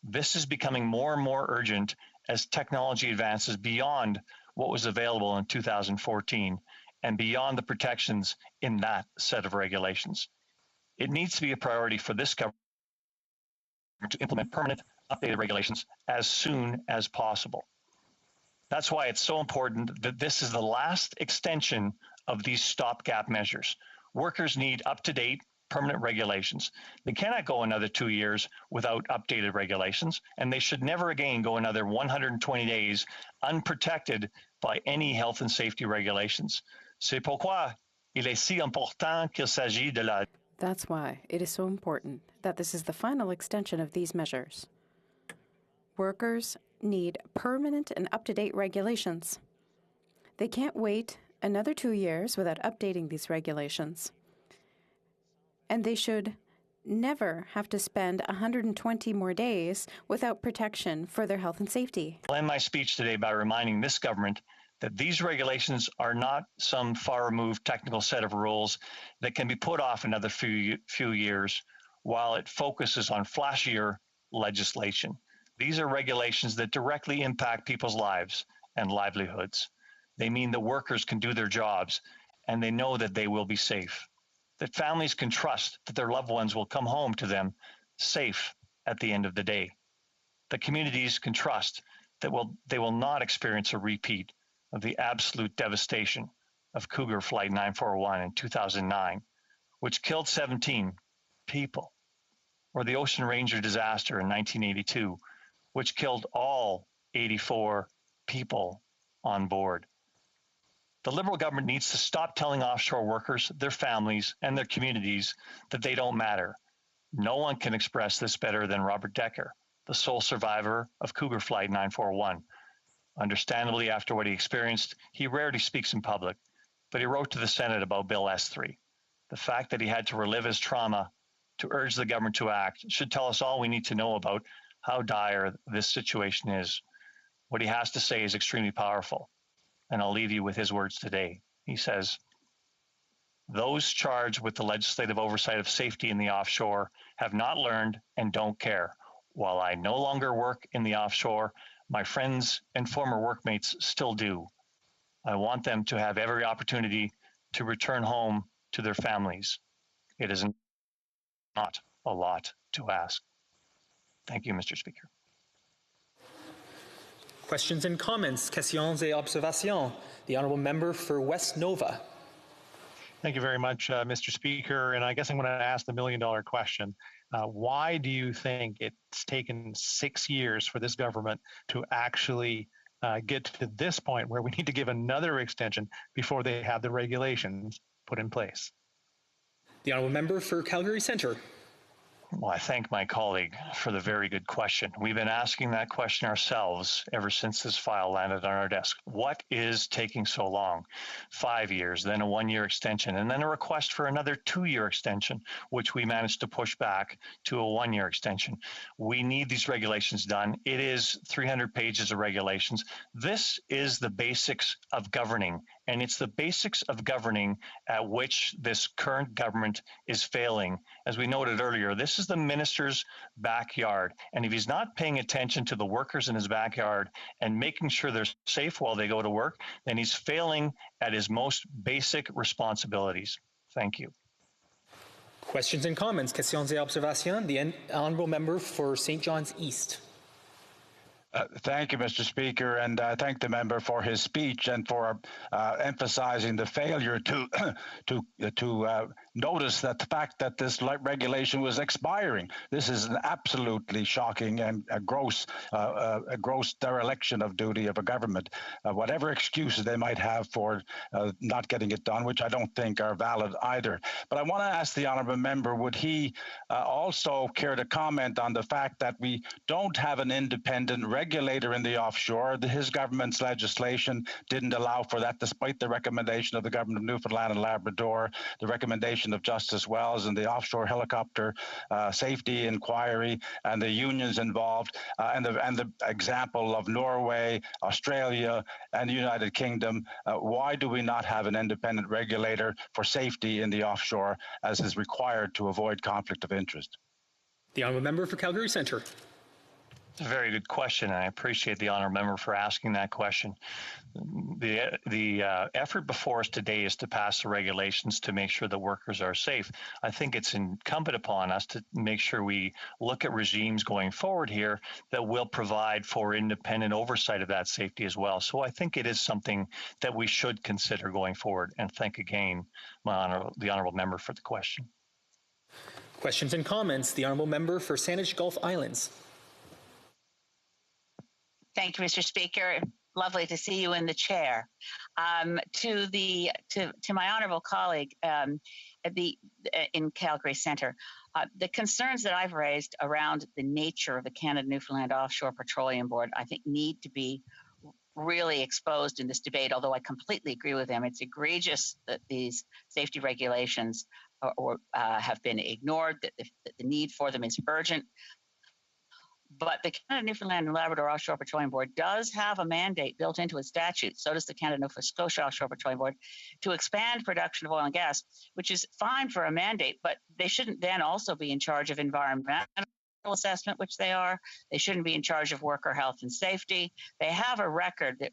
This is becoming more and more urgent as technology advances beyond what was available in 2014 and beyond the protections in that set of regulations. It needs to be a priority for this government to implement permanent, updated regulations as soon as possible. That's why it's so important that this is the last extension of these stopgap measures. Workers need up-to-date permanent regulations. They cannot go another 2 years without updated regulations, and they should never again go another 120 days unprotected by any health and safety regulations. C'est pourquoi il est si important qu'il s'agit de la... That's why it is so important that this is the final extension of these measures. Workers need permanent and up-to-date regulations. They can't wait another 2 years without updating these regulations. And they should never have to spend 120 more days without protection for their health and safety. I'll end my speech today by reminding this government that these regulations are not some far-removed technical set of rules that can be put off another few years while it focuses on flashier legislation. These are regulations that directly impact people's lives and livelihoods. They mean that workers can do their jobs and they know that they will be safe, that families can trust that their loved ones will come home to them safe at the end of the day. The communities can trust that they will not experience a repeat of the absolute devastation of Cougar Flight 941 in 2009, which killed 17 people, or the Ocean Ranger disaster in 1982, which killed all 84 people on board. The Liberal government needs to stop telling offshore workers, their families, and their communities that they don't matter. No one can express this better than Robert Decker, the sole survivor of Cougar Flight 941. Understandably, after what he experienced, he rarely speaks in public, but he wrote to the Senate about Bill S3. The fact that he had to relive his trauma to urge the government to act should tell us all we need to know about how dire this situation is. What he has to say is extremely powerful, and I'll leave you with his words today. He says, "Those charged with the legislative oversight of safety in the offshore have not learned and don't care. While I no longer work in the offshore, my friends and former workmates still do. I want them to have every opportunity to return home to their families. It is not a lot to ask." Thank you, Mr. Speaker. Questions and comments, questions et observations. The Honourable Member for West Nova. Thank you very much, Mr. Speaker. And I guess I'm going to ask the million-dollar question. Why do you think it's taken 6 years for this government to actually get to this point where we need to give another extension before they have the regulations put in place? The Honourable Member for Calgary Centre. Well, I thank my colleague for the very good question. We've been asking that question ourselves ever since this file landed on our desk. What is taking so long? 5 years, then a 1-year extension, and then a request for another 2-year extension, which we managed to push back to a 1-year extension. We need these regulations done. It is 300 pages of regulations. This is the basics of governing, and it's the basics of governing at which this current government is failing. As we noted earlier, this is the minister's backyard. And if he's not paying attention to the workers in his backyard and making sure they're safe while they go to work, then he's failing at his most basic responsibilities. Thank you. Questions and comments, questions et observations. The Honourable Member for St. John's East. Thank you, Mr. Speaker, and thank the member for his speech and for emphasizing the failure to notice that the fact that this regulation was expiring. This is an absolutely shocking and a gross dereliction of duty of a government. Whatever excuses they might have for not getting it done, which I don't think are valid either. But I want to ask the honourable member, would he also care to comment on the fact that we don't have an independent regulator in the offshore? His government's legislation didn't allow for that, despite the recommendation of the government of Newfoundland and Labrador, the recommendation of Justice Wells and the offshore helicopter safety inquiry and the unions involved, and the example of Norway, Australia, and the United Kingdom. Why do we not have an independent regulator for safety in the offshore, as is required to avoid conflict of interest? The Honourable Member for Calgary Centre. It's a very good question, and I appreciate the honourable member for asking that question. The effort before us today is to pass the regulations to make sure that workers are safe. I think it's incumbent upon us to make sure we look at regimes going forward here that will provide for independent oversight of that safety as well. So I think it is something that we should consider going forward, and thank again the honourable member for the question. Questions and comments. The Honourable Member for Saanich Gulf Islands. Thank you, Mr. Speaker. Lovely to see you in the chair. To my honourable colleague in Calgary Centre, the concerns that I've raised around the nature of the Canada-Newfoundland Offshore Petroleum Board, I think, need to be really exposed in this debate, although I completely agree with him. It's egregious that these safety regulations have been ignored, that the need for them is urgent. But the Canada, Newfoundland, and Labrador Offshore Petroleum Board does have a mandate built into its statute, so does the Canada, Nova Scotia Offshore Petroleum Board, to expand production of oil and gas, which is fine for a mandate, but they shouldn't then also be in charge of environmental assessment, which they are. They shouldn't be in charge of worker health and safety. They have a record that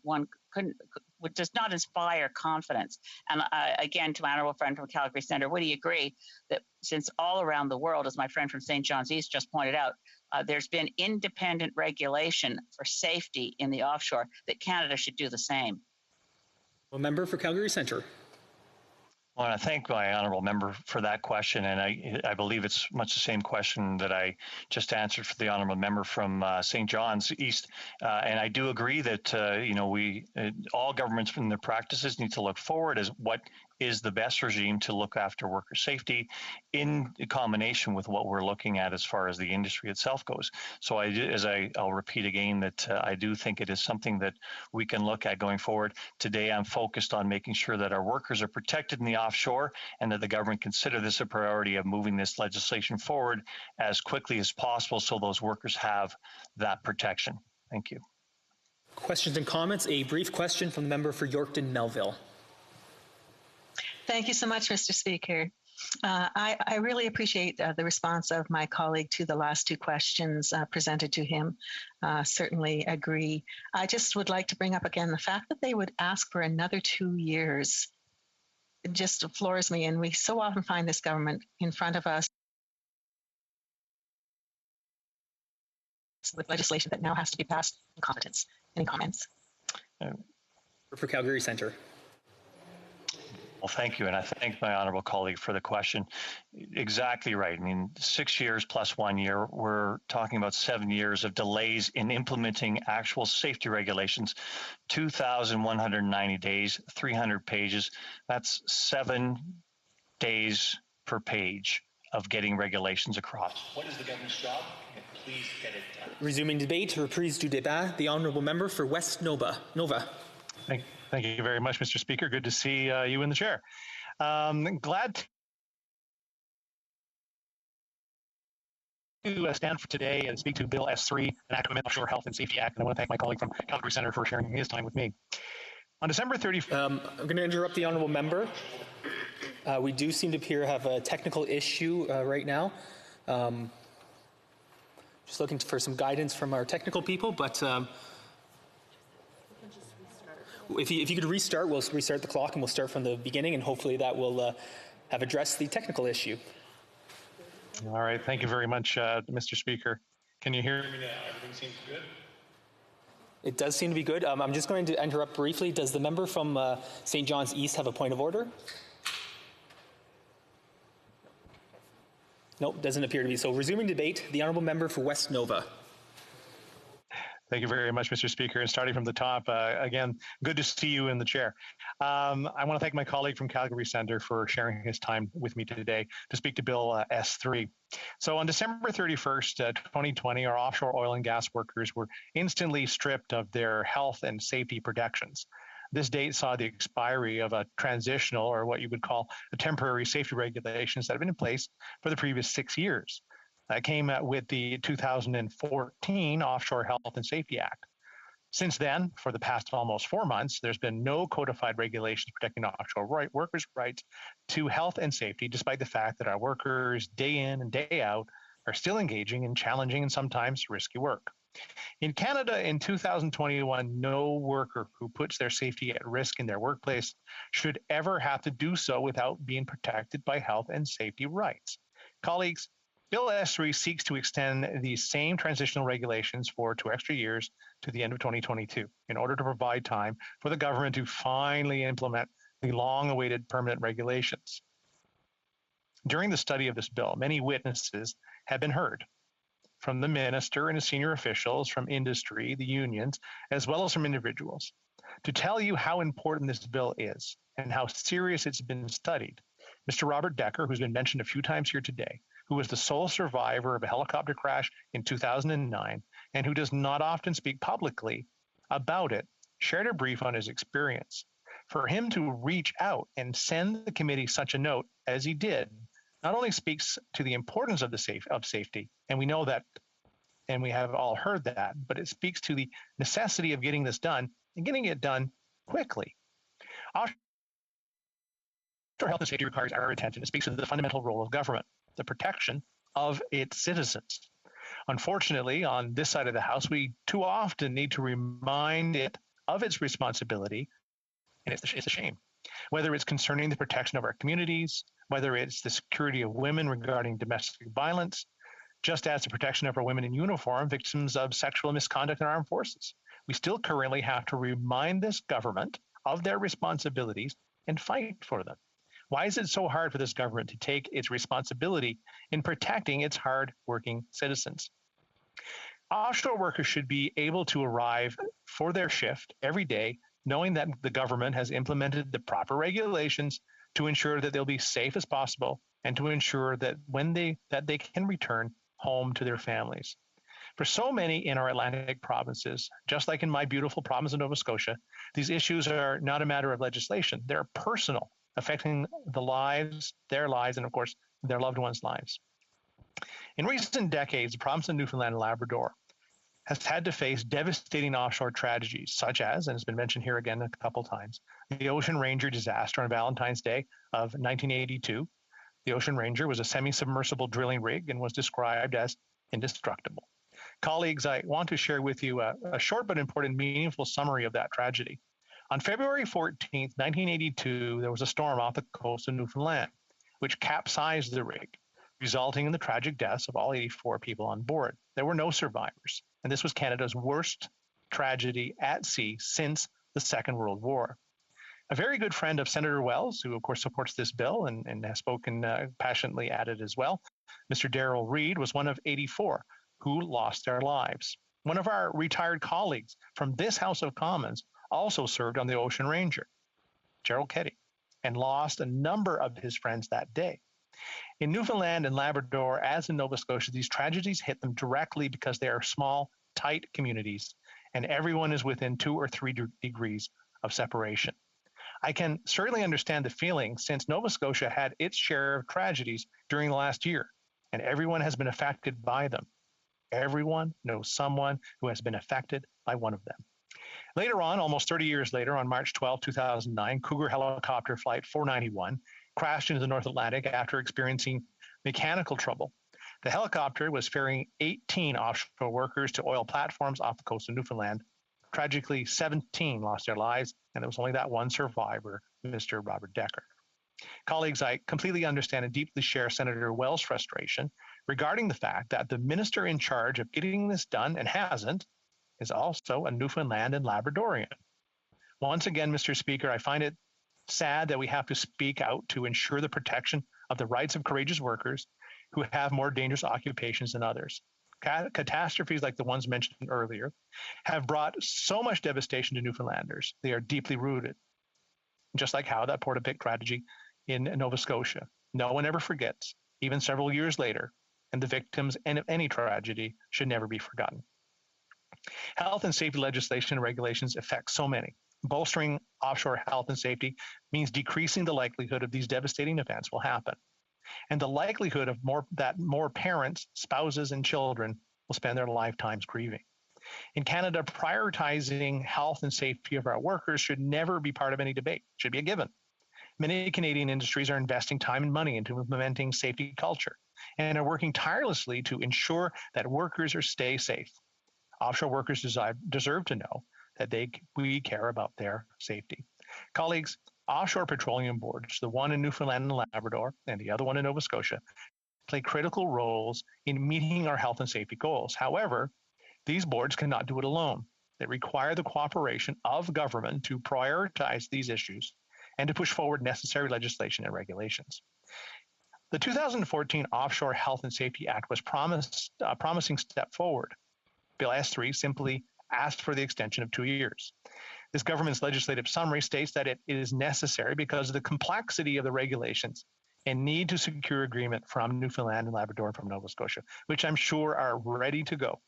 does not inspire confidence. And again, to my honourable friend from Calgary Centre, would he agree that since all around the world, as my friend from St. John's East just pointed out, there's been independent regulation for safety in the offshore, that Canada should do the same? A member for Calgary Centre. I want to thank my honourable member for that question, and I believe it's much the same question that I just answered for the honourable member from St. John's East. And I do agree that all governments from their practices need to look forward as what is the best regime to look after worker safety in combination with what we're looking at as far as the industry itself goes. So I'll repeat again that I do think it is something that we can look at going forward. Today, I'm focused on making sure that our workers are protected in the offshore and that the government consider this a priority of moving this legislation forward as quickly as possible so those workers have that protection. Thank you. Questions and comments. A brief question from the member for Yorkton Melville. Thank you so much, Mr. Speaker. I really appreciate the response of my colleague to the last two questions presented to him. Certainly agree. I just would like to bring up again the fact that they would ask for another 2 years. It just floors me, and we so often find this government in front of us with legislation that now has to be passed in competence. Any comments? For Calgary Centre. Well, thank you. And I thank my honorable colleague for the question. Exactly right. I mean, 6 years plus 1 year, we're talking about 7 years of delays in implementing actual safety regulations, 2,190 days, 300 pages. That's 7 days per page of getting regulations across. What is the government's job? And please get it done. Resuming debate, reprise du débat, the honourable member for West Nova. Thank you very much, Mr. Speaker. Good to see you in the chair. Glad to stand for today and speak to Bill S3, an act to amend the Offshore Health and Safety Act. And I want to thank my colleague from Calgary Centre for sharing his time with me. On December 31st... I'm going to interrupt the honourable member. We do seem to appear to have a technical issue right now. Just looking for some guidance from our technical people, but if you could restart, we'll restart the clock and we'll start from the beginning, and hopefully that will have addressed the technical issue. All right. Thank you very much, Mr. Speaker. Can you hear me now? Everything seems good? It does seem to be good. I'm just going to interrupt briefly. Does the member from St. John's East have a point of order? Nope, doesn't appear to be. So resuming debate, the honourable member for West Nova. Thank you very much, Mr. Speaker. And starting from the top, again, good to see you in the chair. I want to thank my colleague from Calgary Centre for sharing his time with me today to speak to Bill S3. So on December 31st, 2020, our offshore oil and gas workers were instantly stripped of their health and safety protections. This date saw the expiry of a transitional, or what you would call a temporary safety regulations that have been in place for the previous 6 years. That came with the 2014 Offshore Health and Safety Act. Since then, for the past almost 4 months, there's been no codified regulations protecting offshore workers' rights to health and safety, despite the fact that our workers, day in and day out, are still engaging in challenging and sometimes risky work. In Canada in 2021, no worker who puts their safety at risk in their workplace should ever have to do so without being protected by health and safety rights. Colleagues, Bill S3 seeks to extend these same transitional regulations for 2 extra years to the end of 2022 in order to provide time for the government to finally implement the long-awaited permanent regulations. During the study of this bill, many witnesses have been heard, from the minister and his senior officials, from industry, the unions, as well as from individuals, to tell you how important this bill is and how serious it's been studied. Mr. Robert Decker, who's been mentioned a few times here today, who was the sole survivor of a helicopter crash in 2009 and who does not often speak publicly about it, shared a brief on his experience. For him to reach out and send the committee such a note as he did not only speaks to the importance of safety, and we know that, and we have all heard that, but it speaks to the necessity of getting this done and getting it done quickly. Offshore health and safety requires our attention. It speaks to the fundamental role of government, the protection of its citizens. Unfortunately, on this side of the House, we too often need to remind it of its responsibility, and it's a shame. Whether it's concerning the protection of our communities, whether it's the security of women regarding domestic violence, just as the protection of our women in uniform, victims of sexual misconduct in our armed forces. We still currently have to remind this government of their responsibilities and fight for them. Why is it so hard for this government to take its responsibility in protecting its hard-working citizens? Offshore workers should be able to arrive for their shift every day, knowing that the government has implemented the proper regulations to ensure that they'll be safe as possible and to ensure that they can return home to their families. For so many in our Atlantic provinces, just like in my beautiful province of Nova Scotia, these issues are not a matter of legislation. They're personal, affecting their lives, and of course, their loved ones' lives. In recent decades, the province of Newfoundland and Labrador has had to face devastating offshore tragedies, such as, and it's been mentioned here again a couple times, the Ocean Ranger disaster on Valentine's Day of 1982. The Ocean Ranger was a semi-submersible drilling rig and was described as indestructible. Colleagues, I want to share with you a short but important, meaningful summary of that tragedy. On February 14th, 1982, there was a storm off the coast of Newfoundland, which capsized the rig, resulting in the tragic deaths of all 84 people on board. There were no survivors. and this was Canada's worst tragedy at sea since the Second World War. A very good friend of Senator Wells, who of course supports this bill and has spoken passionately at it as well, Mr. Darrell Reid, was one of 84 who lost their lives. One of our retired colleagues from this House of Commons also served on the Ocean Ranger, Gerald Keddy, and lost a number of his friends that day. In Newfoundland and Labrador, as in Nova Scotia, these tragedies hit them directly because they are small, tight communities, and everyone is within 2 or 3 degrees of separation. I can certainly understand the feeling since Nova Scotia had its share of tragedies during the last year, and everyone has been affected by them. Everyone knows someone who has been affected by one of them. Later on, almost 30 years later, on March 12, 2009, Cougar helicopter flight 491 crashed into the North Atlantic after experiencing mechanical trouble. The helicopter was ferrying 18 offshore workers to oil platforms off the coast of Newfoundland. Tragically, 17 lost their lives, and there was only that one survivor, Mr. Robert Decker. Colleagues, I completely understand and deeply share Senator Wells' frustration regarding the fact that the minister in charge of getting this done and hasn't is also a Newfoundland and Labradorian. Once again, Mr. Speaker, I find it sad that we have to speak out to ensure the protection of the rights of courageous workers who have more dangerous occupations than others. Catastrophes like the ones mentioned earlier have brought so much devastation to Newfoundlanders. They are deeply rooted, just like how that Portapique tragedy in Nova Scotia. No one ever forgets, even several years later, and the victims of any tragedy should never be forgotten. Health and safety legislation and regulations affect so many. Bolstering offshore health and safety means decreasing the likelihood of these devastating events will happen, and the likelihood of more parents, spouses, and children will spend their lifetimes grieving. In Canada, prioritizing health and safety of our workers should never be part of any debate. It should be a given. Many Canadian industries are investing time and money into implementing safety culture and are working tirelessly to ensure that workers stay safe. Offshore workers deserve to know that we care about their safety. Colleagues, offshore petroleum boards, the one in Newfoundland and Labrador and the other one in Nova Scotia, play critical roles in meeting our health and safety goals. However, these boards cannot do it alone. They require the cooperation of government to prioritize these issues and to push forward necessary legislation and regulations. The 2014 Offshore Health and Safety Act was a promising step forward. Bill S3 simply asked for the extension of 2 years. This government's legislative summary states that it is necessary because of the complexity of the regulations and need to secure agreement from Newfoundland and Labrador and from Nova Scotia, which I'm sure are ready to go.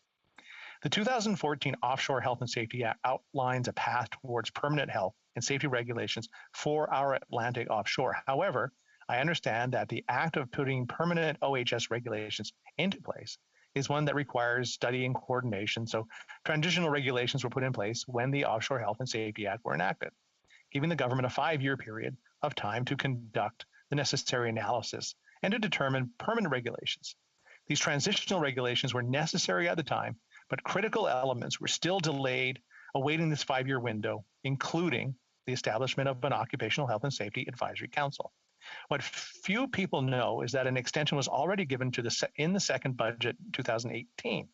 The 2014 Offshore Health and Safety Act outlines a path towards permanent health and safety regulations for our Atlantic offshore. However, I understand that the act of putting permanent OHS regulations into place is one that requires study and coordination. So transitional regulations were put in place when the Offshore Health and Safety Act were enacted, giving the government a 5-year period of time to conduct the necessary analysis and to determine permanent regulations. These transitional regulations were necessary at the time, but critical elements were still delayed, awaiting this 5-year window, including the establishment of an Occupational Health and Safety Advisory Council. What few people know is that an extension was already given in the second budget 2018.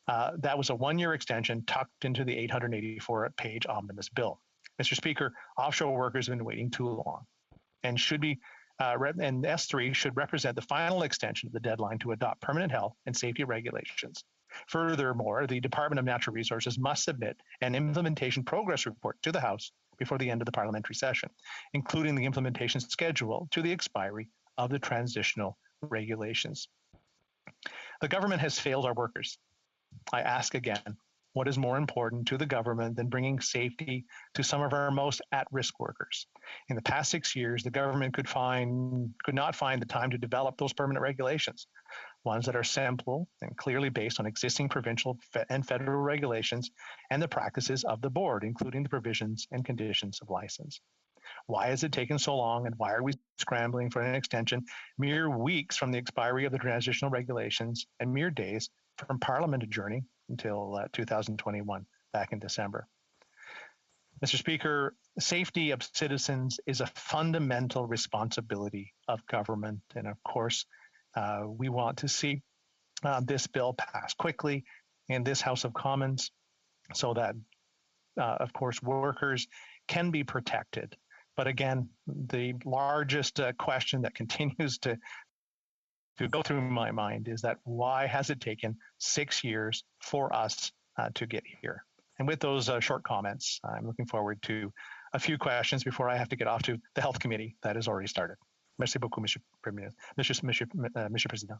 That was a 1-year extension tucked into the 884-page omnibus bill. Mr. Speaker, offshore workers have been waiting too long, and and S3 should represent the final extension of the deadline to adopt permanent health and safety regulations. Furthermore, the Department of Natural Resources must submit an implementation progress report to the House before the end of the parliamentary session, including the implementation schedule to the expiry of the transitional regulations. The government has failed our workers. I ask again, what is more important to the government than bringing safety to some of our most at-risk workers? In the past 6 years, the government could not find the time to develop those permanent regulations, ones that are simple and clearly based on existing provincial and federal regulations and the practices of the board, including the provisions and conditions of license. Why has it taken so long, and why are we scrambling for an extension mere weeks from the expiry of the transitional regulations and mere days from Parliament adjourning until 2021 back in December? Mr. Speaker, safety of citizens is a fundamental responsibility of government, and of course, we want to see this bill pass quickly in this House of Commons so that, of course, workers can be protected. But again, the largest question that continues to go through my mind is that why has it taken 6 years for us to get here? And with those short comments, I'm looking forward to a few questions before I have to get off to the Health Committee that has already started. Merci beaucoup, Monsieur Président.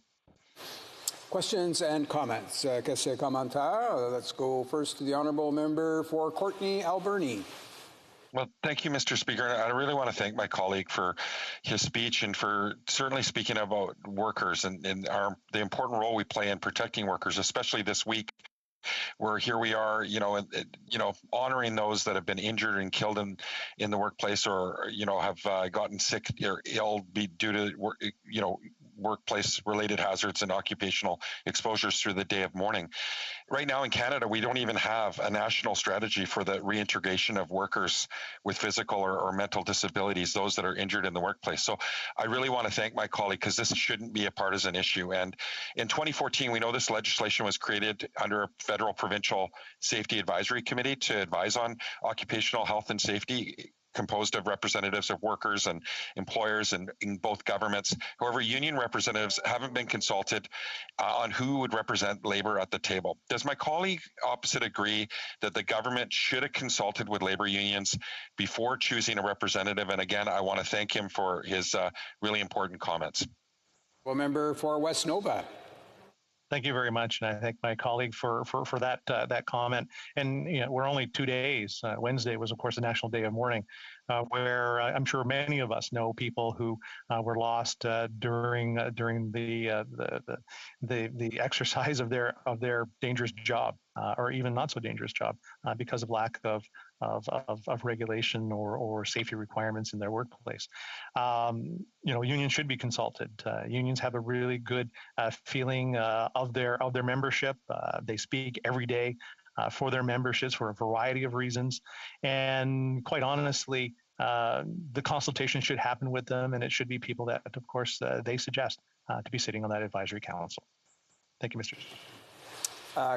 Questions and comments. Questions et commentaires. Let's go first to the Honourable Member for Courtenay Alberni. Well, thank you, Mr. Speaker. I really want to thank my colleague for his speech and for certainly speaking about workers and the important role we play in protecting workers, especially this week, where here we are, honoring those that have been injured and killed in the workplace, or have gotten sick or ill due to workplace-related hazards and occupational exposures through the day of mourning. Right now in Canada, we don't even have a national strategy for the reintegration of workers with physical or mental disabilities, those that are injured in the workplace. So I really want to thank my colleague, because this shouldn't be a partisan issue. And in 2014, we know this legislation was created under a federal provincial safety advisory committee to advise on occupational health and safety, composed of representatives of workers and employers and in both governments. However, union representatives haven't been consulted on who would represent labor at the table. Does my colleague opposite agree that the government should have consulted with labor unions before choosing a representative? And again, I want to thank him for his really important comments. Well, member for West Nova. Thank you very much, and I thank my colleague for that comment. And we're only 2 days. Wednesday was, of course, the National Day of Mourning, where I'm sure many of us know people who were lost during the exercise of their dangerous job, or even not so dangerous job, because of lack of regulation or safety requirements in their workplace. Unions should be consulted. Unions have a really good feeling of their membership. They speak every day for their memberships for a variety of reasons, and quite honestly, the consultation should happen with them, and it should be people that, of course, they suggest to be sitting on that advisory council. Thank you, Mr.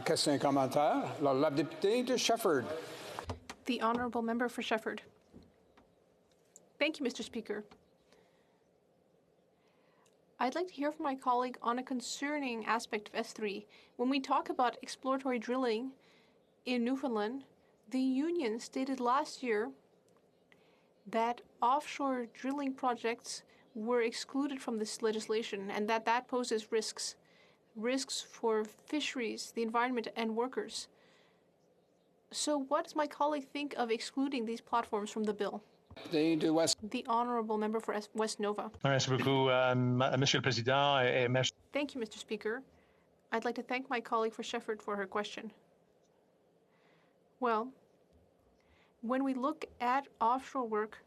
Question et commentaire. La députée de Shefford. The Honourable Member for Shefford. Thank you, Mr. Speaker. I'd like to hear from my colleague on a concerning aspect of S3. When we talk about exploratory drilling in Newfoundland, the union stated last year that offshore drilling projects were excluded from this legislation, and that poses risks for fisheries, the environment, and workers. So what does my colleague think of excluding these platforms from the bill? The Honourable Member for West Nova. Merci beaucoup, Monsieur le Président. Thank you, Mr. Speaker. I'd like to thank my colleague for Shefford for her question. Well, when we look at offshore work,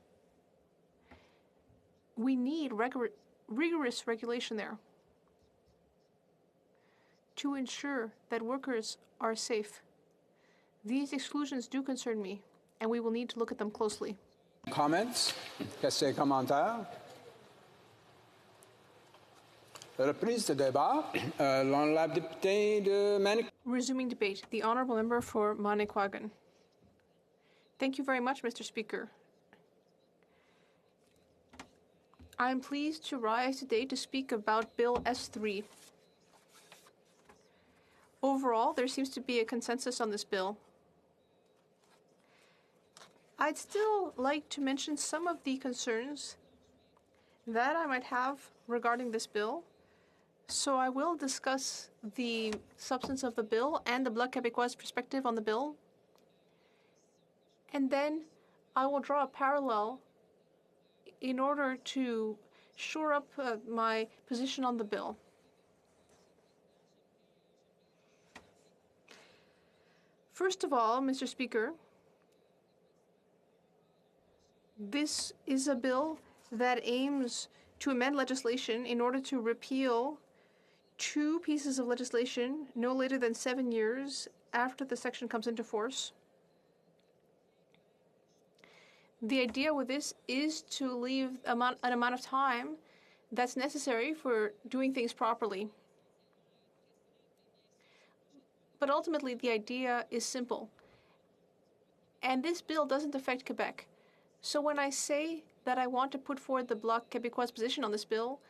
we need rigorous regulation there to ensure that workers are safe. These exclusions do concern me, and we will need to look at them closely. Comments? Questions et commentaires? Reprise de débat. La députée de Manicouagan. Resuming debate. The Honourable Member for Manicouagan. Thank you very much, Mr. Speaker. I am pleased to rise today to speak about Bill S3. Overall, there seems to be a consensus on this bill. I'd still like to mention some of the concerns that I might have regarding this bill. So I will discuss the substance of the bill and the Bloc Québécois perspective on the bill. And then I will draw a parallel in order to shore up my position on the bill. First of all, Mr. Speaker, this is a bill that aims to amend legislation in order to repeal 2 pieces of legislation no later than 7 years after the section comes into force. The idea with this is to leave an amount of time that's necessary for doing things properly. But ultimately, the idea is simple. And this bill doesn't affect Quebec. So when I say that I want to put forward the Bloc Québécois position on this bill,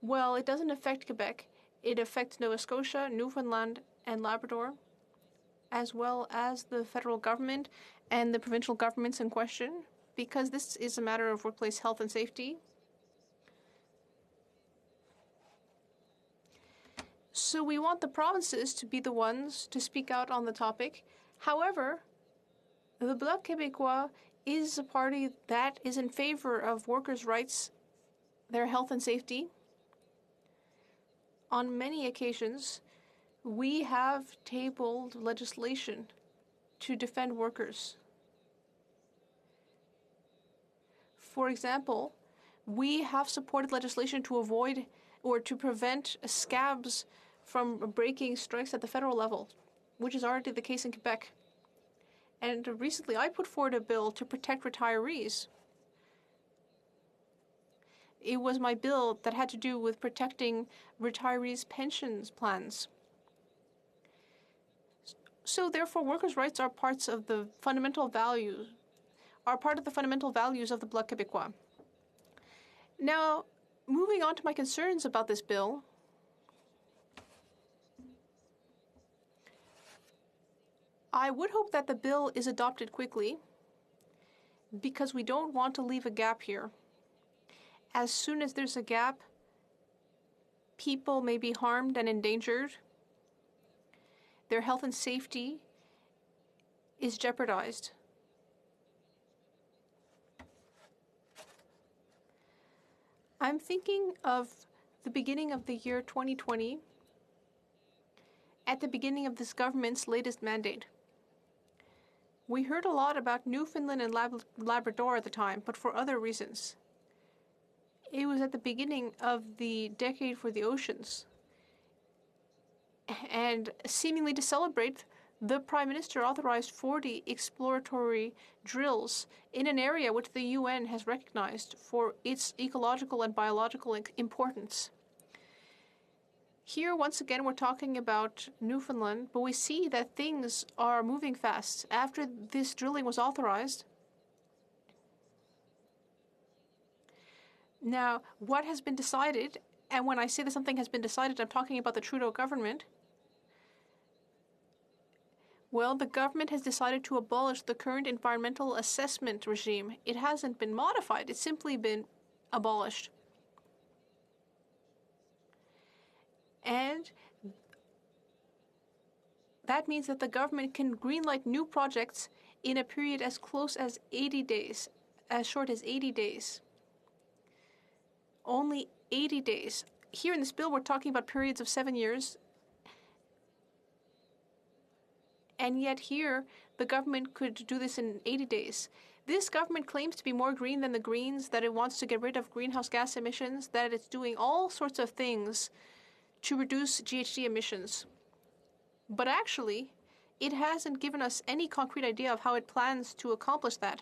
well, it doesn't affect Quebec. It affects Nova Scotia, Newfoundland, and Labrador, as well as the federal government and the provincial governments in question, because this is a matter of workplace health and safety. So we want the provinces to be the ones to speak out on the topic. However, the Bloc Québécois is a party that is in favor of workers' rights, their health and safety. On many occasions, we have tabled legislation to defend workers. For example, we have supported legislation to avoid or to prevent scabs from breaking strikes at the federal level, which is already the case in Quebec. And recently, I put forward a bill to protect retirees. It was my bill that had to do with protecting retirees' pensions plans. So therefore, workers' rights are parts of the fundamental values, are part of the fundamental values of the Bloc Québécois. Now, moving on to my concerns about this bill, I would hope that the bill is adopted quickly because we don't want to leave a gap here. As soon as there's a gap, people may be harmed and endangered. Their health and safety is jeopardized. I'm thinking of the beginning of the year 2020, at the beginning of this government's latest mandate. We heard a lot about Newfoundland and Labrador at the time, but for other reasons. It was at the beginning of the Decade for the Oceans. And seemingly to celebrate, the Prime Minister authorized 40 exploratory drills in an area which the UN has recognized for its ecological and biological importance. Here, once again, we're talking about Newfoundland, but we see that things are moving fast. After this drilling was authorized, now, what has been decided, and when I say that something has been decided, I'm talking about the Trudeau government. Well, the government has decided to abolish the current environmental assessment regime. It hasn't been modified, it's simply been abolished. And that means that the government can greenlight new projects in a period as close as 80 days, as short as 80 days. Only 80 days. Here in this bill, we're talking about periods of 7 years. And yet here, the government could do this in 80 days. This government claims to be more green than the Greens, that it wants to get rid of greenhouse gas emissions, that it's doing all sorts of things to reduce GHG emissions. But actually, it hasn't given us any concrete idea of how it plans to accomplish that.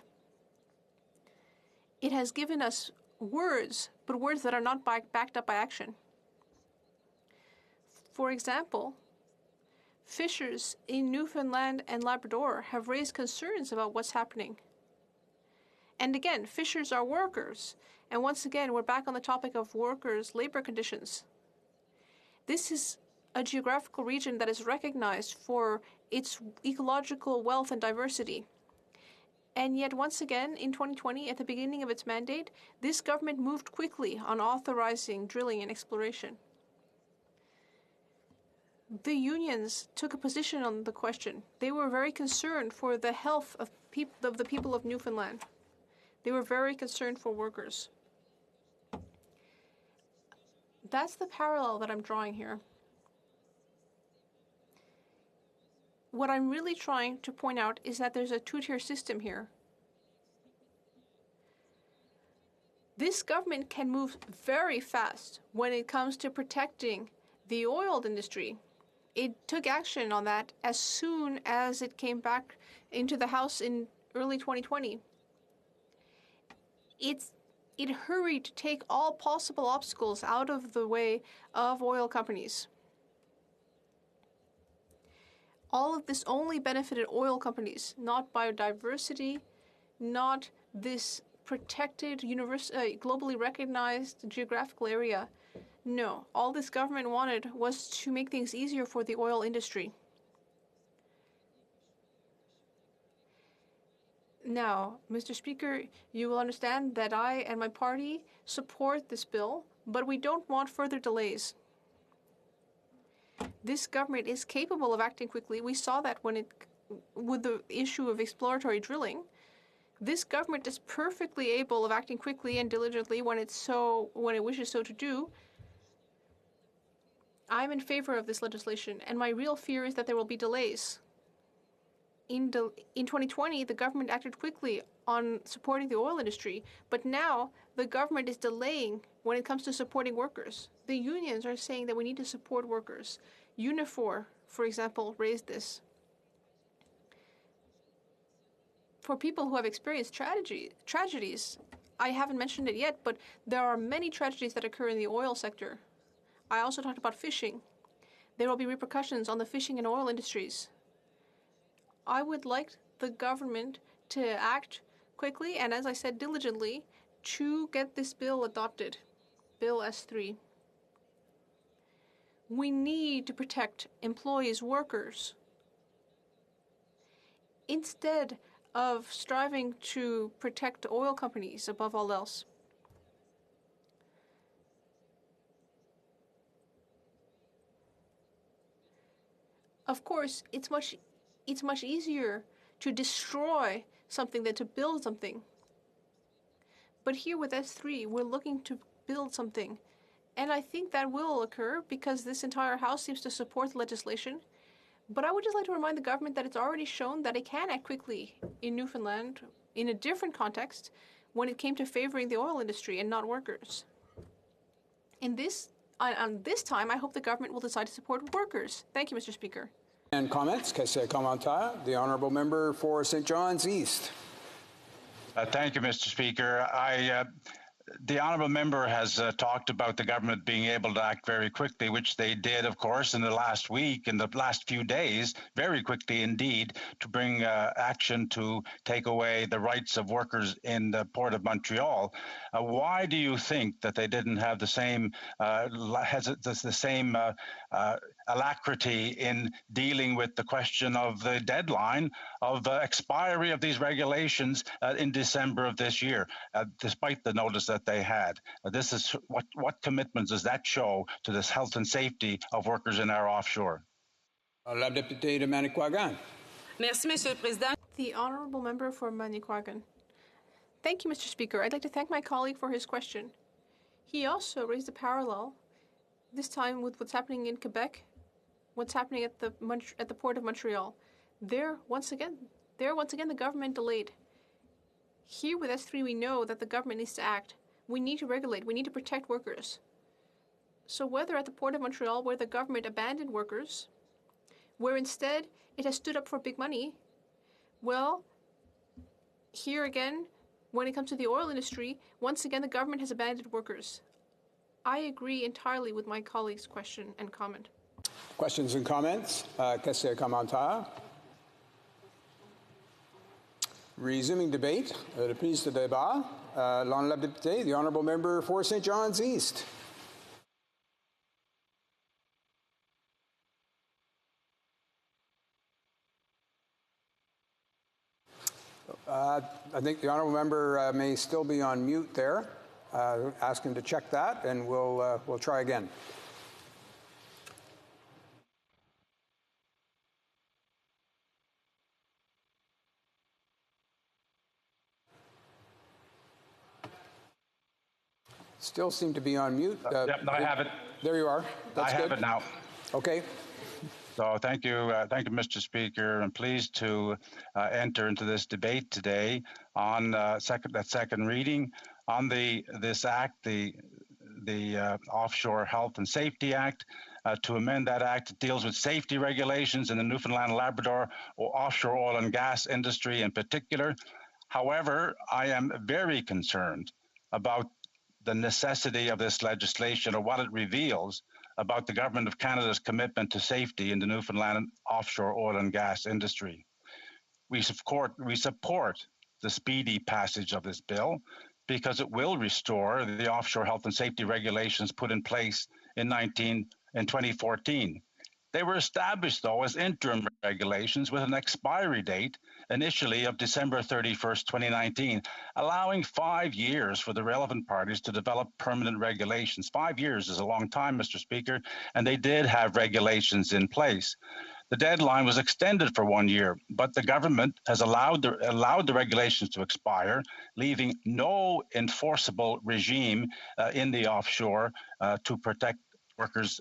It has given us words, but words that are not backed up by action. For example, fishers in Newfoundland and Labrador have raised concerns about what's happening. And again, fishers are workers. And once again, we're back on the topic of workers' labor conditions. This is a geographical region that is recognized for its ecological wealth and diversity. And yet, once again, in 2020, at the beginning of its mandate, this government moved quickly on authorizing drilling and exploration. The unions took a position on the question. They were very concerned for the health of the people of Newfoundland. They were very concerned for workers. That's the parallel that I'm drawing here. What I'm really trying to point out is that there's a two-tier system here. This government can move very fast when it comes to protecting the oil industry. It took action on that as soon as it came back into the House in early 2020. It hurried to take all possible obstacles out of the way of oil companies. All of this only benefited oil companies, not biodiversity, not this protected, globally recognized geographical area. No, all this government wanted was to make things easier for the oil industry. Now, Mr. Speaker, you will understand that I and my party support this bill, but we don't want further delays. This government is capable of acting quickly. We saw that with the issue of exploratory drilling. This government is perfectly able of acting quickly and diligently when it wishes so to do. I'm in favor of this legislation, and my real fear is that there will be delays. In 2020, the government acted quickly on supporting the oil industry, but now the government is delaying when it comes to supporting workers. The unions are saying that we need to support workers. Unifor, for example, raised this. For people who have experienced tragedies, I haven't mentioned it yet, but there are many tragedies that occur in the oil sector. I also talked about fishing. There will be repercussions on the fishing and oil industries. I would like the government to act quickly and, as I said, diligently to get this bill adopted, Bill S3. We need to protect employees, workers, instead of striving to protect oil companies above all else. Of course, it's much easier to destroy something than to build something. But here with S3, we're looking to build something. And I think that will occur because this entire House seems to support the legislation. But I would just like to remind the government that it's already shown that it can act quickly in Newfoundland in a different context when it came to favoring the oil industry and not workers. On this time, I hope the government will decide to support workers. Thank you, Mr. Speaker. And comments? Question commentaire. The honourable member for St. John's East. Thank you, Mr. Speaker. The honourable member has talked about the government being able to act very quickly, which they did, of course, in the last week, in the last few days, very quickly indeed, to bring action to take away the rights of workers in the Port of Montreal. Why do you think that they didn't have the same alacrity in dealing with the question of the deadline of expiry of these regulations in December of this year, despite the notice that they had? This is what commitments does that show to this health and safety of workers in our offshore? La députée de Manicouagan. Merci, Monsieur le Président. The honourable member for Manicouagan. Thank you, Mr. Speaker. I'd like to thank my colleague for his question. He also raised a parallel, this time with what's happening in Quebec, what's happening at the Port of Montreal. There, once again, the government delayed. Here with S3, we know that the government needs to act. We need to regulate. We need to protect workers. So whether at the Port of Montreal, where the government abandoned workers, where instead it has stood up for big money, well, here again, when it comes to the oil industry, once again, the government has abandoned workers. I agree entirely with my colleague's question and comment. Questions and comments? Question commentaire. Resuming debate, reprise de débat. L'honorable député, the honourable member for St. John's East. I think the honourable member may still be on mute there. Ask him to check that, and we'll try again. Still seem to be on mute. Yep, I have it. There you are. That's good. I have it now. Okay. So thank you, Mr. Speaker. I'm pleased to enter into this debate today on second reading on this act, the Offshore Health and Safety Act. To amend that act, it deals with safety regulations in the Newfoundland and Labrador or offshore oil and gas industry in particular. However, I am very concerned about the necessity of this legislation or what it reveals about the Government of Canada's commitment to safety in the Newfoundland offshore oil and gas industry. We support the speedy passage of this bill because it will restore the offshore health and safety regulations put in place in 2014. They were established, though, as interim regulations with an expiry date initially of December 31st, 2019, allowing 5 years for the relevant parties to develop permanent regulations. 5 years is a long time, Mr. Speaker, and they did have regulations in place. The deadline was extended for 1 year, but the government has allowed the regulations to expire, leaving no enforceable regime in the offshore to protect workers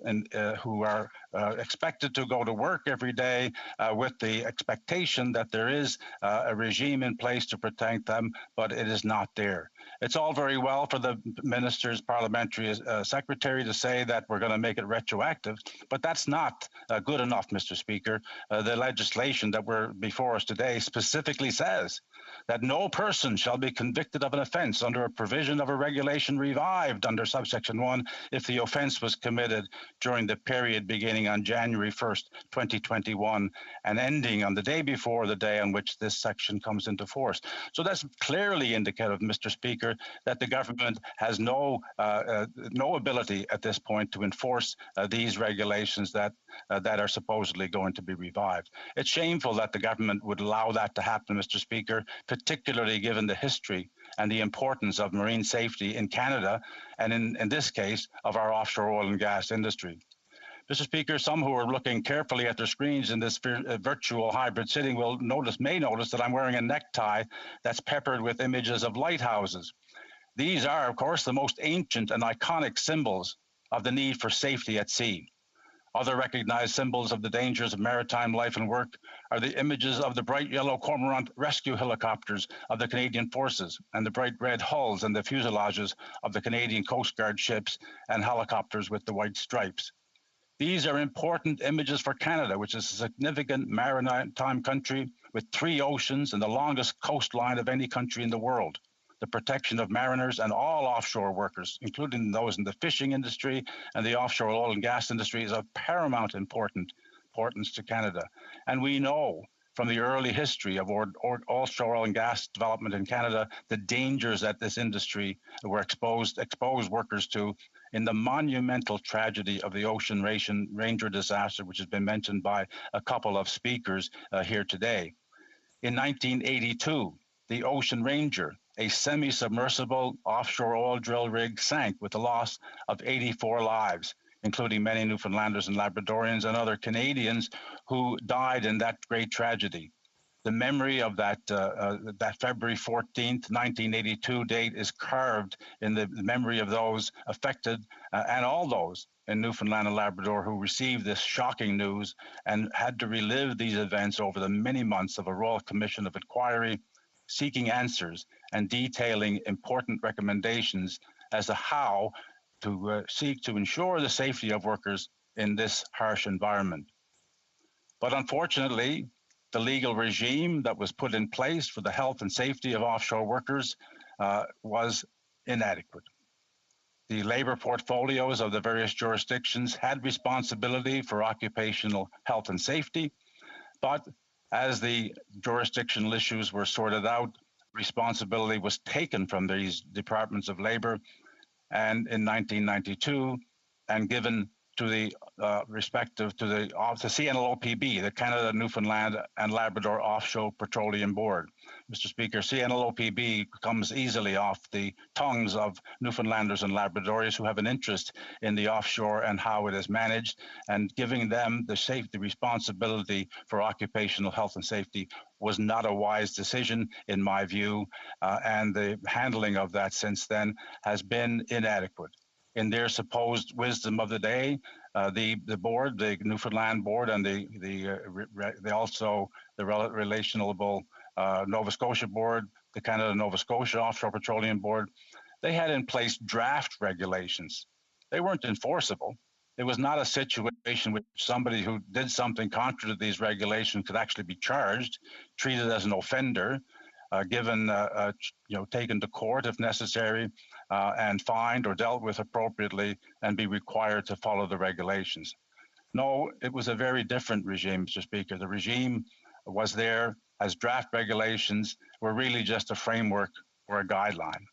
who are expected to go to work every day with the expectation that there is a regime in place to protect them, but it is not there. It's all very well for the minister's parliamentary secretary to say that we're going to make it retroactive, but that's not good enough, Mr. Speaker. The legislation that we're before us today specifically says that no person shall be convicted of an offence under a provision of a regulation revived under subsection 1 if the offence was committed during the period beginning on January 1st, 2021 and ending on the day before the day on which this section comes into force. So that's clearly indicative, Mr. Speaker, that the government has no ability at this point to enforce these regulations that are supposedly going to be revived. It's shameful that the government would allow that to happen, Mr. Speaker, particularly given the history and the importance of marine safety in Canada, and in this case, of our offshore oil and gas industry. Mr. Speaker, some who are looking carefully at their screens in this virtual hybrid sitting may notice that I'm wearing a necktie that's peppered with images of lighthouses. These are, of course, the most ancient and iconic symbols of the need for safety at sea. Other recognized symbols of the dangers of maritime life and work are the images of the bright yellow Cormorant rescue helicopters of the Canadian Forces and the bright red hulls and the fuselages of the Canadian Coast Guard ships and helicopters with the white stripes. These are important images for Canada, which is a significant maritime country with 3 oceans and the longest coastline of any country in the world. The protection of mariners and all offshore workers, including those in the fishing industry and the offshore oil and gas industry, is of paramount importance to Canada. And we know from the early history of offshore oil and gas development in Canada the dangers that this industry were exposed workers to in the monumental tragedy of the Ocean Ranger disaster, which has been mentioned by a couple of speakers here today. In 1982, the Ocean Ranger, a semi-submersible offshore oil drill rig, sank with the loss of 84 lives, including many Newfoundlanders and Labradorians and other Canadians who died in that great tragedy. The memory of that February 14th, 1982 date is carved in the memory of those affected and all those in Newfoundland and Labrador who received this shocking news and had to relive these events over the many months of a Royal Commission of Inquiry, seeking answers and detailing important recommendations as to how to seek to ensure the safety of workers in this harsh environment. But unfortunately, the legal regime that was put in place for the health and safety of offshore workers was inadequate. The labor portfolios of the various jurisdictions had responsibility for occupational health and safety, but as the jurisdictional issues were sorted out, responsibility was taken from these departments of labor and in 1992 and given to the the CNLOPB, the Canada, Newfoundland and Labrador Offshore Petroleum Board. Mr. Speaker, CNLOPB comes easily off the tongues of Newfoundlanders and Labradorians who have an interest in the offshore and how it is managed, and giving them the safety responsibility for occupational health and safety was not a wise decision in my view, and the handling of that since then has been inadequate. In their supposed wisdom of the day, the board, the Newfoundland board, and the relational Nova Scotia board, the Canada Nova Scotia Offshore Petroleum Board, they had in place draft regulations. They weren't enforceable. It was not a situation which somebody who did something contrary to these regulations could actually be charged, treated as an offender, taken to court if necessary, and fined or dealt with appropriately, and be required to follow the regulations. No, it was a very different regime, Mr. Speaker. The regime was there as draft regulations were really just a framework or a guideline.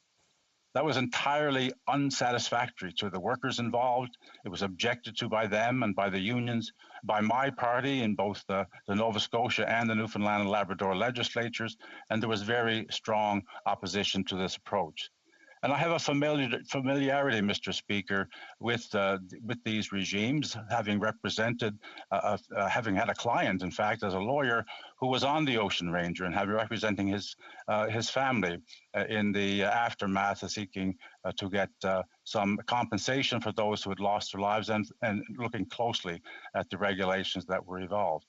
That was entirely unsatisfactory to the workers involved. It was objected to by them and by the unions, by my party in both the Nova Scotia and the Newfoundland and Labrador legislatures, and there was very strong opposition to this approach. And I have a familiarity, Mr. Speaker, with these regimes, having represented, having had a client, in fact, as a lawyer who was on the Ocean Ranger and having representing his family in the aftermath of seeking to get some compensation for those who had lost their lives, and looking closely at the regulations that were evolved.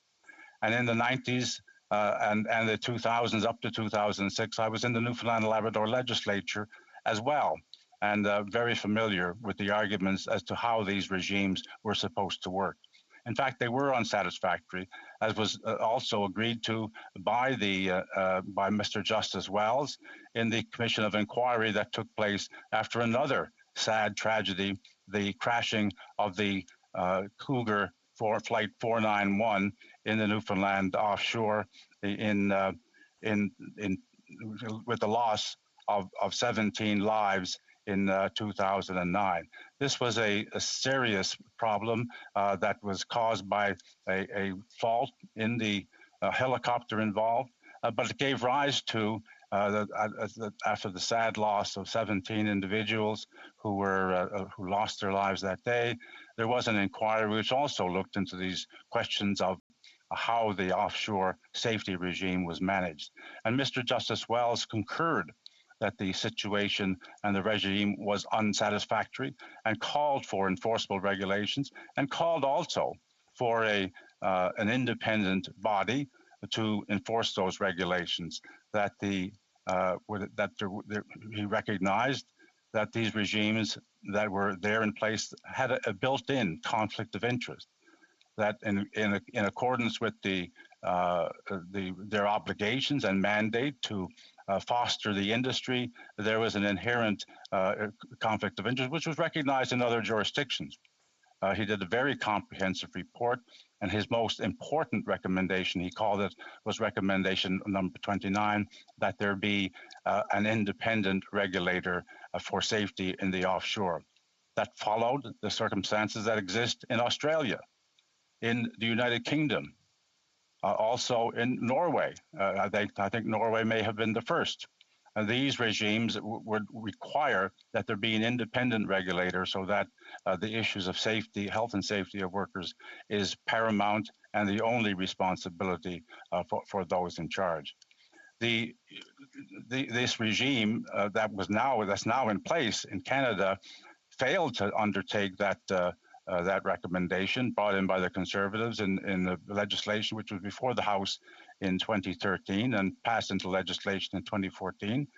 And in the 90s and the 2000s up to 2006, I was in the Newfoundland and Labrador legislature as well, and very familiar with the arguments as to how these regimes were supposed to work. In fact, they were unsatisfactory, as was also agreed to by by Mr. Justice Wells in the Commission of Inquiry that took place after another sad tragedy, the crashing of the Cougar Flight 491 in the Newfoundland offshore, with the loss of 17 lives in 2009. This was a serious problem that was caused by a fault in the helicopter involved, but it gave rise to, after the sad loss of 17 individuals who lost their lives that day, there was an inquiry which also looked into these questions of how the offshore safety regime was managed. And Mr. Justice Wells concurred that the situation and the regime was unsatisfactory, and called for enforceable regulations, and called also for an independent body to enforce those regulations. That he recognized that these regimes that were there in place had a built-in conflict of interest. That in accordance with their obligations and mandate to foster the industry, there was an inherent conflict of interest, which was recognized in other jurisdictions. He did a very comprehensive report, and his most important recommendation, he called it, was recommendation number 29, that there be an independent regulator for safety in the offshore. That followed the circumstances that exist in Australia, in the United Kingdom, also in Norway. I think Norway may have been the first. These regimes would require that there be an independent regulator so that the issues of safety, health and safety of workers is paramount and the only responsibility for those in charge. This regime that's now in place in Canada failed to undertake that recommendation brought in by the Conservatives in the legislation, which was before the House in 2013 and passed into legislation in 2014.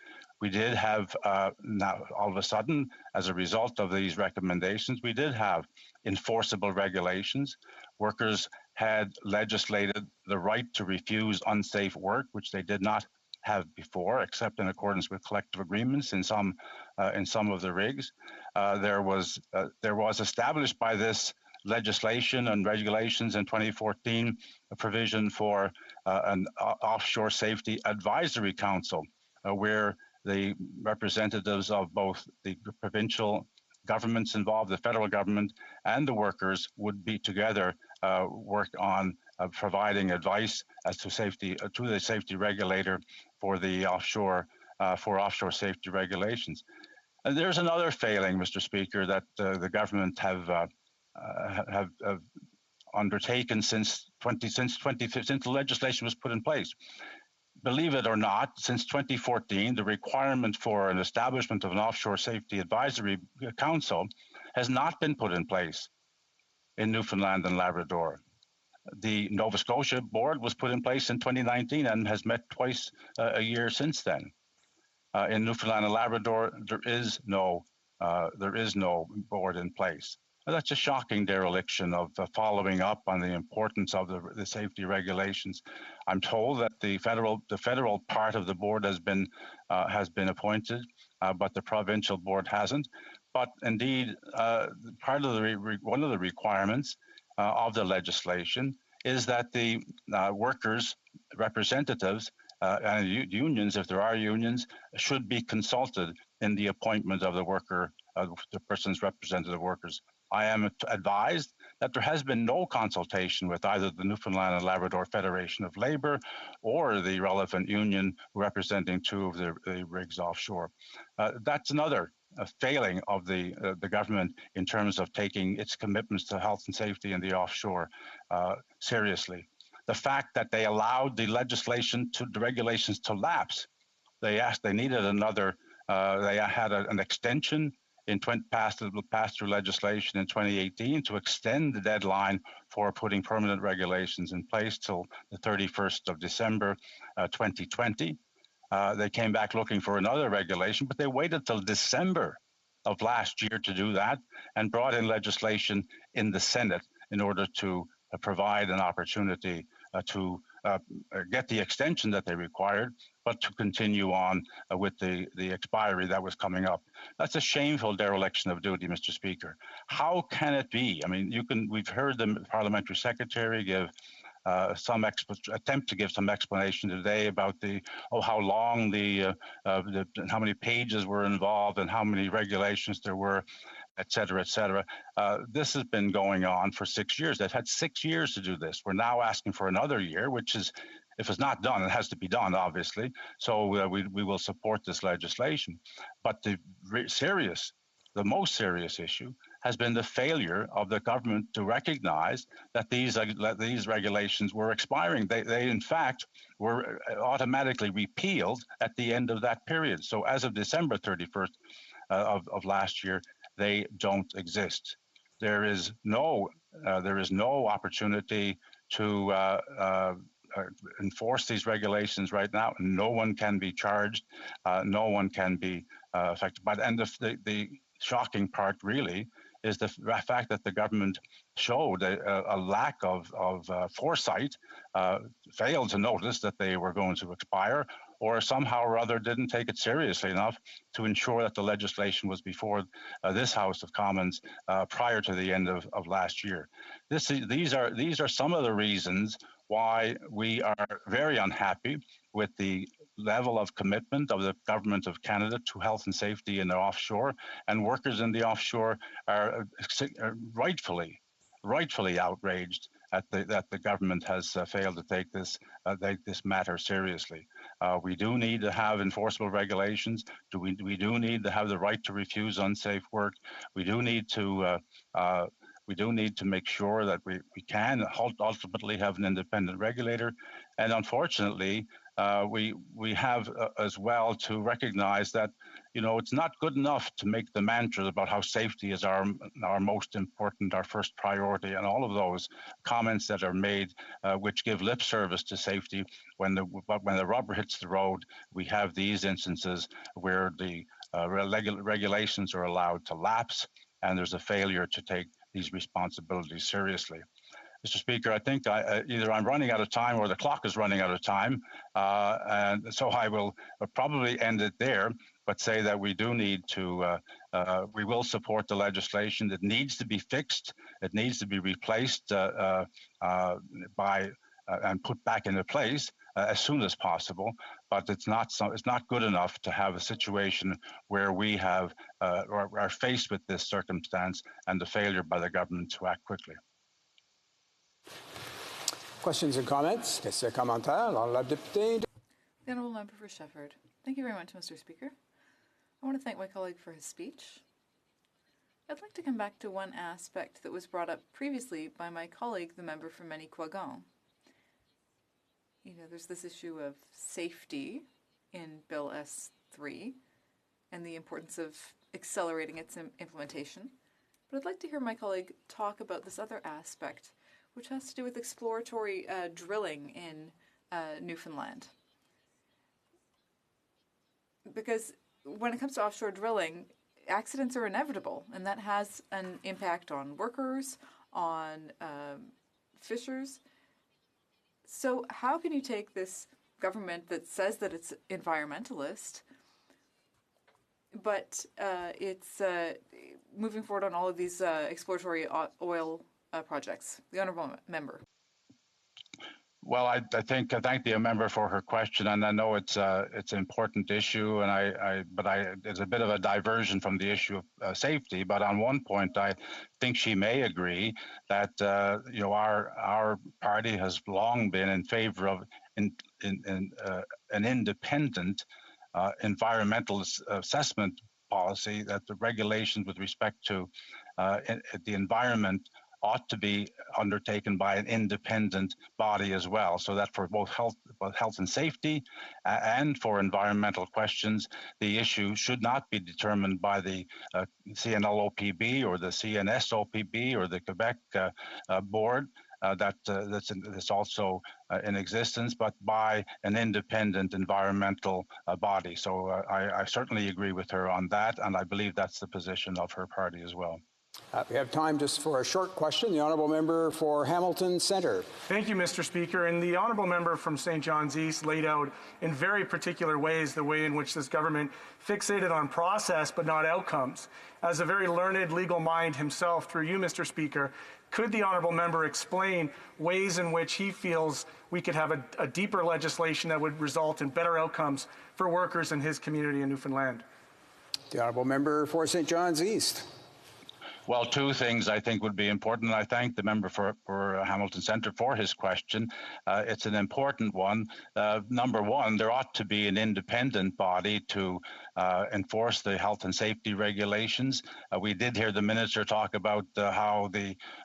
We did have, now all of a sudden, as a result of these recommendations, we did have enforceable regulations. Workers had legislated the right to refuse unsafe work, which they did not have before, except in accordance with collective agreements in some of the rigs. There was established by this legislation and regulations in 2014 a provision for an offshore safety advisory council, where the representatives of both the provincial governments involved, the federal government, and the workers would be together, work on providing advice as to safety to the safety regulator for the offshore safety regulations. And there's another failing, Mr. Speaker, that the government have undertaken since the legislation was put in place. Believe it or not, since 2014, the requirement for an establishment of an offshore safety advisory council has not been put in place in Newfoundland and Labrador. The Nova Scotia board was put in place in 2019 and has met twice a year since then. In Newfoundland and Labrador, there is no board in place. That's a shocking dereliction of following up on the importance of the safety regulations. I'm told that the federal part of the board has been appointed, but the provincial board hasn't. But indeed, part of one of the requirements of the legislation is that the workers' representatives and unions, if there are unions, should be consulted in the appointment of the person's representative workers. I am advised that there has been no consultation with either the Newfoundland and Labrador Federation of Labour or the relevant union representing two of the rigs offshore. That's another failing of the government in terms of taking its commitments to health and safety in the offshore seriously. The fact that they allowed the regulations to lapse. They needed another. They had an extension passed through legislation in 2018 to extend the deadline for putting permanent regulations in place till the 31st of December 2020. They came back looking for another regulation, but they waited till December of last year to do that and brought in legislation in the Senate in order to provide an opportunity to get the extension that they required, but to continue on with the expiry that was coming up. That's a shameful dereliction of duty, Mr. Speaker. How can it be? I mean, we've heard the parliamentary secretary give attempt to give some explanation today about how long how many pages were involved and how many regulations there were, et cetera, et cetera. This has been going on for 6 years. They've had 6 years to do this. We're now asking for another year, which is, if it's not done, it has to be done, obviously. So we will support this legislation. But the most serious issue has been the failure of the government to recognize that these regulations were expiring. They in fact were automatically repealed at the end of that period. So as of December 31st of last year, they don't exist. There is no opportunity to enforce these regulations right now. No one can be charged. No one can be affected by it. And the shocking part really is the fact that the government showed a lack of foresight, failed to notice that they were going to expire, or somehow or other didn't take it seriously enough to ensure that the legislation was before this House of Commons prior to the end of last year. These are some of the reasons why we are very unhappy with the level of commitment of the Government of Canada to health and safety in the offshore, and workers in the offshore are rightfully outraged that the government has failed to take this matter seriously. We do need to have enforceable regulations. We do need to have the right to refuse unsafe work. We do need to make sure that we can ultimately have an independent regulator. And unfortunately, we have as well to recognize that, it's not good enough to make the mantra about how safety is our most important, our first priority, and all of those comments that are made, which give lip service to safety. When the rubber hits the road, we have these instances where the regulations are allowed to lapse, and there's a failure to take these responsibilities seriously. Mr. Speaker, I think either I'm running out of time or the clock is running out of time, and so I will probably end it there, but say that we do need to, we will support the legislation. It needs to be fixed. It needs to be replaced and put back into place as soon as possible. But it's not good enough to have a situation where we are faced with this circumstance and the failure by the government to act quickly. Questions and comments? Questions et commentaires? Alors, la députée. The Honourable Member for Shefford. Thank you very much, Mr. Speaker. I want to thank my colleague for his speech. I'd like to come back to one aspect that was brought up previously by my colleague, the member for Manicouagan. There's this issue of safety in Bill S3 and the importance of accelerating its implementation. But I'd like to hear my colleague talk about this other aspect, which has to do with exploratory drilling in Newfoundland. Because when it comes to offshore drilling, accidents are inevitable, and that has an impact on workers, on fishers. So how can you take this government that says that it's environmentalist, but it's moving forward on all of these exploratory oil projects? The honourable member. Well, I thank the member for her question, and I know it's an important issue, and it's a bit of a diversion from the issue of safety. But on one point, I think she may agree that our party has long been in favor of an independent environmental assessment policy, that the regulations with respect to the environment ought to be undertaken by an independent body as well, so that for both health and safety and for environmental questions, the issue should not be determined by the CNLOPB or the CNSOPB or the Quebec board that's also in existence, but by an independent environmental body. So I certainly agree with her on that, and I believe that's the position of her party as well. We have time just for a short question. The honourable member for Hamilton Centre. Thank you, Mr. Speaker. And the honourable member from St. John's East laid out in very particular ways the way in which this government fixated on process but not outcomes. As a very learned legal mind himself, through you, Mr. Speaker, could the honourable member explain ways in which he feels we could have a deeper legislation that would result in better outcomes for workers in his community in Newfoundland? The honourable member for St. John's East. Well, two things I think would be important. I thank the member for Hamilton Centre for his question. It's an important one. Number one, there ought to be an independent body to enforce the health and safety regulations. We did hear the minister talk about how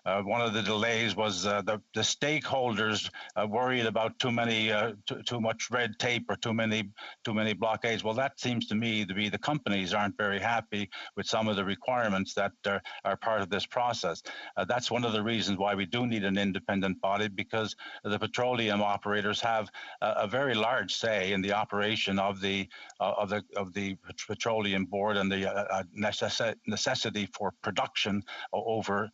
one of the delays was the stakeholders worried about too much red tape or too many blockades. Well, that seems to me to be the companies aren't very happy with some of the requirements that are part of this process. That's one of the reasons why we do need an independent body, because the petroleum operators have a very large say in the operation of the petroleum board and the necessity for production over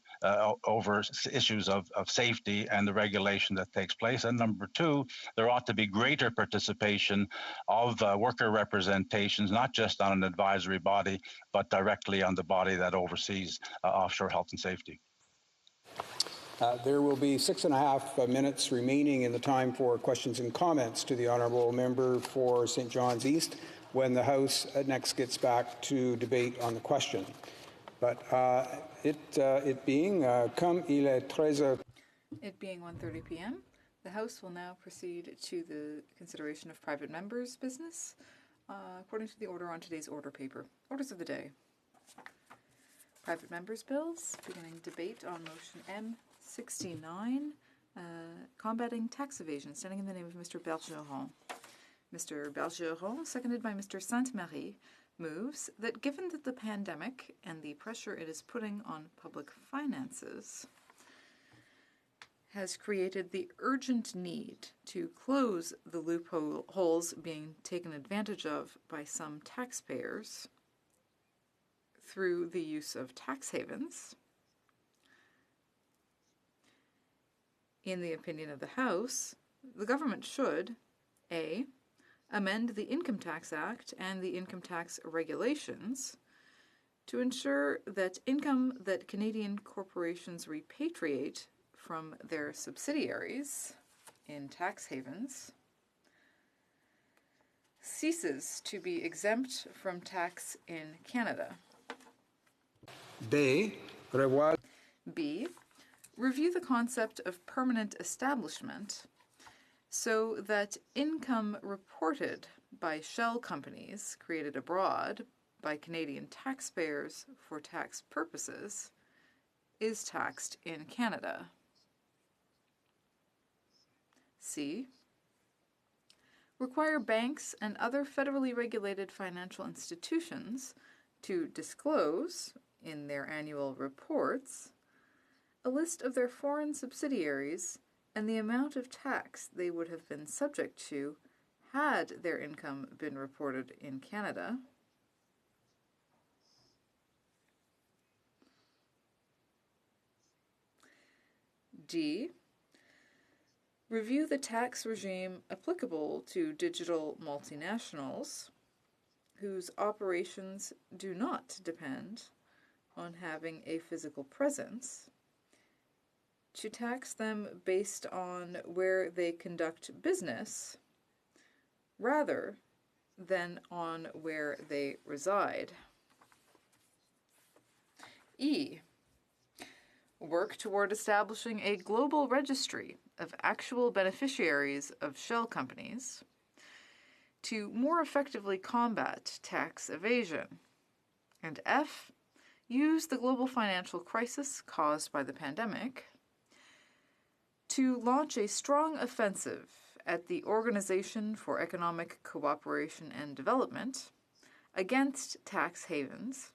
issues of safety and the regulation that takes place. And number two, there ought to be greater participation of worker representations, not just on an advisory body, but directly on the body that oversees offshore health and safety. There will be 6.5 minutes remaining in the time for questions and comments to the honourable member for St. John's East when the House next gets back to debate on the question. But it being comme il est 13h. It being 1:30 p.m., the House will now proceed to the consideration of private members' business according to the order on today's order paper. Orders of the day. Private members' bills, beginning debate on motion M69, combating tax evasion, standing in the name of Mr. Bergeron. Mr. Bergeron, seconded by Mr. Sainte-Marie, moves that given that the pandemic and the pressure it is putting on public finances has created the urgent need to close the loopholes being taken advantage of by some taxpayers through the use of tax havens, in the opinion of the House, the government should, A, amend the Income Tax Act and the Income Tax Regulations to ensure that income that Canadian corporations repatriate from their subsidiaries in tax havens ceases to be exempt from tax in Canada. B, review the concept of permanent establishment so that income reported by shell companies created abroad by Canadian taxpayers for tax purposes is taxed in Canada. C, require banks and other federally regulated financial institutions to disclose, in their annual reports, a list of their foreign subsidiaries and the amount of tax they would have been subject to had their income been reported in Canada. D, review the tax regime applicable to digital multinationals whose operations do not depend on having a physical presence, to tax them based on where they conduct business rather than on where they reside. E, work toward establishing a global registry of actual beneficiaries of shell companies to more effectively combat tax evasion. And F, use the global financial crisis caused by the pandemic to launch a strong offensive at the Organization for Economic Cooperation and Development against tax havens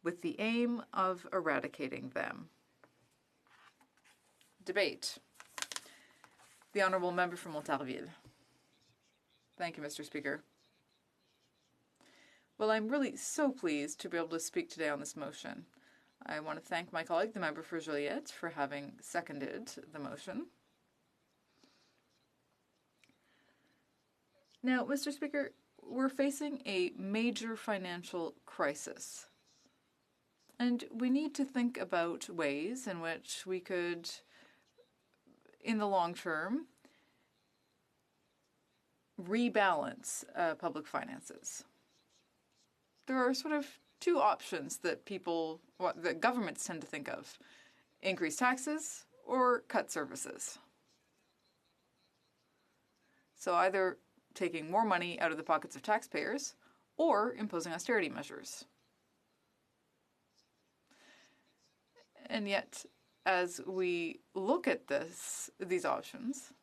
with the aim of eradicating them. Debate. The Honourable Member from Montarville. Thank you, Mr. Speaker. Well, I'm really so pleased to be able to speak today on this motion. I want to thank my colleague, the member for Joliette, for having seconded the motion. Now, Mr. Speaker, we're facing a major financial crisis. And we need to think about ways in which we could, in the long term, rebalance public finances. There are sort of two options that that governments tend to think of: increase taxes or cut services. So either taking more money out of the pockets of taxpayers or imposing austerity measures. And yet, as we look at these options,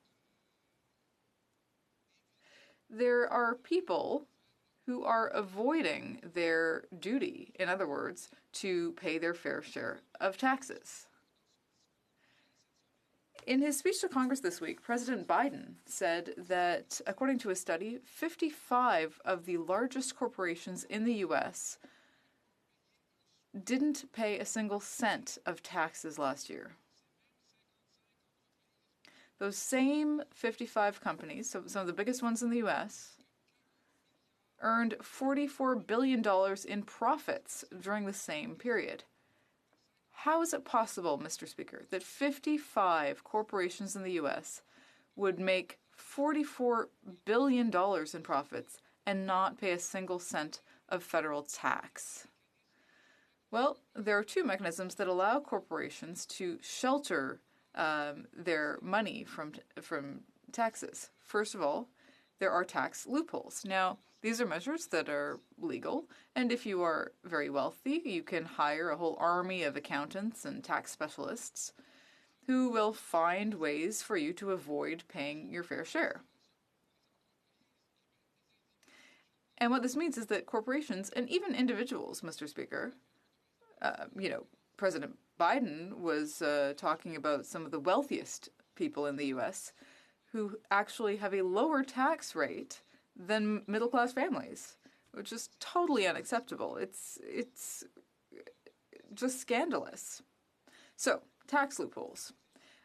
there are people who are avoiding their duty, in other words, to pay their fair share of taxes. In his speech to Congress this week, President Biden said that, according to a study, 55 of the largest corporations in the U.S. didn't pay a single cent of taxes last year. Those same 55 companies, so some of the biggest ones in the U.S., earned $44 billion in profits during the same period. How is it possible, Mr. Speaker, that 55 corporations in the U.S. would make $44 billion in profits and not pay a single cent of federal tax? Well, there are two mechanisms that allow corporations to shelter their money from taxes. First of all, there are tax loopholes. Now, these are measures that are legal, and if you are very wealthy, you can hire a whole army of accountants and tax specialists who will find ways for you to avoid paying your fair share. And what this means is that corporations, and even individuals, Mr. Speaker, President Biden was talking about some of the wealthiest people in the U.S. who actually have a lower tax rate than middle-class families, which is totally unacceptable. It's just scandalous. So, tax loopholes.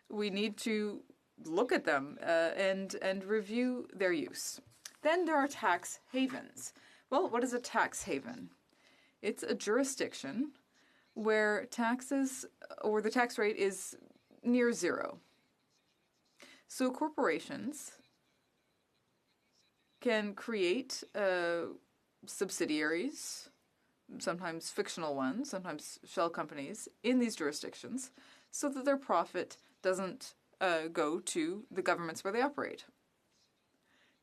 We need to look at them and review their use. Then there are tax havens. Well, what is a tax haven? It's a jurisdiction where taxes or the tax rate is near zero. So corporations can create subsidiaries, sometimes fictional ones, sometimes shell companies, in these jurisdictions so that their profit doesn't go to the governments where they operate.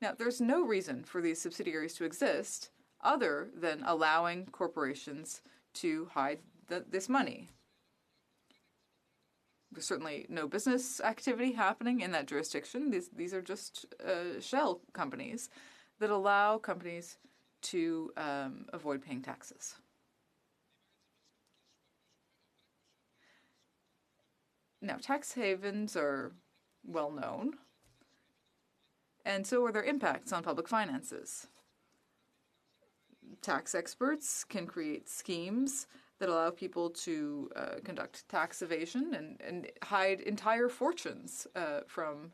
Now, there's no reason for these subsidiaries to exist other than allowing corporations to hide this money. There's certainly no business activity happening in that jurisdiction. These are just shell companies that allow companies to avoid paying taxes. Now, tax havens are well known, and so are their impacts on public finances. Tax experts can create schemes that allow people to conduct tax evasion and hide entire fortunes from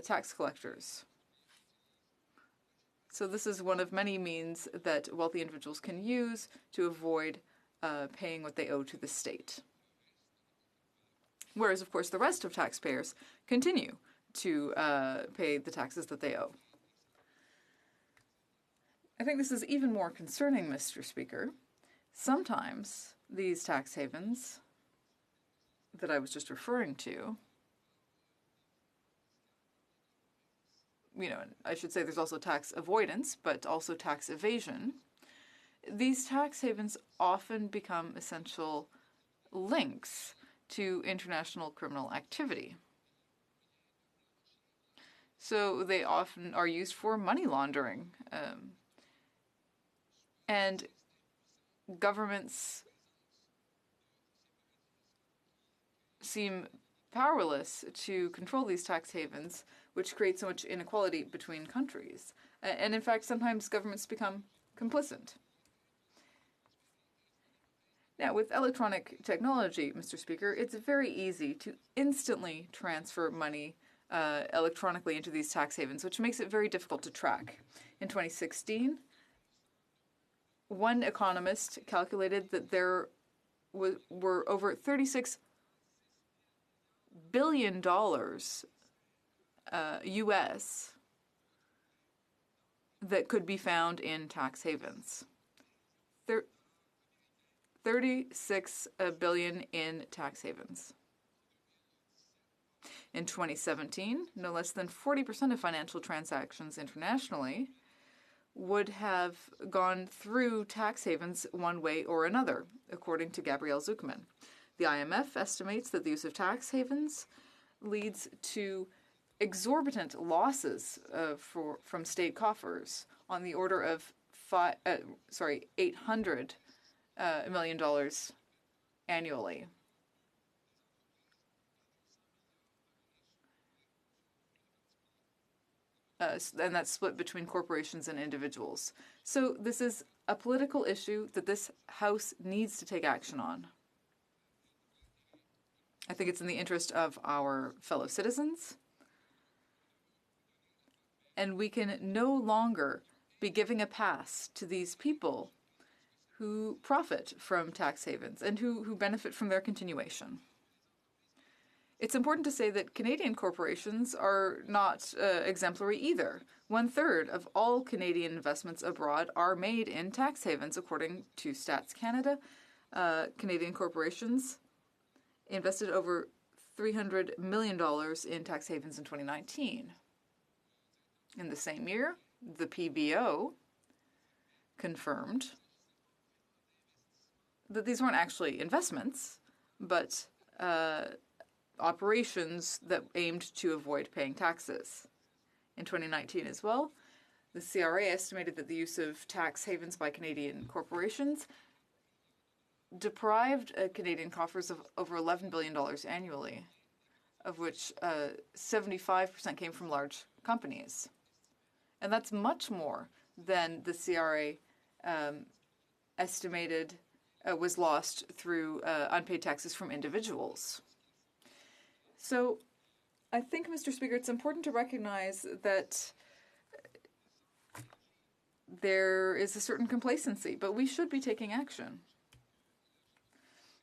tax collectors. So this is one of many means that wealthy individuals can use to avoid paying what they owe to the state. Whereas, of course, the rest of taxpayers continue to pay the taxes that they owe. I think this is even more concerning, Mr. Speaker. Sometimes these tax havens that I was just referring to, you know, I should say there's also tax avoidance, but also tax evasion. These tax havens often become essential links to international criminal activity. So they often are used for money laundering. And governments seem powerless to control these tax havens, which create so much inequality between countries. And in fact, sometimes governments become complicit. Now, with electronic technology, Mr. Speaker, it's very easy to instantly transfer money electronically into these tax havens, which makes it very difficult to track. In 2016, one economist calculated that there were over $36 billion US that could be found in tax havens. 36 billion in tax havens. In 2017, no less than 40% of financial transactions internationally would have gone through tax havens one way or another, according to Gabrielle Zuckerman. The IMF estimates that the use of tax havens leads to exorbitant losses from state coffers on the order of $800 million annually. And that's split between corporations and individuals. So this is a political issue that this House needs to take action on. I think it's in the interest of our fellow citizens. And we can no longer be giving a pass to these people who profit from tax havens and who benefit from their continuation. It's important to say that Canadian corporations are not exemplary either. 1/3 of all Canadian investments abroad are made in tax havens, according to Stats Canada. Canadian corporations invested over $300 million in tax havens in 2019. In the same year, the PBO confirmed that these weren't actually investments, but operations that aimed to avoid paying taxes. In 2019 as well, the CRA estimated that the use of tax havens by Canadian corporations deprived Canadian coffers of over $11 billion annually, of which 75% came from large companies. And that's much more than the CRA estimated was lost through unpaid taxes from individuals. So I think, Mr. Speaker, it's important to recognize that there is a certain complacency, but we should be taking action.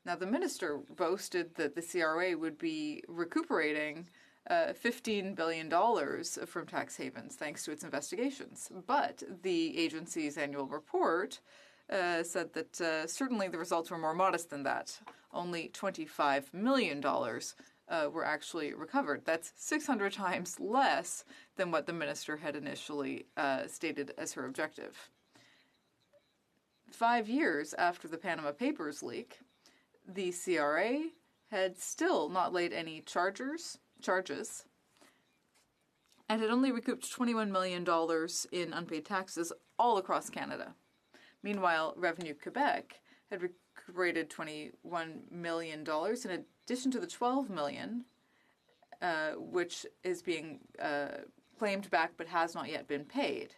Now, the minister boasted that the CRA would be recuperating $15 billion from tax havens thanks to its investigations. But the agency's annual report said that certainly the results were more modest than that. Only $25 million were actually recovered. That's 600 times less than what the minister had initially stated as her objective. 5 years after the Panama Papers leak, the CRA had still not laid any charges and had only recouped $21 million in unpaid taxes all across Canada. Meanwhile, Revenue Quebec had recuperated $21 million in addition to the $12 million, which is being claimed back but has not yet been paid.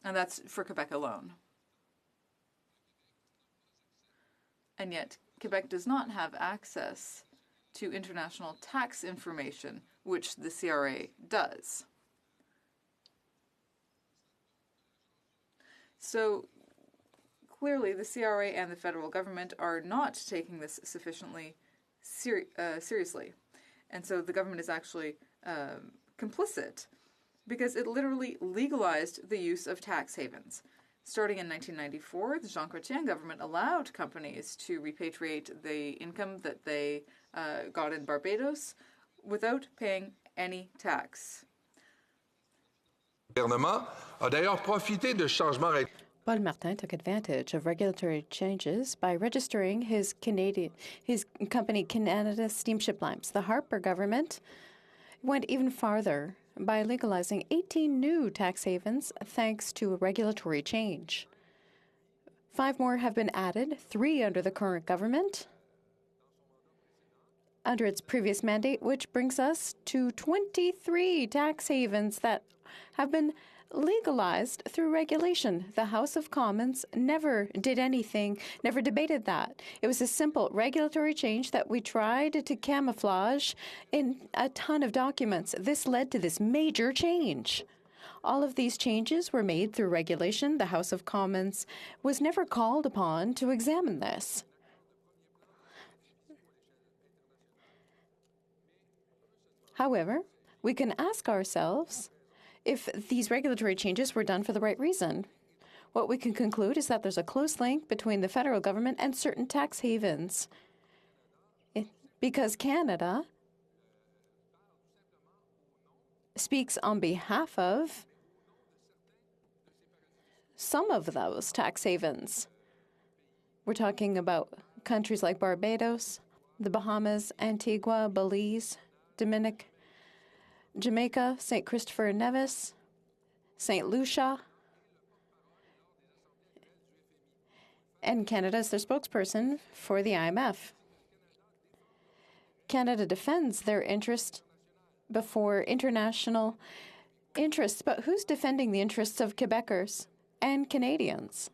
And that's for Quebec alone. And yet, Quebec does not have access to international tax information, which the CRA does. So clearly, the CRA and the federal government are not taking this sufficiently seriously. And so the government is actually complicit because it literally legalized the use of tax havens. Starting in 1994, the Jean Chrétien government allowed companies to repatriate the income that they got in Barbados without paying any tax. Le gouvernement a d'ailleurs profité de changements. Paul Martin took advantage of regulatory changes by registering his company Canada Steamship Lines. The Harper government went even farther by legalizing 18 new tax havens thanks to a regulatory change. 5 more have been added, 3 under the current government, under its previous mandate, which brings us to 23 tax havens that have been legalized through regulation. The House of Commons never did anything, never debated that. It was a simple regulatory change that we tried to camouflage in a ton of documents. This led to this major change. All of these changes were made through regulation. The House of Commons was never called upon to examine this. However, we can ask ourselves if these regulatory changes were done for the right reason. What we can conclude is that there's a close link between the federal government and certain tax havens, because Canada speaks on behalf of some of those tax havens. We're talking about countries like Barbados, the Bahamas, Antigua, Belize, Jamaica, St. Christopher and Nevis, St. Lucia, and Canada is their spokesperson for the IMF. Canada defends their interest before international interests, but who's defending the interests of Quebecers and Canadians?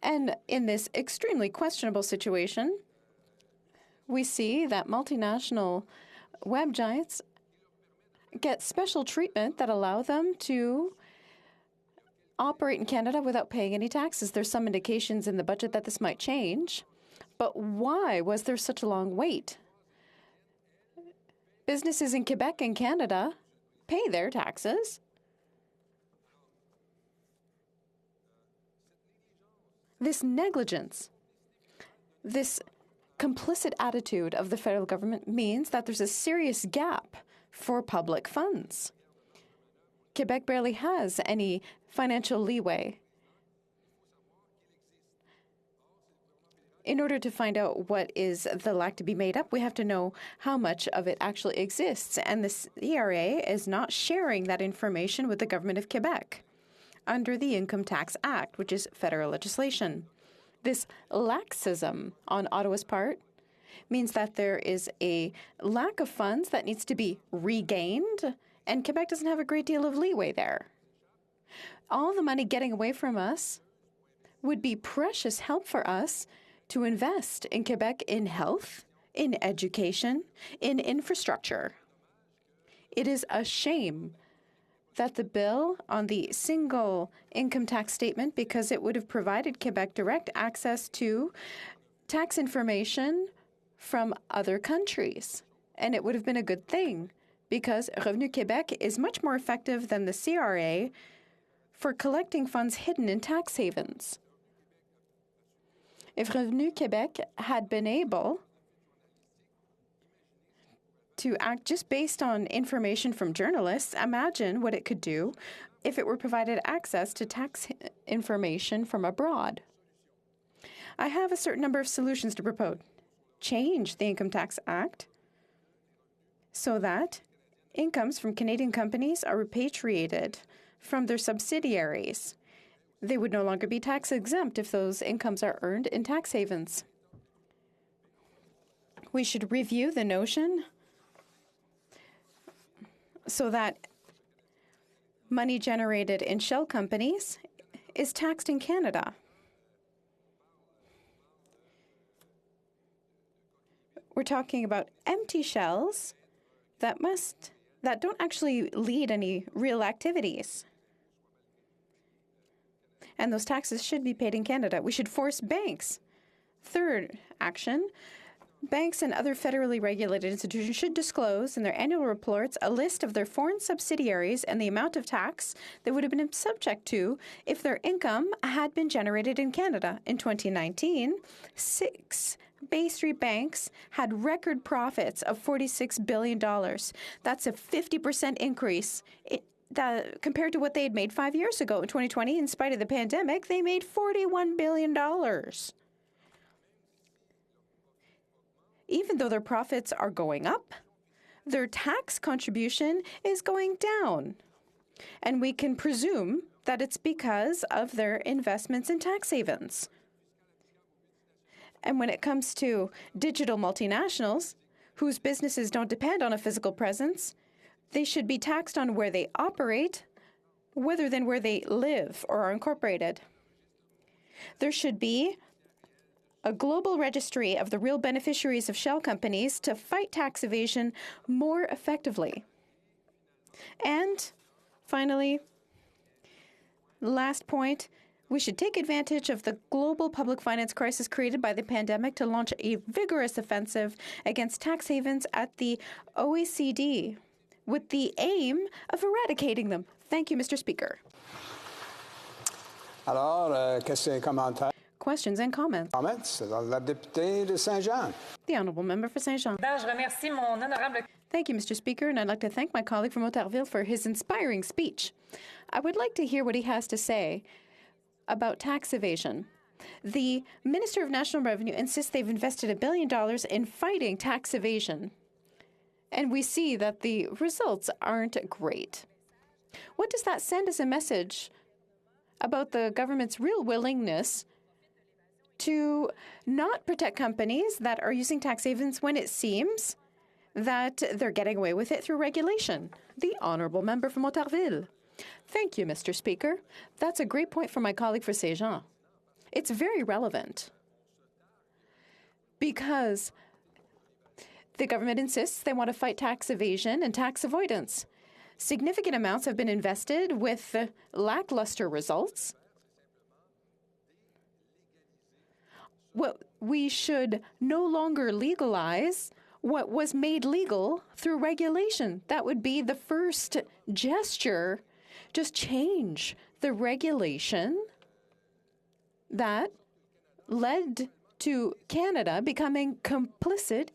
And in this extremely questionable situation, we see that multinational web giants get special treatment that allow them to operate in Canada without paying any taxes. There's some indications in the budget that this might change, but why was there such a long wait? Businesses in Quebec and Canada pay their taxes. This negligence, this complicit attitude of the federal government means that there's a serious gap for public funds. Quebec barely has any financial leeway. In order to find out what is the lack to be made up, we have to know how much of it actually exists, and the CRA is not sharing that information with the government of Quebec under the Income Tax Act, which is federal legislation. This laxism on Ottawa's part means that there is a lack of funds that needs to be regained, and Quebec doesn't have a great deal of leeway there. All the money getting away from us would be precious help for us to invest in Quebec in health, in education, in infrastructure. It is a shame that the bill on the single income tax statement, because it would have provided Quebec direct access to tax information from other countries. And it would have been a good thing, because Revenu Québec is much more effective than the CRA for collecting funds hidden in tax havens. If Revenu Québec had been able to act just based on information from journalists, imagine what it could do if it were provided access to tax information from abroad. I have a certain number of solutions to propose. Change the Income Tax Act so that incomes from Canadian companies are repatriated from their subsidiaries. They would no longer be tax exempt if those incomes are earned in tax havens. We should review the notion so that money generated in shell companies is taxed in Canada. we're talking about empty shells that don't actually lead any real activities. And those taxes should be paid in Canada. We should force banks. Third action, banks and other federally regulated institutions should disclose in their annual reports a list of their foreign subsidiaries and the amount of tax they would have been subject to if their income had been generated in Canada. In 2019, 6 Bay Street banks had record profits of $46 billion. That's a 50% increase. Compared to what they had made 5 years ago. In 2020, in spite of the pandemic, they made $41 billion. Even though their profits are going up, their tax contribution is going down. And we can presume that it's because of their investments in tax havens. And when it comes to digital multinationals, whose businesses don't depend on a physical presence, they should be taxed on where they operate rather than where they live or are incorporated. There should be a global registry of the real beneficiaries of shell companies to fight tax evasion more effectively. And finally, last point, we should take advantage of the global public finance crisis created by the pandemic to launch a vigorous offensive against tax havens at the OECD, with the aim of eradicating them. Thank you, Mr. Speaker. Alors, questions et commentaires? Questions and comments. Comments? La députée de Saint-Jean. The Honourable Member for Saint-Jean. Thank you, Mr. Speaker, and I'd like to thank my colleague from Ottawa for his inspiring speech. I would like to hear what he has to say about tax evasion. The Minister of National Revenue insists they've invested $1 billion in fighting tax evasion. And we see that the results aren't great. What does that send as a message about the government's real willingness to not protect companies that are using tax havens when it seems that they're getting away with it through regulation? The Honourable Member from Ottawa. Thank you, Mr. Speaker. That's a great point from my colleague for Saint-Jean. It's very relevant because the government insists they want to fight tax evasion and tax avoidance. Significant amounts have been invested with lackluster results. Well, we should no longer legalize what was made legal through regulation. That would be the first gesture. Just change the regulation that led to Canada becoming complicit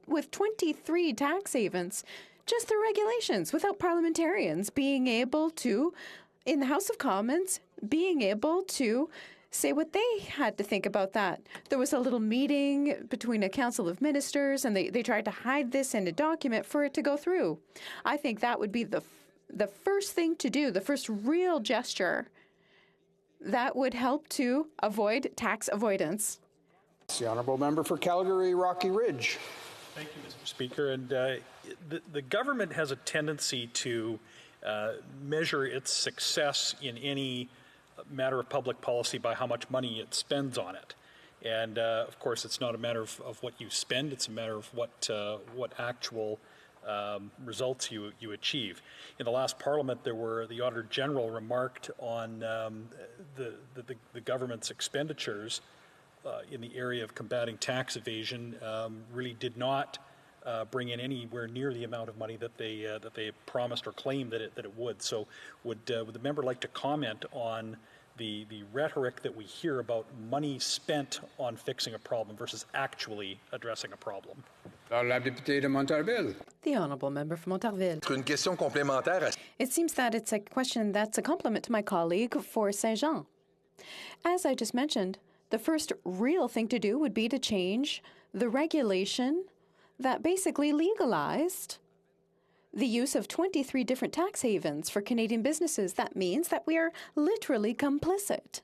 with 23 tax havens. Just the regulations, without parliamentarians being able to, in the House of Commons, being able to say what they had to think about that. There was a little meeting between a council of ministers, and they tried to hide this in a document for it to go through. I think that would be the first thing to do, the first real gesture that would help to avoid tax avoidance. The Honourable Member for Calgary, Rocky Ridge. Thank you, Mr. Speaker. And the government has a tendency to measure its success in any matter of public policy by how much money it spends on it. And of course, it's not a matter of what you spend; it's a matter of what actual results you achieve. In the last Parliament, the Auditor General remarked on the government's expenditures in the area of combating tax evasion really did not bring in anywhere near the amount of money that they promised or claimed that it would. So, would the member like to comment on the rhetoric that we hear about money spent on fixing a problem versus actually addressing a problem? La députée de Montarville. The Honourable Member from Montarville. Une question complémentaire. It seems that it's a question that's a compliment to my colleague for Saint-Jean. As I just mentioned, the first real thing to do would be to change the regulation that basically legalized the use of 23 different tax havens for Canadian businesses. That means that we are literally complicit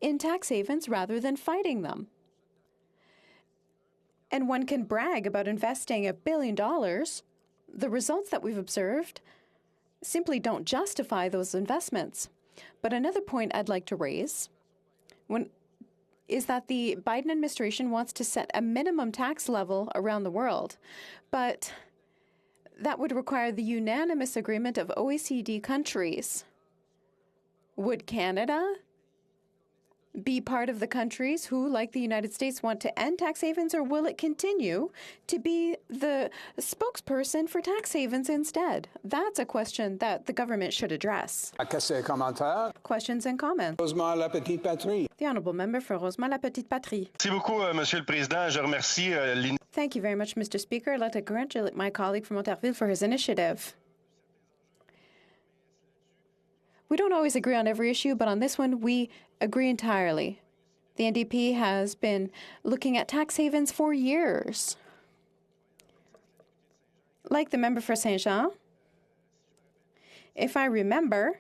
in tax havens rather than fighting them. And one can brag about investing $1 billion. The results that we've observed simply don't justify those investments. But another point I'd like to raise, is that the Biden administration wants to set a minimum tax level around the world, but that would require the unanimous agreement of OECD countries. Would Canada be part of the countries who, like the United States, want to end tax havens, or will it continue to be the spokesperson for tax havens instead? That's a question that the government should address. Questions and comments. Rosemont Lapetite-Patrie. The Honourable Member for Rosemont Lapetite-Patrie. Merci beaucoup, Monsieur le Président. Je remercie Thank you very much, Mr. Speaker. I'd like to congratulate my colleague from Montarville for his initiative. We don't always agree on every issue, but on this one, we agree entirely. The NDP has been looking at tax havens for years. Like the member for Saint-Jean, if I remember,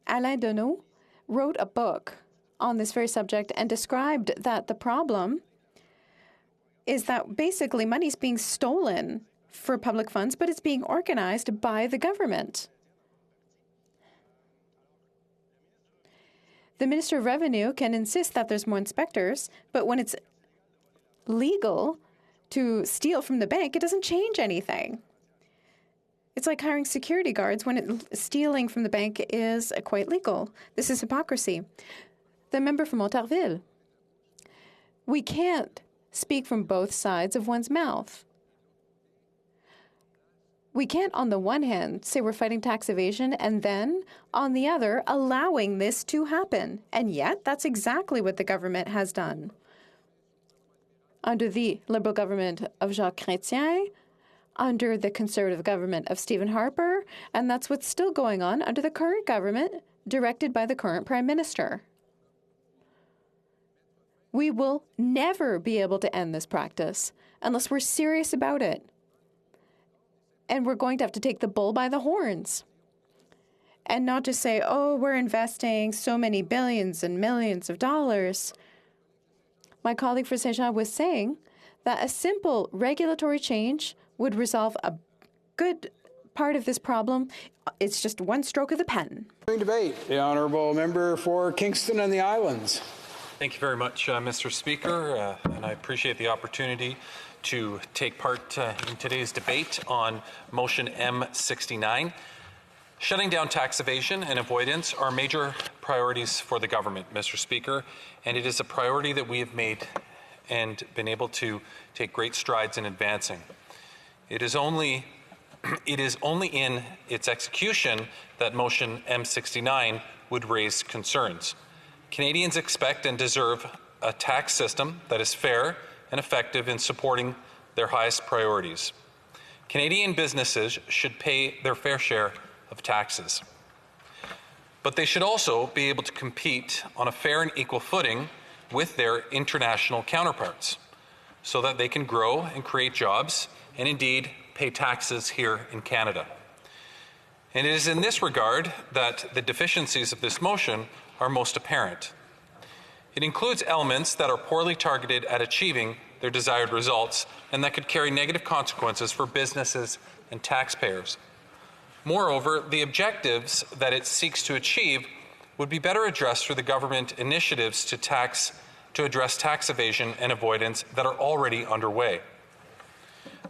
Alain Deneau wrote a book on this very subject and described that the problem is that basically money's being stolen for public funds, but it's being organized by the government. The Minister of Revenue can insist that there's more inspectors, but when it's legal to steal from the bank, it doesn't change anything. It's like hiring security guards when stealing from the bank is quite legal. This is hypocrisy. The member from Montarville. We can't speak from both sides of one's mouth. We can't, on the one hand, say we're fighting tax evasion and then, on the other, allowing this to happen. And yet, that's exactly what the government has done. Under the Liberal government of Jacques Chrétien, under the Conservative government of Stephen Harper, and that's what's still going on under the current government, directed by the current Prime Minister. We will never be able to end this practice unless we're serious about it. And we're going to have to take the bull by the horns and not just say, oh, we're investing so many billions and millions of dollars. My colleague for Saint-Jean was saying that a simple regulatory change would resolve a good part of this problem. It's just one stroke of the pen. Debate. The Honourable Member for Kingston and the Islands. Thank you very much, Mr. Speaker, and I appreciate the opportunity to take part in today's debate on motion M69. Shutting down tax evasion and avoidance are major priorities for the government, Mr. Speaker, and it is a priority that we have made and been able to take great strides in advancing. It is only in its execution that motion M69 would raise concerns. Canadians expect and deserve a tax system that is fair and effective in supporting their highest priorities. Canadian businesses should pay their fair share of taxes, but they should also be able to compete on a fair and equal footing with their international counterparts so that they can grow and create jobs and indeed pay taxes here in Canada. And it is in this regard that the deficiencies of this motion are most apparent. It includes elements that are poorly targeted at achieving their desired results and that could carry negative consequences for businesses and taxpayers. Moreover, the objectives that it seeks to achieve would be better addressed through the government initiatives to address tax evasion and avoidance that are already underway.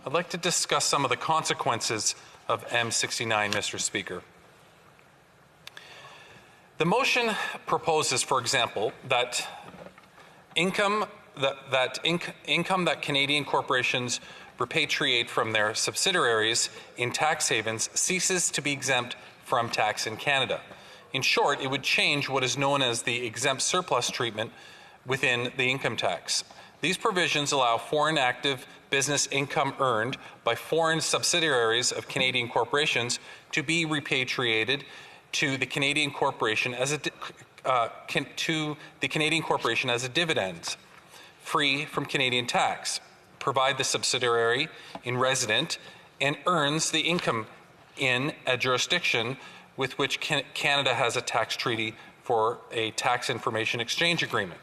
I'd like to discuss some of the consequences of M69, Mr. Speaker. The motion proposes, for example, that income that Canadian corporations repatriate from their subsidiaries in tax havens ceases to be exempt from tax in Canada. In short, it would change what is known as the exempt surplus treatment within the income tax. These provisions allow foreign active business income earned by foreign subsidiaries of Canadian corporations to be repatriated to the Canadian corporation as a dividend, free from Canadian tax, provide the subsidiary in resident and earns the income in a jurisdiction with which Canada has a tax treaty for a tax information exchange agreement.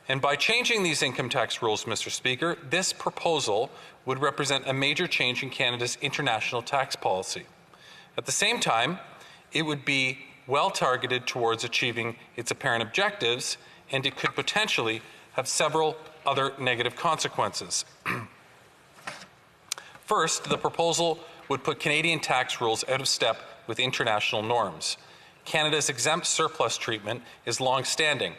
And by changing these income tax rules, Mr. Speaker, this proposal would represent a major change in Canada's international tax policy. At the same time, it would be well targeted towards achieving its apparent objectives and it could potentially have several other negative consequences. First, the proposal would put Canadian tax rules out of step with international norms. Canada's exempt surplus treatment is long-standing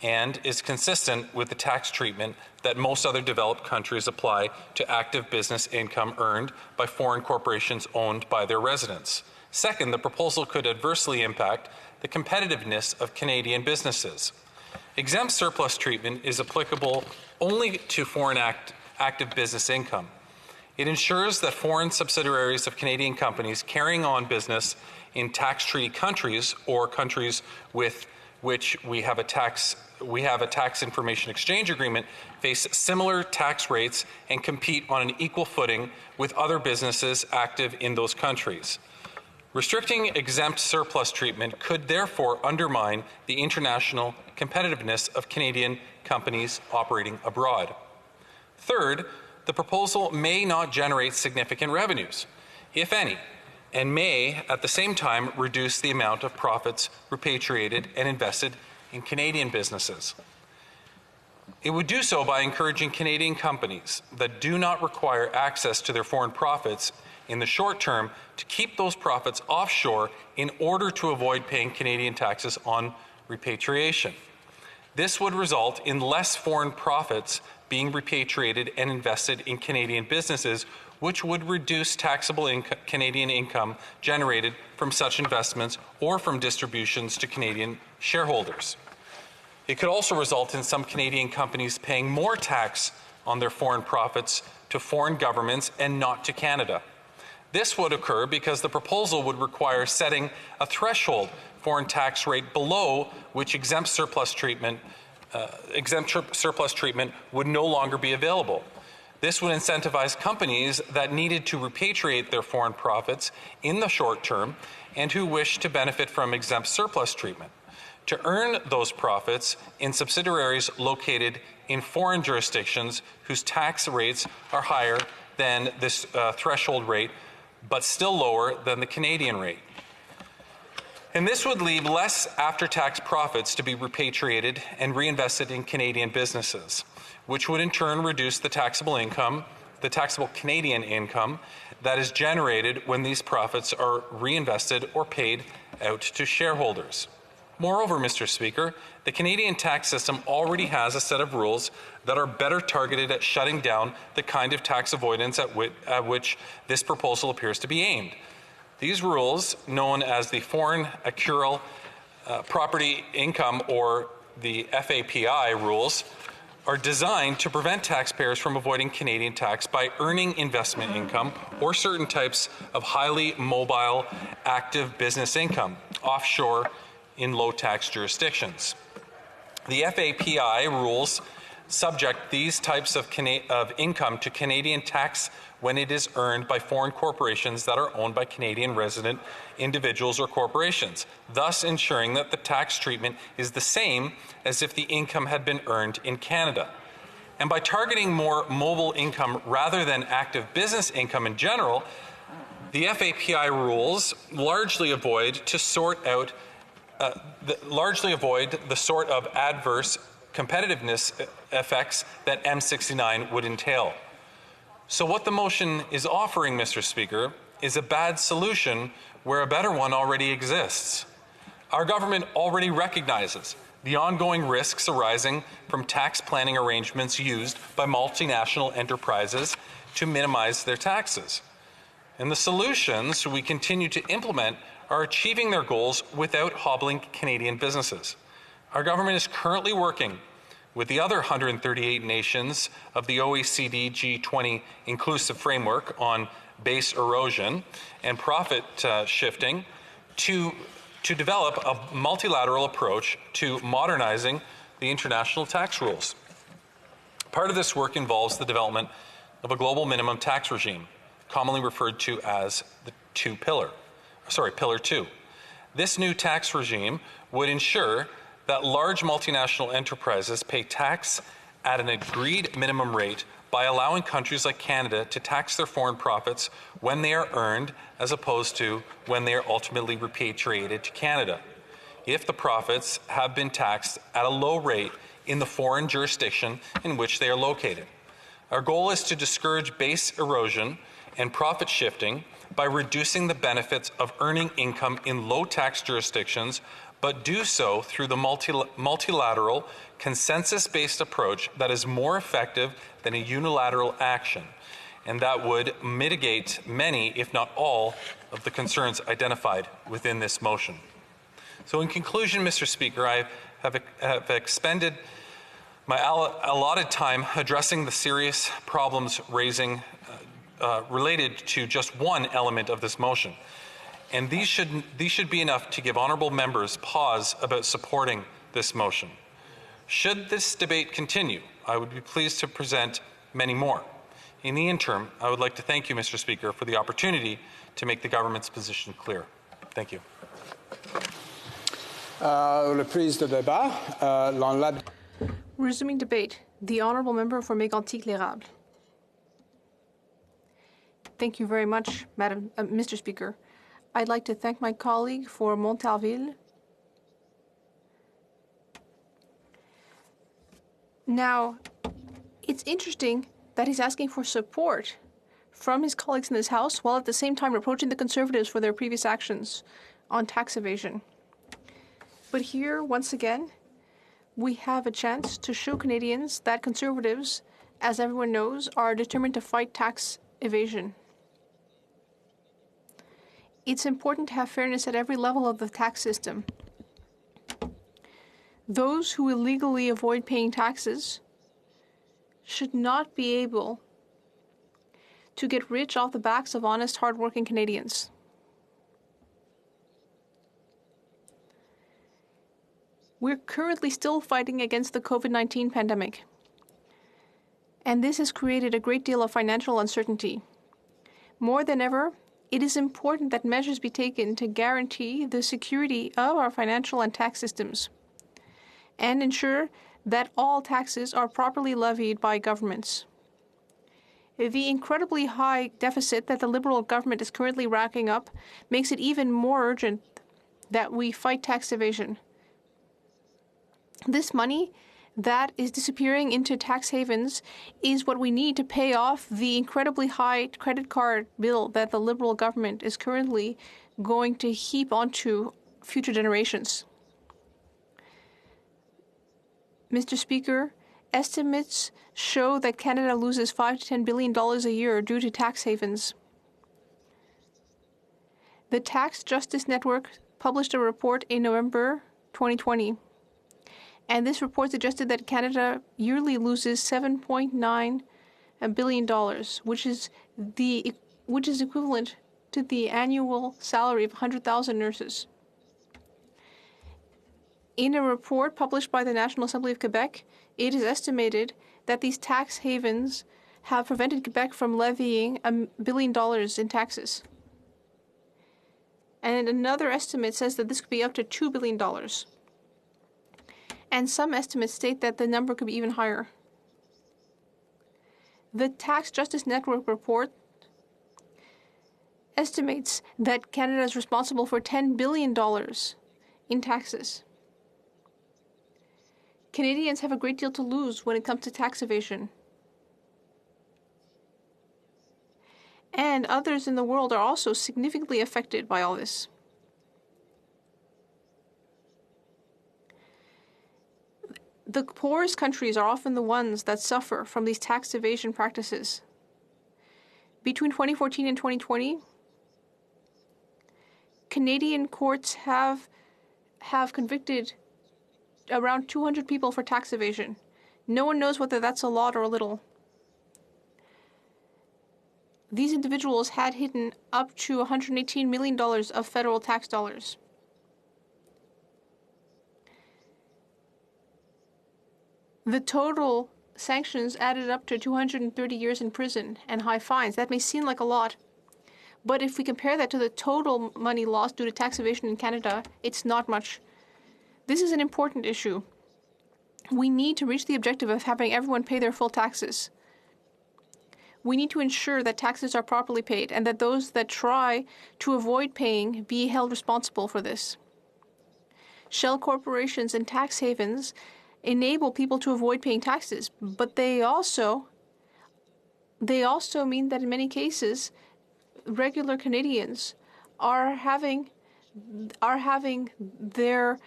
and is consistent with the tax treatment that most other developed countries apply to active business income earned by foreign corporations owned by their residents. Second, the proposal could adversely impact the competitiveness of Canadian businesses. Exempt surplus treatment is applicable only to foreign active business income. It ensures that foreign subsidiaries of Canadian companies carrying on business in tax treaty countries or countries with which we have a tax information exchange agreement face similar tax rates and compete on an equal footing with other businesses active in those countries. Restricting exempt surplus treatment could therefore undermine the international competitiveness of Canadian companies operating abroad. Third, the proposal may not generate significant revenues, if any, and may at the same time reduce the amount of profits repatriated and invested in Canadian businesses. It would do so by encouraging Canadian companies that do not require access to their foreign profits in the short term to keep those profits offshore in order to avoid paying Canadian taxes on repatriation. This would result in less foreign profits being repatriated and invested in Canadian businesses, which would reduce taxable Canadian income generated from such investments or from distributions to Canadian shareholders. It could also result in some Canadian companies paying more tax on their foreign profits to foreign governments and not to Canada. This would occur because the proposal would require setting a threshold foreign tax rate below which exempt surplus treatment would no longer be available. This would incentivize companies that needed to repatriate their foreign profits in the short term and who wish to benefit from exempt surplus treatment to earn those profits in subsidiaries located in foreign jurisdictions whose tax rates are higher than this threshold rate, but still lower than the Canadian rate. And this would leave less after-tax profits to be repatriated and reinvested in Canadian businesses, which would in turn reduce the taxable Canadian income that is generated when these profits are reinvested or paid out to shareholders. Moreover, Mr. Speaker, the Canadian tax system already has a set of rules that are better targeted at shutting down the kind of tax avoidance at which this proposal appears to be aimed. These rules, known as the Foreign Accrual Property Income or the FAPI rules, are designed to prevent taxpayers from avoiding Canadian tax by earning investment income or certain types of highly mobile active business income offshore in low-tax jurisdictions. The FAPI rules subject these types of income to Canadian tax when it is earned by foreign corporations that are owned by Canadian resident individuals or corporations, thus ensuring that the tax treatment is the same as if the income had been earned in Canada. And by targeting more mobile income rather than active business income in general, the FAPI rules largely avoid the sort of adverse competitiveness effects that M69 would entail. So what the motion is offering, Mr. Speaker, is a bad solution where a better one already exists. Our government already recognizes the ongoing risks arising from tax planning arrangements used by multinational enterprises to minimize their taxes. And the solutions we continue to implement are achieving their goals without hobbling Canadian businesses. Our government is currently working with the other 138 nations of the OECD G20 inclusive framework on base erosion and profit shifting to develop a multilateral approach to modernizing the international tax rules. Part of this work involves the development of a global minimum tax regime, commonly referred to as the Pillar 2. This new tax regime would ensure that large multinational enterprises pay tax at an agreed minimum rate by allowing countries like Canada to tax their foreign profits when they are earned as opposed to when they are ultimately repatriated to Canada. if the profits have been taxed at a low rate in the foreign jurisdiction in which they are located. Our goal is to discourage base erosion and profit shifting by reducing the benefits of earning income in low-tax jurisdictions, but do so through the multilateral, consensus-based approach that is more effective than a unilateral action, and that would mitigate many, if not all, of the concerns identified within this motion. So in conclusion, Mr. Speaker, I have expended my allotted time addressing the serious problems related to just one element of this motion. And these should be enough to give honourable members pause about supporting this motion. Should this debate continue, I would be pleased to present many more. In the interim, I would like to thank you, Mr. Speaker, for the opportunity to make the government's position clear. Thank you. Resuming debate, the Honourable Member for Mégantic-L'Érable. Thank you very much, Mr. Speaker. I'd like to thank my colleague for Montarville. Now, it's interesting that he's asking for support from his colleagues in this House while at the same time reproaching the Conservatives for their previous actions on tax evasion. But here, once again, we have a chance to show Canadians that Conservatives, as everyone knows, are determined to fight tax evasion. It's important to have fairness at every level of the tax system. Those who illegally avoid paying taxes should not be able to get rich off the backs of honest, hardworking Canadians. We're currently still fighting against the COVID-19 pandemic, and this has created a great deal of financial uncertainty. More than ever, it is important that measures be taken to guarantee the security of our financial and tax systems and ensure that all taxes are properly levied by governments. The incredibly high deficit that the Liberal government is currently racking up makes it even more urgent that we fight tax evasion. This money that is disappearing into tax havens is what we need to pay off the incredibly high credit card bill that the Liberal government is currently going to heap onto future generations. Mr. Speaker, estimates show that Canada loses $5 to $10 billion a year due to tax havens. The Tax Justice Network published a report in November 2020. And this report suggested that Canada yearly loses $7.9 billion, which is equivalent to the annual salary of 100,000 nurses. In a report published by the National Assembly of Quebec, it is estimated that these tax havens have prevented Quebec from levying $1 billion in taxes. And another estimate says that this could be up to $2 billion. And some estimates state that the number could be even higher. The Tax Justice Network report estimates that Canada is responsible for $10 billion in taxes. Canadians have a great deal to lose when it comes to tax evasion. And others in the world are also significantly affected by all this. The poorest countries are often the ones that suffer from these tax evasion practices. Between 2014 and 2020, Canadian courts have convicted around 200 people for tax evasion. No one knows whether that's a lot or a little. These individuals had hidden up to $118 million of federal tax dollars. The total sanctions added up to 230 years in prison and high fines. That may seem like a lot, but if we compare that to the total money lost due to tax evasion in Canada, it's not much. This is an important issue. We need to reach the objective of having everyone pay their full taxes. We need to ensure that taxes are properly paid and that those that try to avoid paying be held responsible for this. shell corporations and tax havens enable people to avoid paying taxes, but they also mean that in many cases, regular Canadians are having their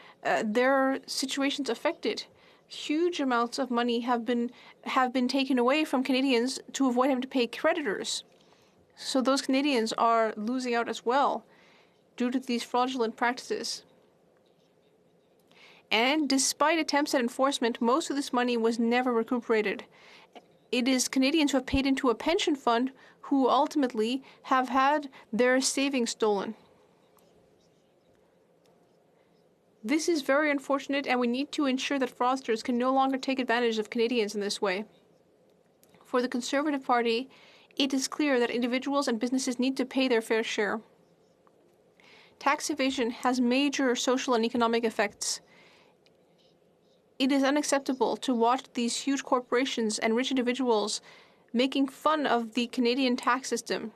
situations affected. Huge amounts of money have been taken away from Canadians to avoid having to pay creditors. So those Canadians are losing out as well due to these fraudulent practices. And despite attempts at enforcement, most of this money was never recuperated. It is Canadians who have paid into a pension fund who ultimately have had their savings stolen. This is very unfortunate, and we need to ensure that fraudsters can no longer take advantage of Canadians in this way. For the Conservative Party, it is clear that individuals and businesses need to pay their fair share. Tax evasion has major social and economic effects. It is unacceptable to watch these huge corporations and rich individuals making fun of the Canadian tax system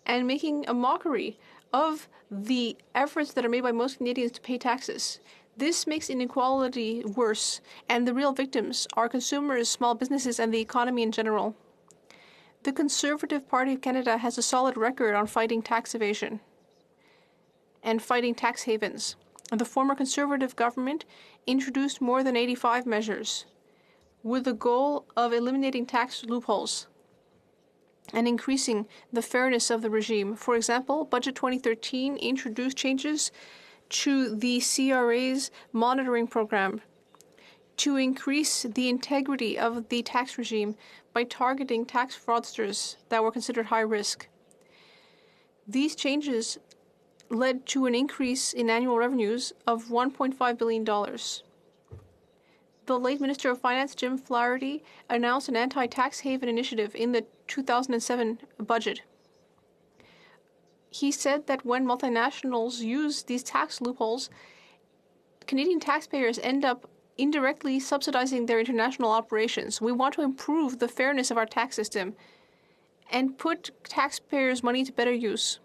and making a mockery of the efforts that are made by most Canadians to pay taxes. This makes inequality worse, and the real victims are consumers, small businesses, and the economy in general. The Conservative Party of Canada has a solid record on fighting tax evasion and fighting tax havens. The former Conservative government introduced more than 85 measures with the goal of eliminating tax loopholes and increasing the fairness of the regime. For example, Budget 2013 introduced changes to the CRA's monitoring program to increase the integrity of the tax regime by targeting tax fraudsters that were considered high risk. These changes led to an increase in annual revenues of $1.5 billion. The late Minister of Finance, Jim Flaherty, announced an anti-tax haven initiative in the 2007 budget. He said that when multinationals use these tax loopholes, Canadian taxpayers end up indirectly subsidizing their international operations. We want to improve the fairness of our tax system and put taxpayers' money to better use.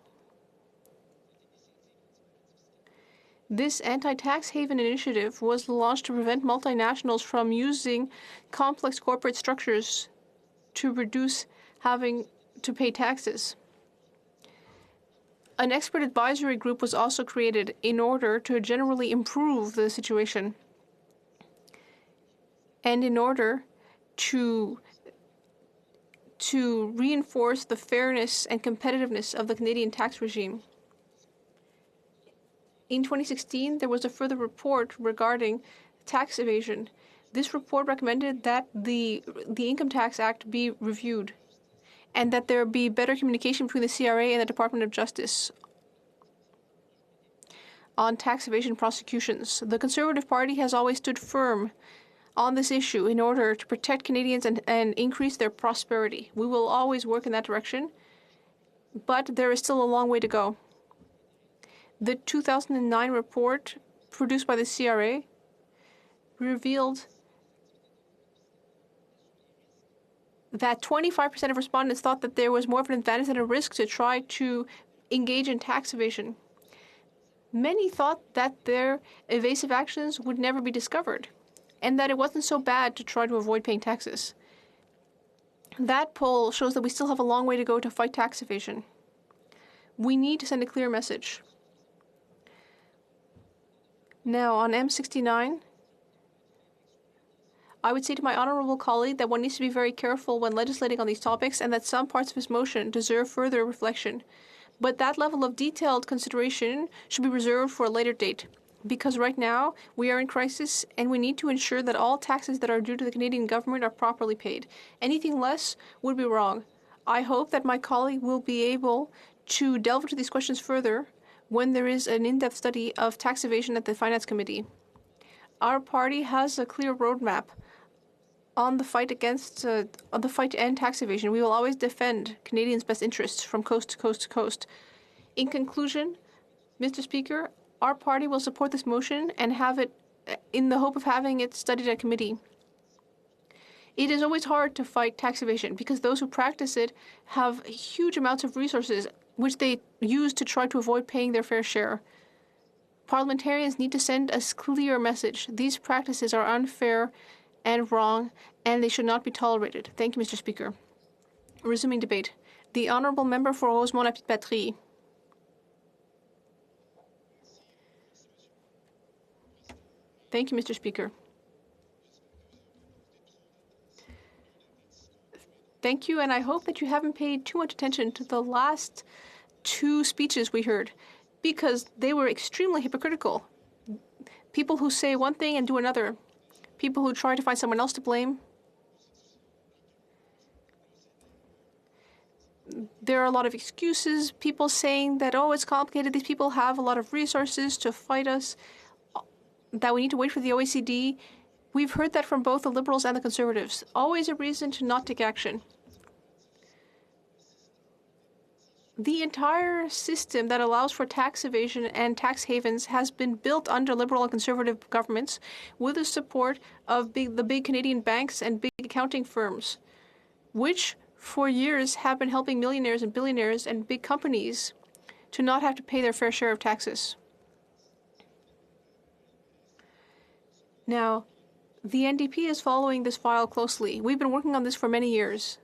This anti-tax haven initiative was launched to prevent multinationals from using complex corporate structures to reduce having to pay taxes. An expert advisory group was also created in order to generally improve the situation and in order to reinforce the fairness and competitiveness of the Canadian tax regime. In 2016, there was a further report regarding tax evasion. This report recommended that the Income Tax Act be reviewed and that there be better communication between the CRA and the Department of Justice on tax evasion prosecutions. The Conservative Party has always stood firm on this issue in order to protect Canadians and increase their prosperity. We will always work in that direction, but there is still a long way to go. The 2009 report produced by the CRA revealed that 25% of respondents thought that there was more of an advantage than a risk to try to engage in tax evasion. Many thought that their evasive actions would never be discovered and that it wasn't so bad to try to avoid paying taxes. That poll shows that we still have a long way to go to fight tax evasion. We need to send a clear message. Now, on M69, I would say to my honourable colleague that one needs to be very careful when legislating on these topics and that some parts of his motion deserve further reflection. But that level of detailed consideration should be reserved for a later date, because right now we are in crisis and we need to ensure that all taxes that are due to the Canadian government are properly paid. Anything less would be wrong. I hope that my colleague will be able to delve into these questions further when there is an in-depth study of tax evasion at the Finance Committee. Our party has a clear roadmap on the fight to end tax evasion. We will always defend Canadians' best interests from coast to coast to coast. In conclusion, Mr. Speaker, our party will support this motion and have it in the hope of having it studied at committee. It is always hard to fight tax evasion because those who practice it have huge amounts of resources which they use to try to avoid paying their fair share. Parliamentarians need to send a clear message. These practices are unfair and wrong, and they should not be tolerated. Thank you, Mr. Speaker. Resuming debate. The Honourable Member for Rosemont-la-Petite-Patrie. Thank you, Mr. Speaker. Thank you, and I hope that you haven't paid too much attention to the last two speeches we heard, because they were extremely hypocritical. People who say one thing and do another. People who try to find someone else to blame. There are a lot of excuses, people saying that, oh, it's complicated, these people have a lot of resources to fight us, that we need to wait for the OECD. We've heard that from both the Liberals and the Conservatives. Always a reason to not take action. The entire system that allows for tax evasion and tax havens has been built under Liberal and Conservative governments with the support of the big Canadian banks and big accounting firms, which for years have been helping millionaires and billionaires and big companies to not have to pay their fair share of taxes. Now, the NDP is following this file closely. We've been working on this for many years.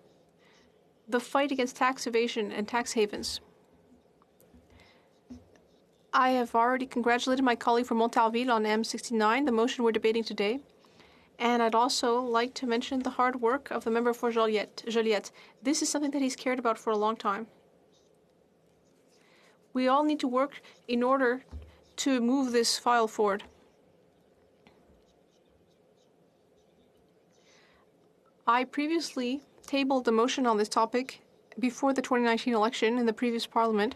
The fight against tax evasion and tax havens. I have already congratulated my colleague from Montarville on M69, the motion we're debating today. And I'd also like to mention the hard work of the member for Joliette. This is something that he's cared about for a long time. We all need to work in order to move this file forward. I previously tabled the motion on this topic before the 2019 election in the previous parliament.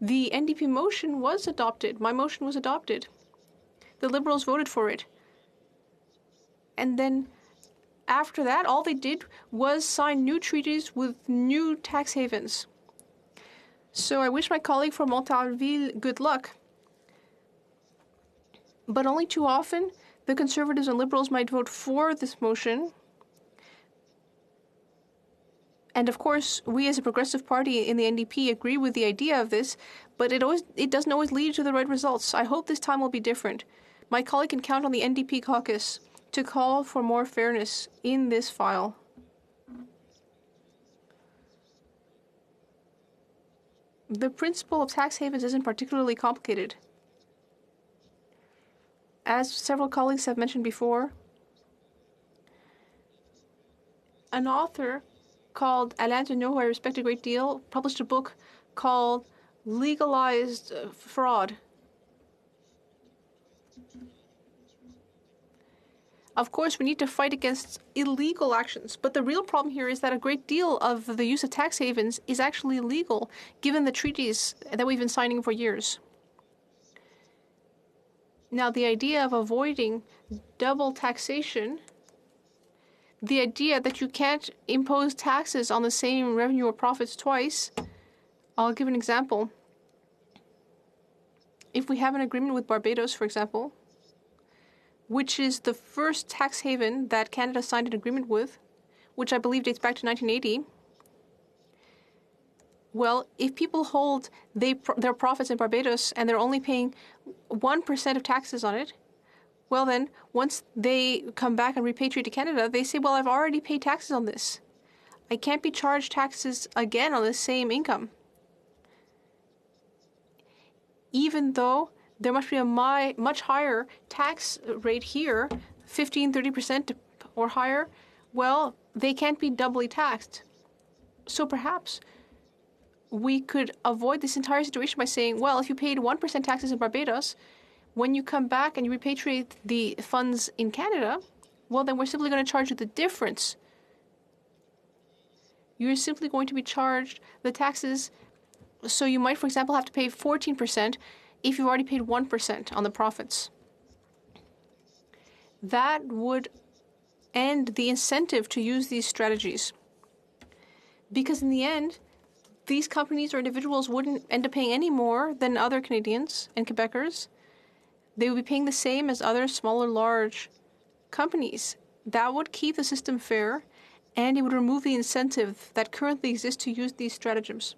The NDP motion was adopted. My motion was adopted. The Liberals voted for it. And then after that, all they did was sign new treaties with new tax havens. So I wish my colleague from Montarville good luck. But only too often, the Conservatives and Liberals might vote for this motion. And of course, we as a progressive party in the NDP agree with the idea of this, but it doesn't always lead to the right results. I hope this time will be different. My colleague can count on the NDP caucus to call for more fairness in this file. The principle of tax havens isn't particularly complicated. As several colleagues have mentioned before, an author called Alain Duneau, who I respect a great deal, published a book called Legalized Fraud. Of course, we need to fight against illegal actions, but the real problem here is that a great deal of the use of tax havens is actually illegal, given the treaties that we've been signing for years. Now, the idea of avoiding double taxation, the idea that you can't impose taxes on the same revenue or profits twice, I'll give an example. If we have an agreement with Barbados, for example, which is the first tax haven that Canada signed an agreement with, which I believe dates back to 1980, well, if people hold their profits in Barbados and they're only paying 1% of taxes on it, well then, once they come back and repatriate to Canada, they say, well, I've already paid taxes on this. I can't be charged taxes again on the same income. Even though there must be a much higher tax rate here, 15-30% or higher, well, they can't be doubly taxed. So perhaps we could avoid this entire situation by saying, well, if you paid 1% taxes in Barbados, when you come back and you repatriate the funds in Canada, well, then we're simply going to charge you the difference. You're simply going to be charged the taxes. So you might, for example, have to pay 14% if you've already paid 1% on the profits. That would end the incentive to use these strategies. Because in the end, these companies or individuals wouldn't end up paying any more than other Canadians and Quebecers. They would be paying the same as other smaller, large companies. That would keep the system fair, and it would remove the incentive that currently exists to use these stratagems.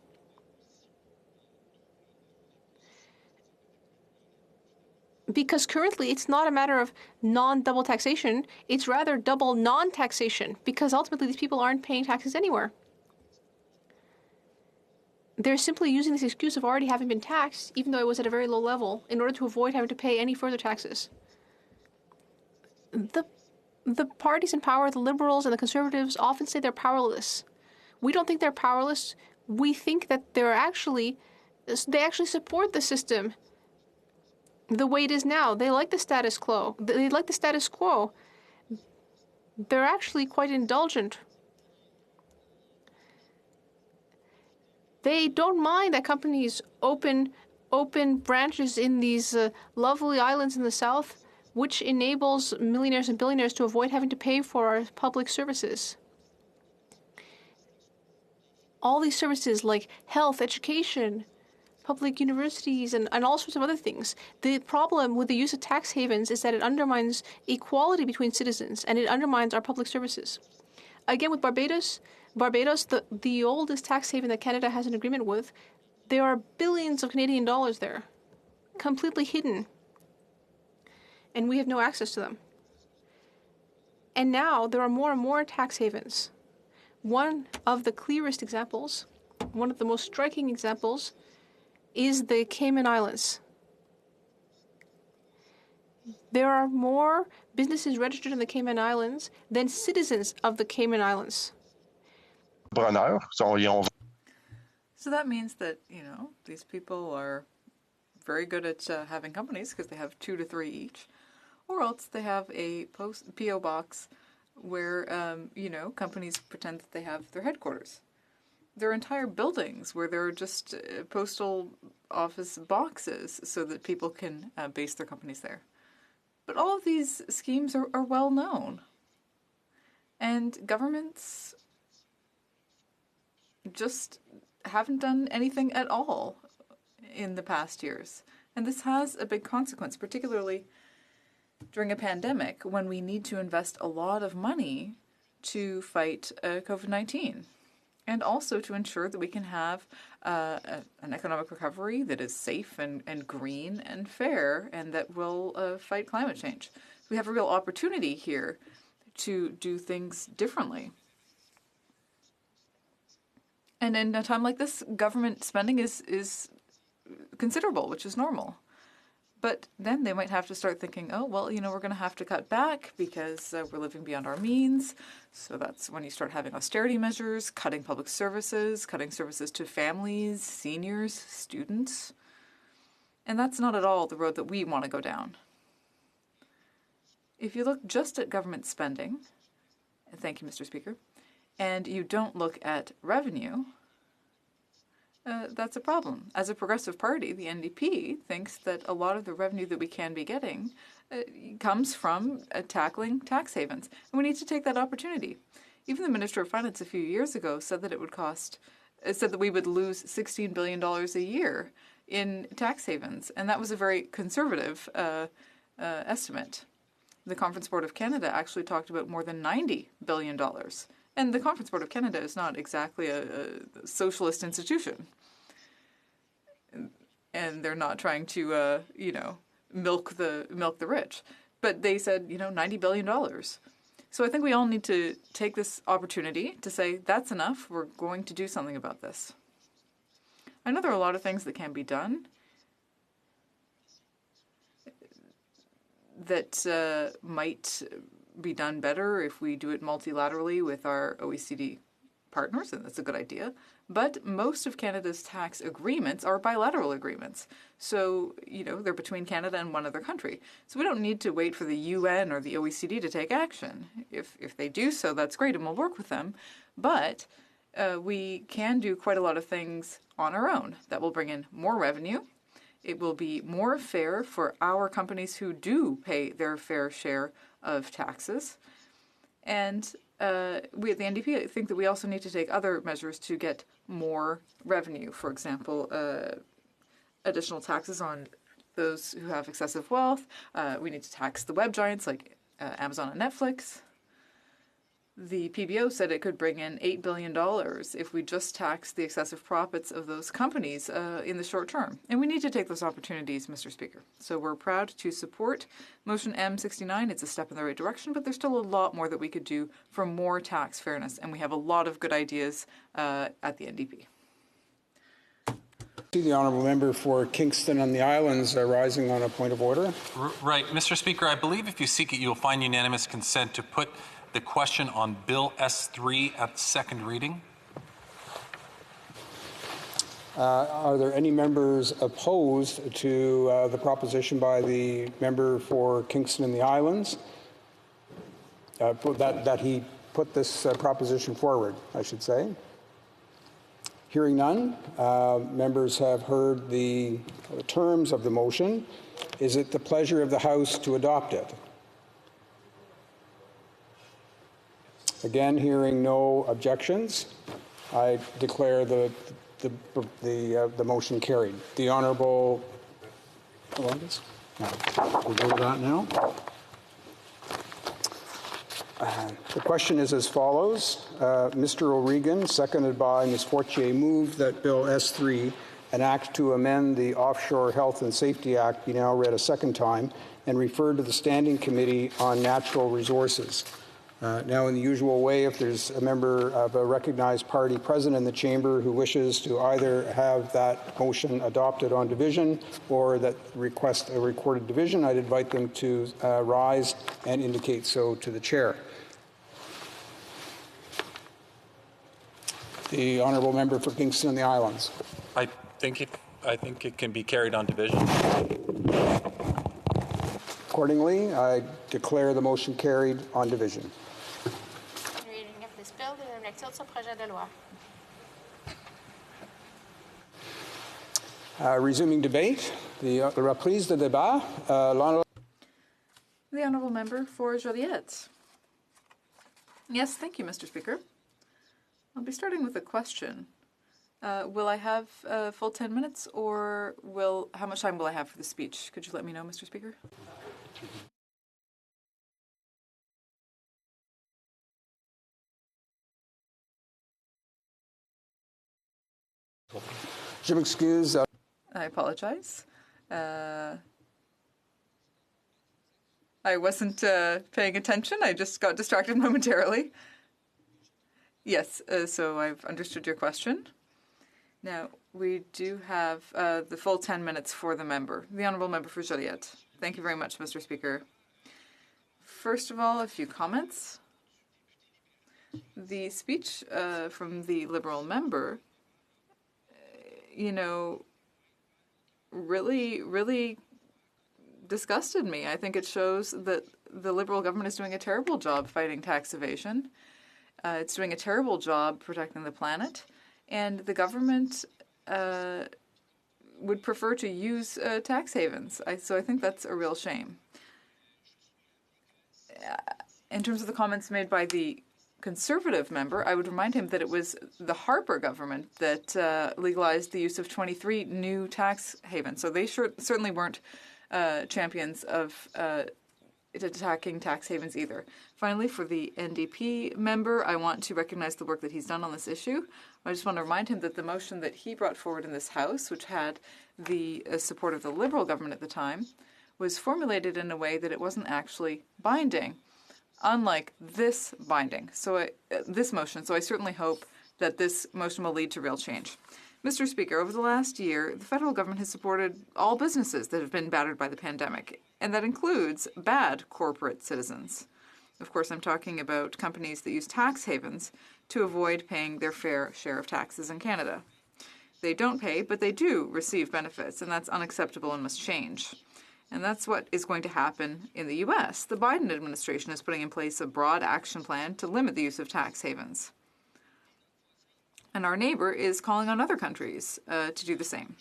Because currently it's not a matter of non-double taxation, it's rather double non-taxation, because ultimately these people aren't paying taxes anywhere. They're simply using this excuse of already having been taxed, even though it was at a very low level, in order to avoid having to pay any further taxes. The parties in power, the Liberals and the Conservatives, often say they're powerless. We don't think they're powerless. We think that they actually support the system the way it is now. They like the status quo. They like the status quo. They're actually quite indulgent. They don't mind that companies open branches in these lovely islands in the south, which enables millionaires and billionaires to avoid having to pay for our public services. All these services like health, education, public universities, and all sorts of other things. The problem with the use of tax havens is that it undermines equality between citizens, and it undermines our public services. Again, with Barbados, the oldest tax haven that Canada has an agreement with, there are billions of Canadian dollars there, completely hidden, and we have no access to them. And now there are more and more tax havens. One of the clearest examples, one of the most striking examples, is the Cayman Islands. There are more businesses registered in the Cayman Islands than citizens of the Cayman Islands. So that means that, these people are very good at having companies because they have 2 to 3 each, or else they have a P.O. box where, companies pretend that they have their headquarters. There are entire buildings where there are just postal office boxes so that people can base their companies there. But all of these schemes are well known. And governments just haven't done anything at all in the past years. And this has a big consequence, particularly during a pandemic when we need to invest a lot of money to fight COVID-19. And also to ensure that we can have an economic recovery that is safe and green and fair and that will fight climate change. We have a real opportunity here to do things differently. And in a time like this, government spending is considerable, which is normal. But then they might have to start thinking, oh, well, we're going to have to cut back because we're living beyond our means. So that's when you start having austerity measures, cutting public services, cutting services to families, seniors, students. And that's not at all the road that we want to go down. If you look just at government spending, thank you, Mr. Speaker, and you don't look at revenue, that's a problem. As a progressive party, the NDP thinks that a lot of the revenue that we can be getting comes from tackling tax havens. And we need to take that opportunity. Even the Minister of Finance a few years ago said that said that we would lose $16 billion a year in tax havens. And that was a very conservative estimate. The Conference Board of Canada actually talked about more than $90 billion. And the Conference Board of Canada is not exactly a socialist institution. And they're not trying to, milk the rich. But they said, $90 billion. So I think we all need to take this opportunity to say, that's enough. We're going to do something about this. I know there are a lot of things that can be done that might be done better if we do it multilaterally with our OECD partners, and that's a good idea. But most of Canada's tax agreements are bilateral agreements. So, they're between Canada and one other country. So we don't need to wait for the UN or the OECD to take action. If they do so, that's great, and we'll work with them. But we can do quite a lot of things on our own that will bring in more revenue. It will be more fair for our companies who do pay their fair share of taxes. And we at the NDP think that we also need to take other measures to get more revenue. For example, additional taxes on those who have excessive wealth. We need to tax the web giants like Amazon and Netflix. The PBO said it could bring in $8 billion if we just tax the excessive profits of those companies in the short term. And we need to take those opportunities, Mr. Speaker. So we're proud to support Motion M69. It's a step in the right direction, but there's still a lot more that we could do for more tax fairness. And we have a lot of good ideas at the NDP. The honourable member for Kingston and the Islands rising on a point of order. Right. Mr. Speaker, I believe if you seek it, you'll find unanimous consent to put the question on Bill S3 at second reading. Are there any members opposed to the proposition by the member for Kingston and the Islands that he put this proposition forward, I should say? Hearing none, members have heard the terms of the motion. Is it the pleasure of the House to adopt it? Again, hearing no objections, I declare the motion carried. The Honourable. We'll go to that now. The question is as follows. Mr. O'Regan, seconded by Ms. Fortier, moved that Bill S3, an act to amend the Offshore Health and Safety Act, be now read a second time and referred to the Standing Committee on Natural Resources. Now, in the usual way, if there's a member of a recognized party present in the chamber who wishes to either have that motion adopted on division or that request a recorded division, I'd invite them to rise and indicate so to the chair. The honourable member for Kingston and the Islands. I think it can be carried on division. Accordingly, I declare the motion carried on division. Reading of this bill, deuxième lecture de ce projet de loi. Resuming debate, the reprise de débat. The honourable member for Joliette. Yes, thank you, Mr. Speaker. I'll be starting with a question. Will I have a full 10 minutes, or how much time will I have for the speech? Could you let me know, Mr. Speaker? Je m'excuse. I apologize. I wasn't paying attention. I just got distracted momentarily. Yes, so I've understood your question. Now, we do have the full 10 minutes for the member, the honourable member for Joliette. Thank you very much, Mr. Speaker. First of all, a few comments. The speech from the Liberal member, really disgusted me. I think it shows that the Liberal government is doing a terrible job fighting tax evasion. It's doing a terrible job protecting the planet. And the government would prefer to use tax havens. So I think that's a real shame. In terms of the comments made by the Conservative member, I would remind him that it was the Harper government that legalized the use of 23 new tax havens. So they certainly weren't champions of attacking tax havens either. Finally, for the NDP member, I want to recognize the work that he's done on this issue. I just want to remind him that the motion that he brought forward in this House, which had the support of the Liberal government at the time, was formulated in a way that it wasn't actually binding, unlike this binding. So this motion. So I certainly hope that this motion will lead to real change. Mr. Speaker, over the last year, the federal government has supported all businesses that have been battered by the pandemic, and that includes bad corporate citizens. Of course, I'm talking about companies that use tax havens to avoid paying their fair share of taxes in Canada. They don't pay, but they do receive benefits, and that's unacceptable and must change. And that's what is going to happen in the U.S. The Biden administration is putting in place a broad action plan to limit the use of tax havens. And our neighbor is calling on other countries to do the same.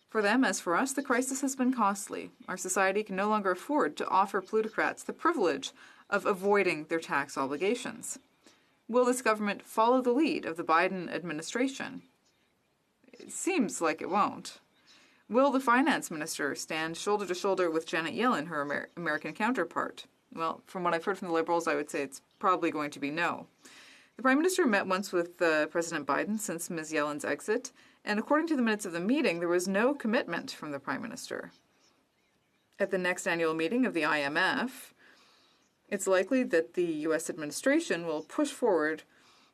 For them, as for us, the crisis has been costly. Our society can no longer afford to offer plutocrats the privilege of avoiding their tax obligations. Will this government follow the lead of the Biden administration? It seems like it won't. Will the finance minister stand shoulder to shoulder with Janet Yellen, her American counterpart? Well, from what I've heard from the Liberals, I would say it's probably going to be no. The Prime Minister met once with President Biden since Ms. Yellen's exit, and according to the minutes of the meeting, there was no commitment from the Prime Minister. At the next annual meeting of the IMF, it's likely that the U.S. administration will push forward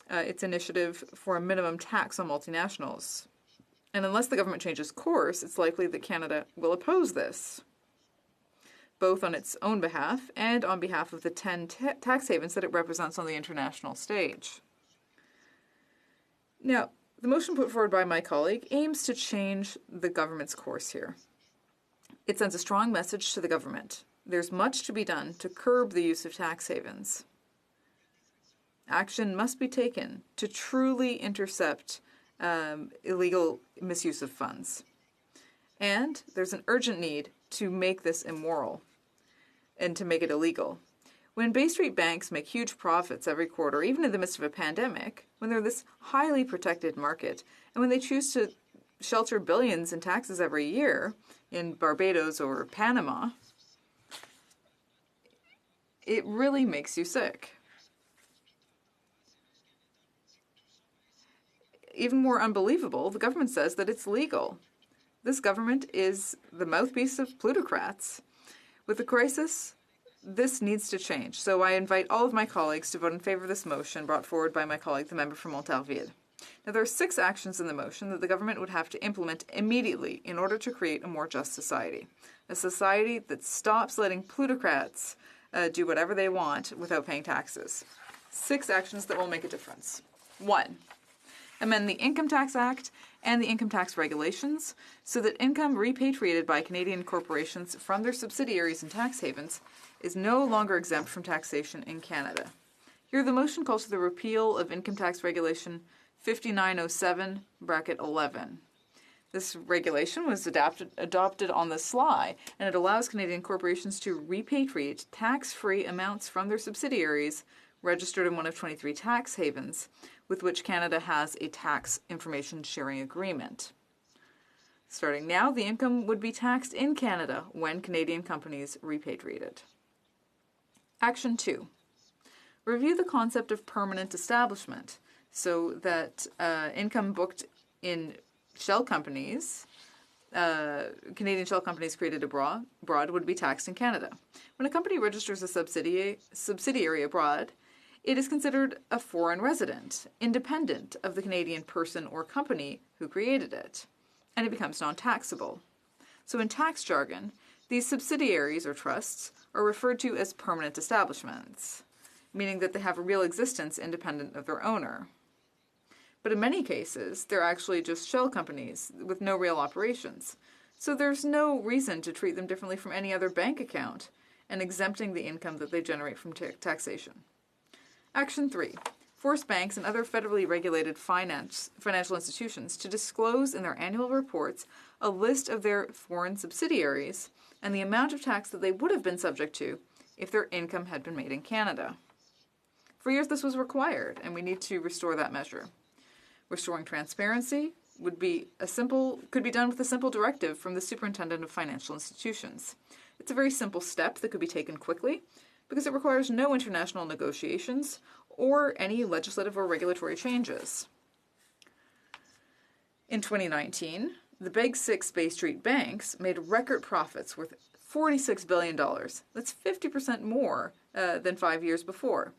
its initiative for a minimum tax on multinationals. And unless the government changes course, it's likely that Canada will oppose this, both on its own behalf and on behalf of the 10 tax havens that it represents on the international stage. Now, the motion put forward by my colleague aims to change the government's course here. It sends a strong message to the government. There's much to be done to curb the use of tax havens. Action must be taken to truly intercept illegal misuse of funds. And there's an urgent need to make this immoral and to make it illegal. When Bay Street banks make huge profits every quarter, even in the midst of a pandemic, when they're this highly protected market, and when they choose to shelter billions in taxes every year in Barbados or Panama, it really makes you sick. Even more unbelievable, the government says that it's legal. This government is the mouthpiece of plutocrats. With the crisis, this needs to change. So I invite all of my colleagues to vote in favor of this motion brought forward by my colleague, the member from Montarville. Now, there are 6 actions in the motion that the government would have to implement immediately in order to create a more just society. A society that stops letting plutocrats do whatever they want without paying taxes. 6 actions that will make a difference. 1. Amend the Income Tax Act and the income tax regulations so that income repatriated by Canadian corporations from their subsidiaries in tax havens is no longer exempt from taxation in Canada. Here, the motion calls for the repeal of Income Tax Regulation 5907(11). This regulation was adopted on the sly, and it allows Canadian corporations to repatriate tax-free amounts from their subsidiaries registered in one of 23 tax havens, with which Canada has a tax information sharing agreement. Starting now, the income would be taxed in Canada when Canadian companies repatriate it. Action 2. Review the concept of permanent establishment so that income booked in shell companies, Canadian shell companies created abroad would be taxed in Canada. When a company registers a subsidiary abroad, it is considered a foreign resident, independent of the Canadian person or company who created it, and it becomes non-taxable. So in tax jargon, these subsidiaries or trusts are referred to as permanent establishments, meaning that they have a real existence independent of their owner. But in many cases, they're actually just shell companies with no real operations, so there's no reason to treat them differently from any other bank account and exempting the income that they generate from taxation. Action 3. Force banks and other federally regulated financial institutions to disclose in their annual reports a list of their foreign subsidiaries and the amount of tax that they would have been subject to if their income had been made in Canada. For years this was required, and we need to restore that measure. Restoring transparency could be done with a simple directive from the Superintendent of Financial Institutions. It's a very simple step that could be taken quickly because it requires no international negotiations or any legislative or regulatory changes. In 2019, the Big Six Bay Street banks made record profits worth $46 billion. That's 50% more than 5 years before.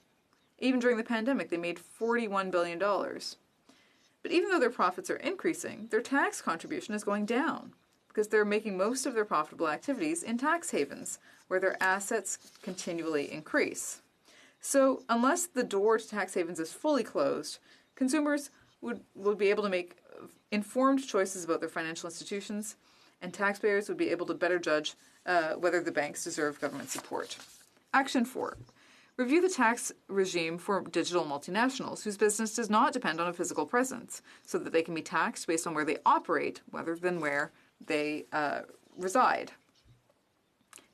Even during the pandemic, they made $41 billion. But even though their profits are increasing, their tax contribution is going down because they're making most of their profitable activities in tax havens, where their assets continually increase. So unless the door to tax havens is fully closed, consumers would be able to make informed choices about their financial institutions, and taxpayers would be able to better judge whether the banks deserve government support. Action 4. Review the tax regime for digital multinationals whose business does not depend on a physical presence, so that they can be taxed based on where they operate rather than where they reside.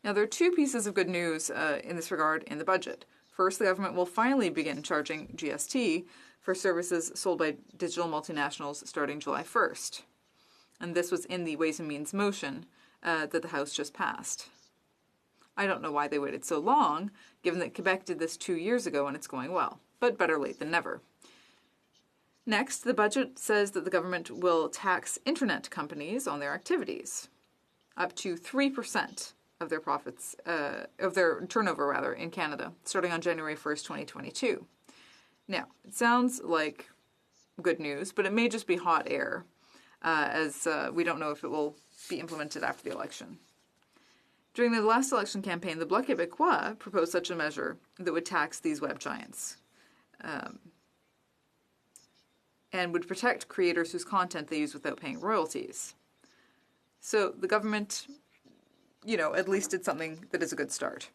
Now, there are 2 pieces of good news in this regard in the budget. First, the government will finally begin charging GST for services sold by digital multinationals starting July 1st. And this was in the Ways and Means motion that the House just passed. I don't know why they waited so long, given that Quebec did this 2 years ago and it's going well, but better late than never. Next, the budget says that the government will tax internet companies on their activities, up to 3% of their profits, of their turnover rather, in Canada, starting on January 1st, 2022. Now, it sounds like good news, but it may just be hot air, as we don't know if it will be implemented after the election. During the last election campaign, the Bloc Québécois proposed such a measure that would tax these web giants and would protect creators whose content they use without paying royalties. So the government, at least did something that is a good start.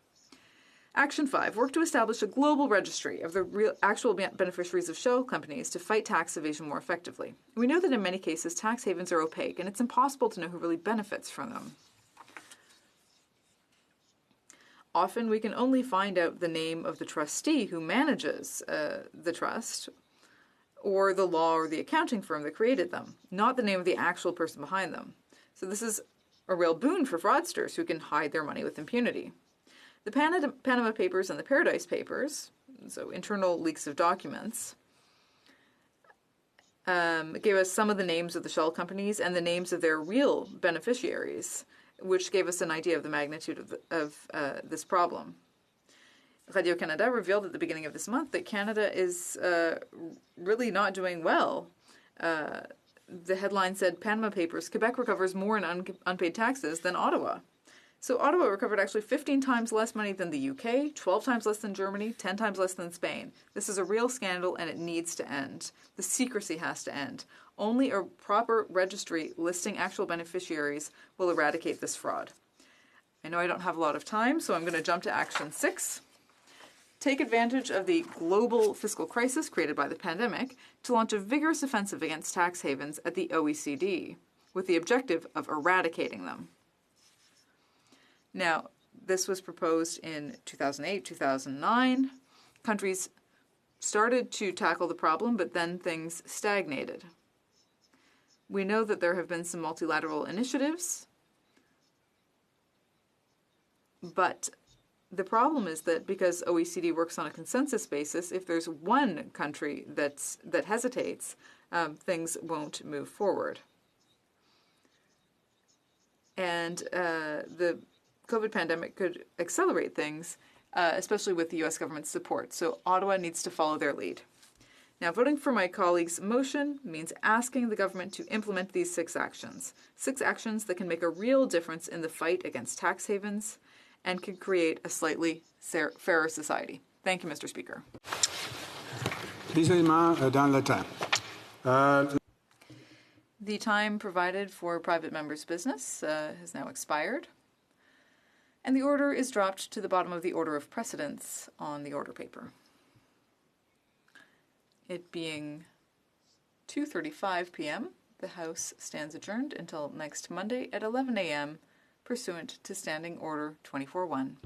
Action 5, work to establish a global registry of the actual beneficiaries of shell companies to fight tax evasion more effectively. We know that in many cases tax havens are opaque and it's impossible to know who really benefits from them. Often we can only find out the name of the trustee who manages the trust, or the law or the accounting firm that created them, not the name of the actual person behind them. So this is a real boon for fraudsters who can hide their money with impunity. The Panama Papers and the Paradise Papers, so internal leaks of documents, gave us some of the names of the shell companies and the names of their real beneficiaries, which gave us an idea of the magnitude of this problem. Radio-Canada revealed at the beginning of this month that Canada is really not doing well. The headline said, Panama Papers, Quebec recovers more in unpaid taxes than Ottawa. So Ottawa recovered actually 15 times less money than the UK, 12 times less than Germany, 10 times less than Spain. This is a real scandal and it needs to end. The secrecy has to end. Only a proper registry listing actual beneficiaries will eradicate this fraud. I know I don't have a lot of time, so I'm going to jump to Action 6. Take advantage of the global fiscal crisis created by the pandemic to launch a vigorous offensive against tax havens at the OECD, with the objective of eradicating them. Now, this was proposed in 2008, 2009. Countries started to tackle the problem, but then things stagnated. We know that there have been some multilateral initiatives, but the problem is that because OECD works on a consensus basis, if there's one country that hesitates, things won't move forward. And the COVID pandemic could accelerate things, especially with the U.S. government's support. So Ottawa needs to follow their lead. Now, voting for my colleague's motion means asking the government to implement these 6 actions. 6 actions that can make a real difference in the fight against tax havens and can create a slightly fairer society. Thank you, Mr. Speaker. The time provided for private members' business has now expired, and the order is dropped to the bottom of the order of precedence on the order paper. It being 2:35 p.m., the House stands adjourned until next Monday at 11 a.m., pursuant to Standing Order 24-1.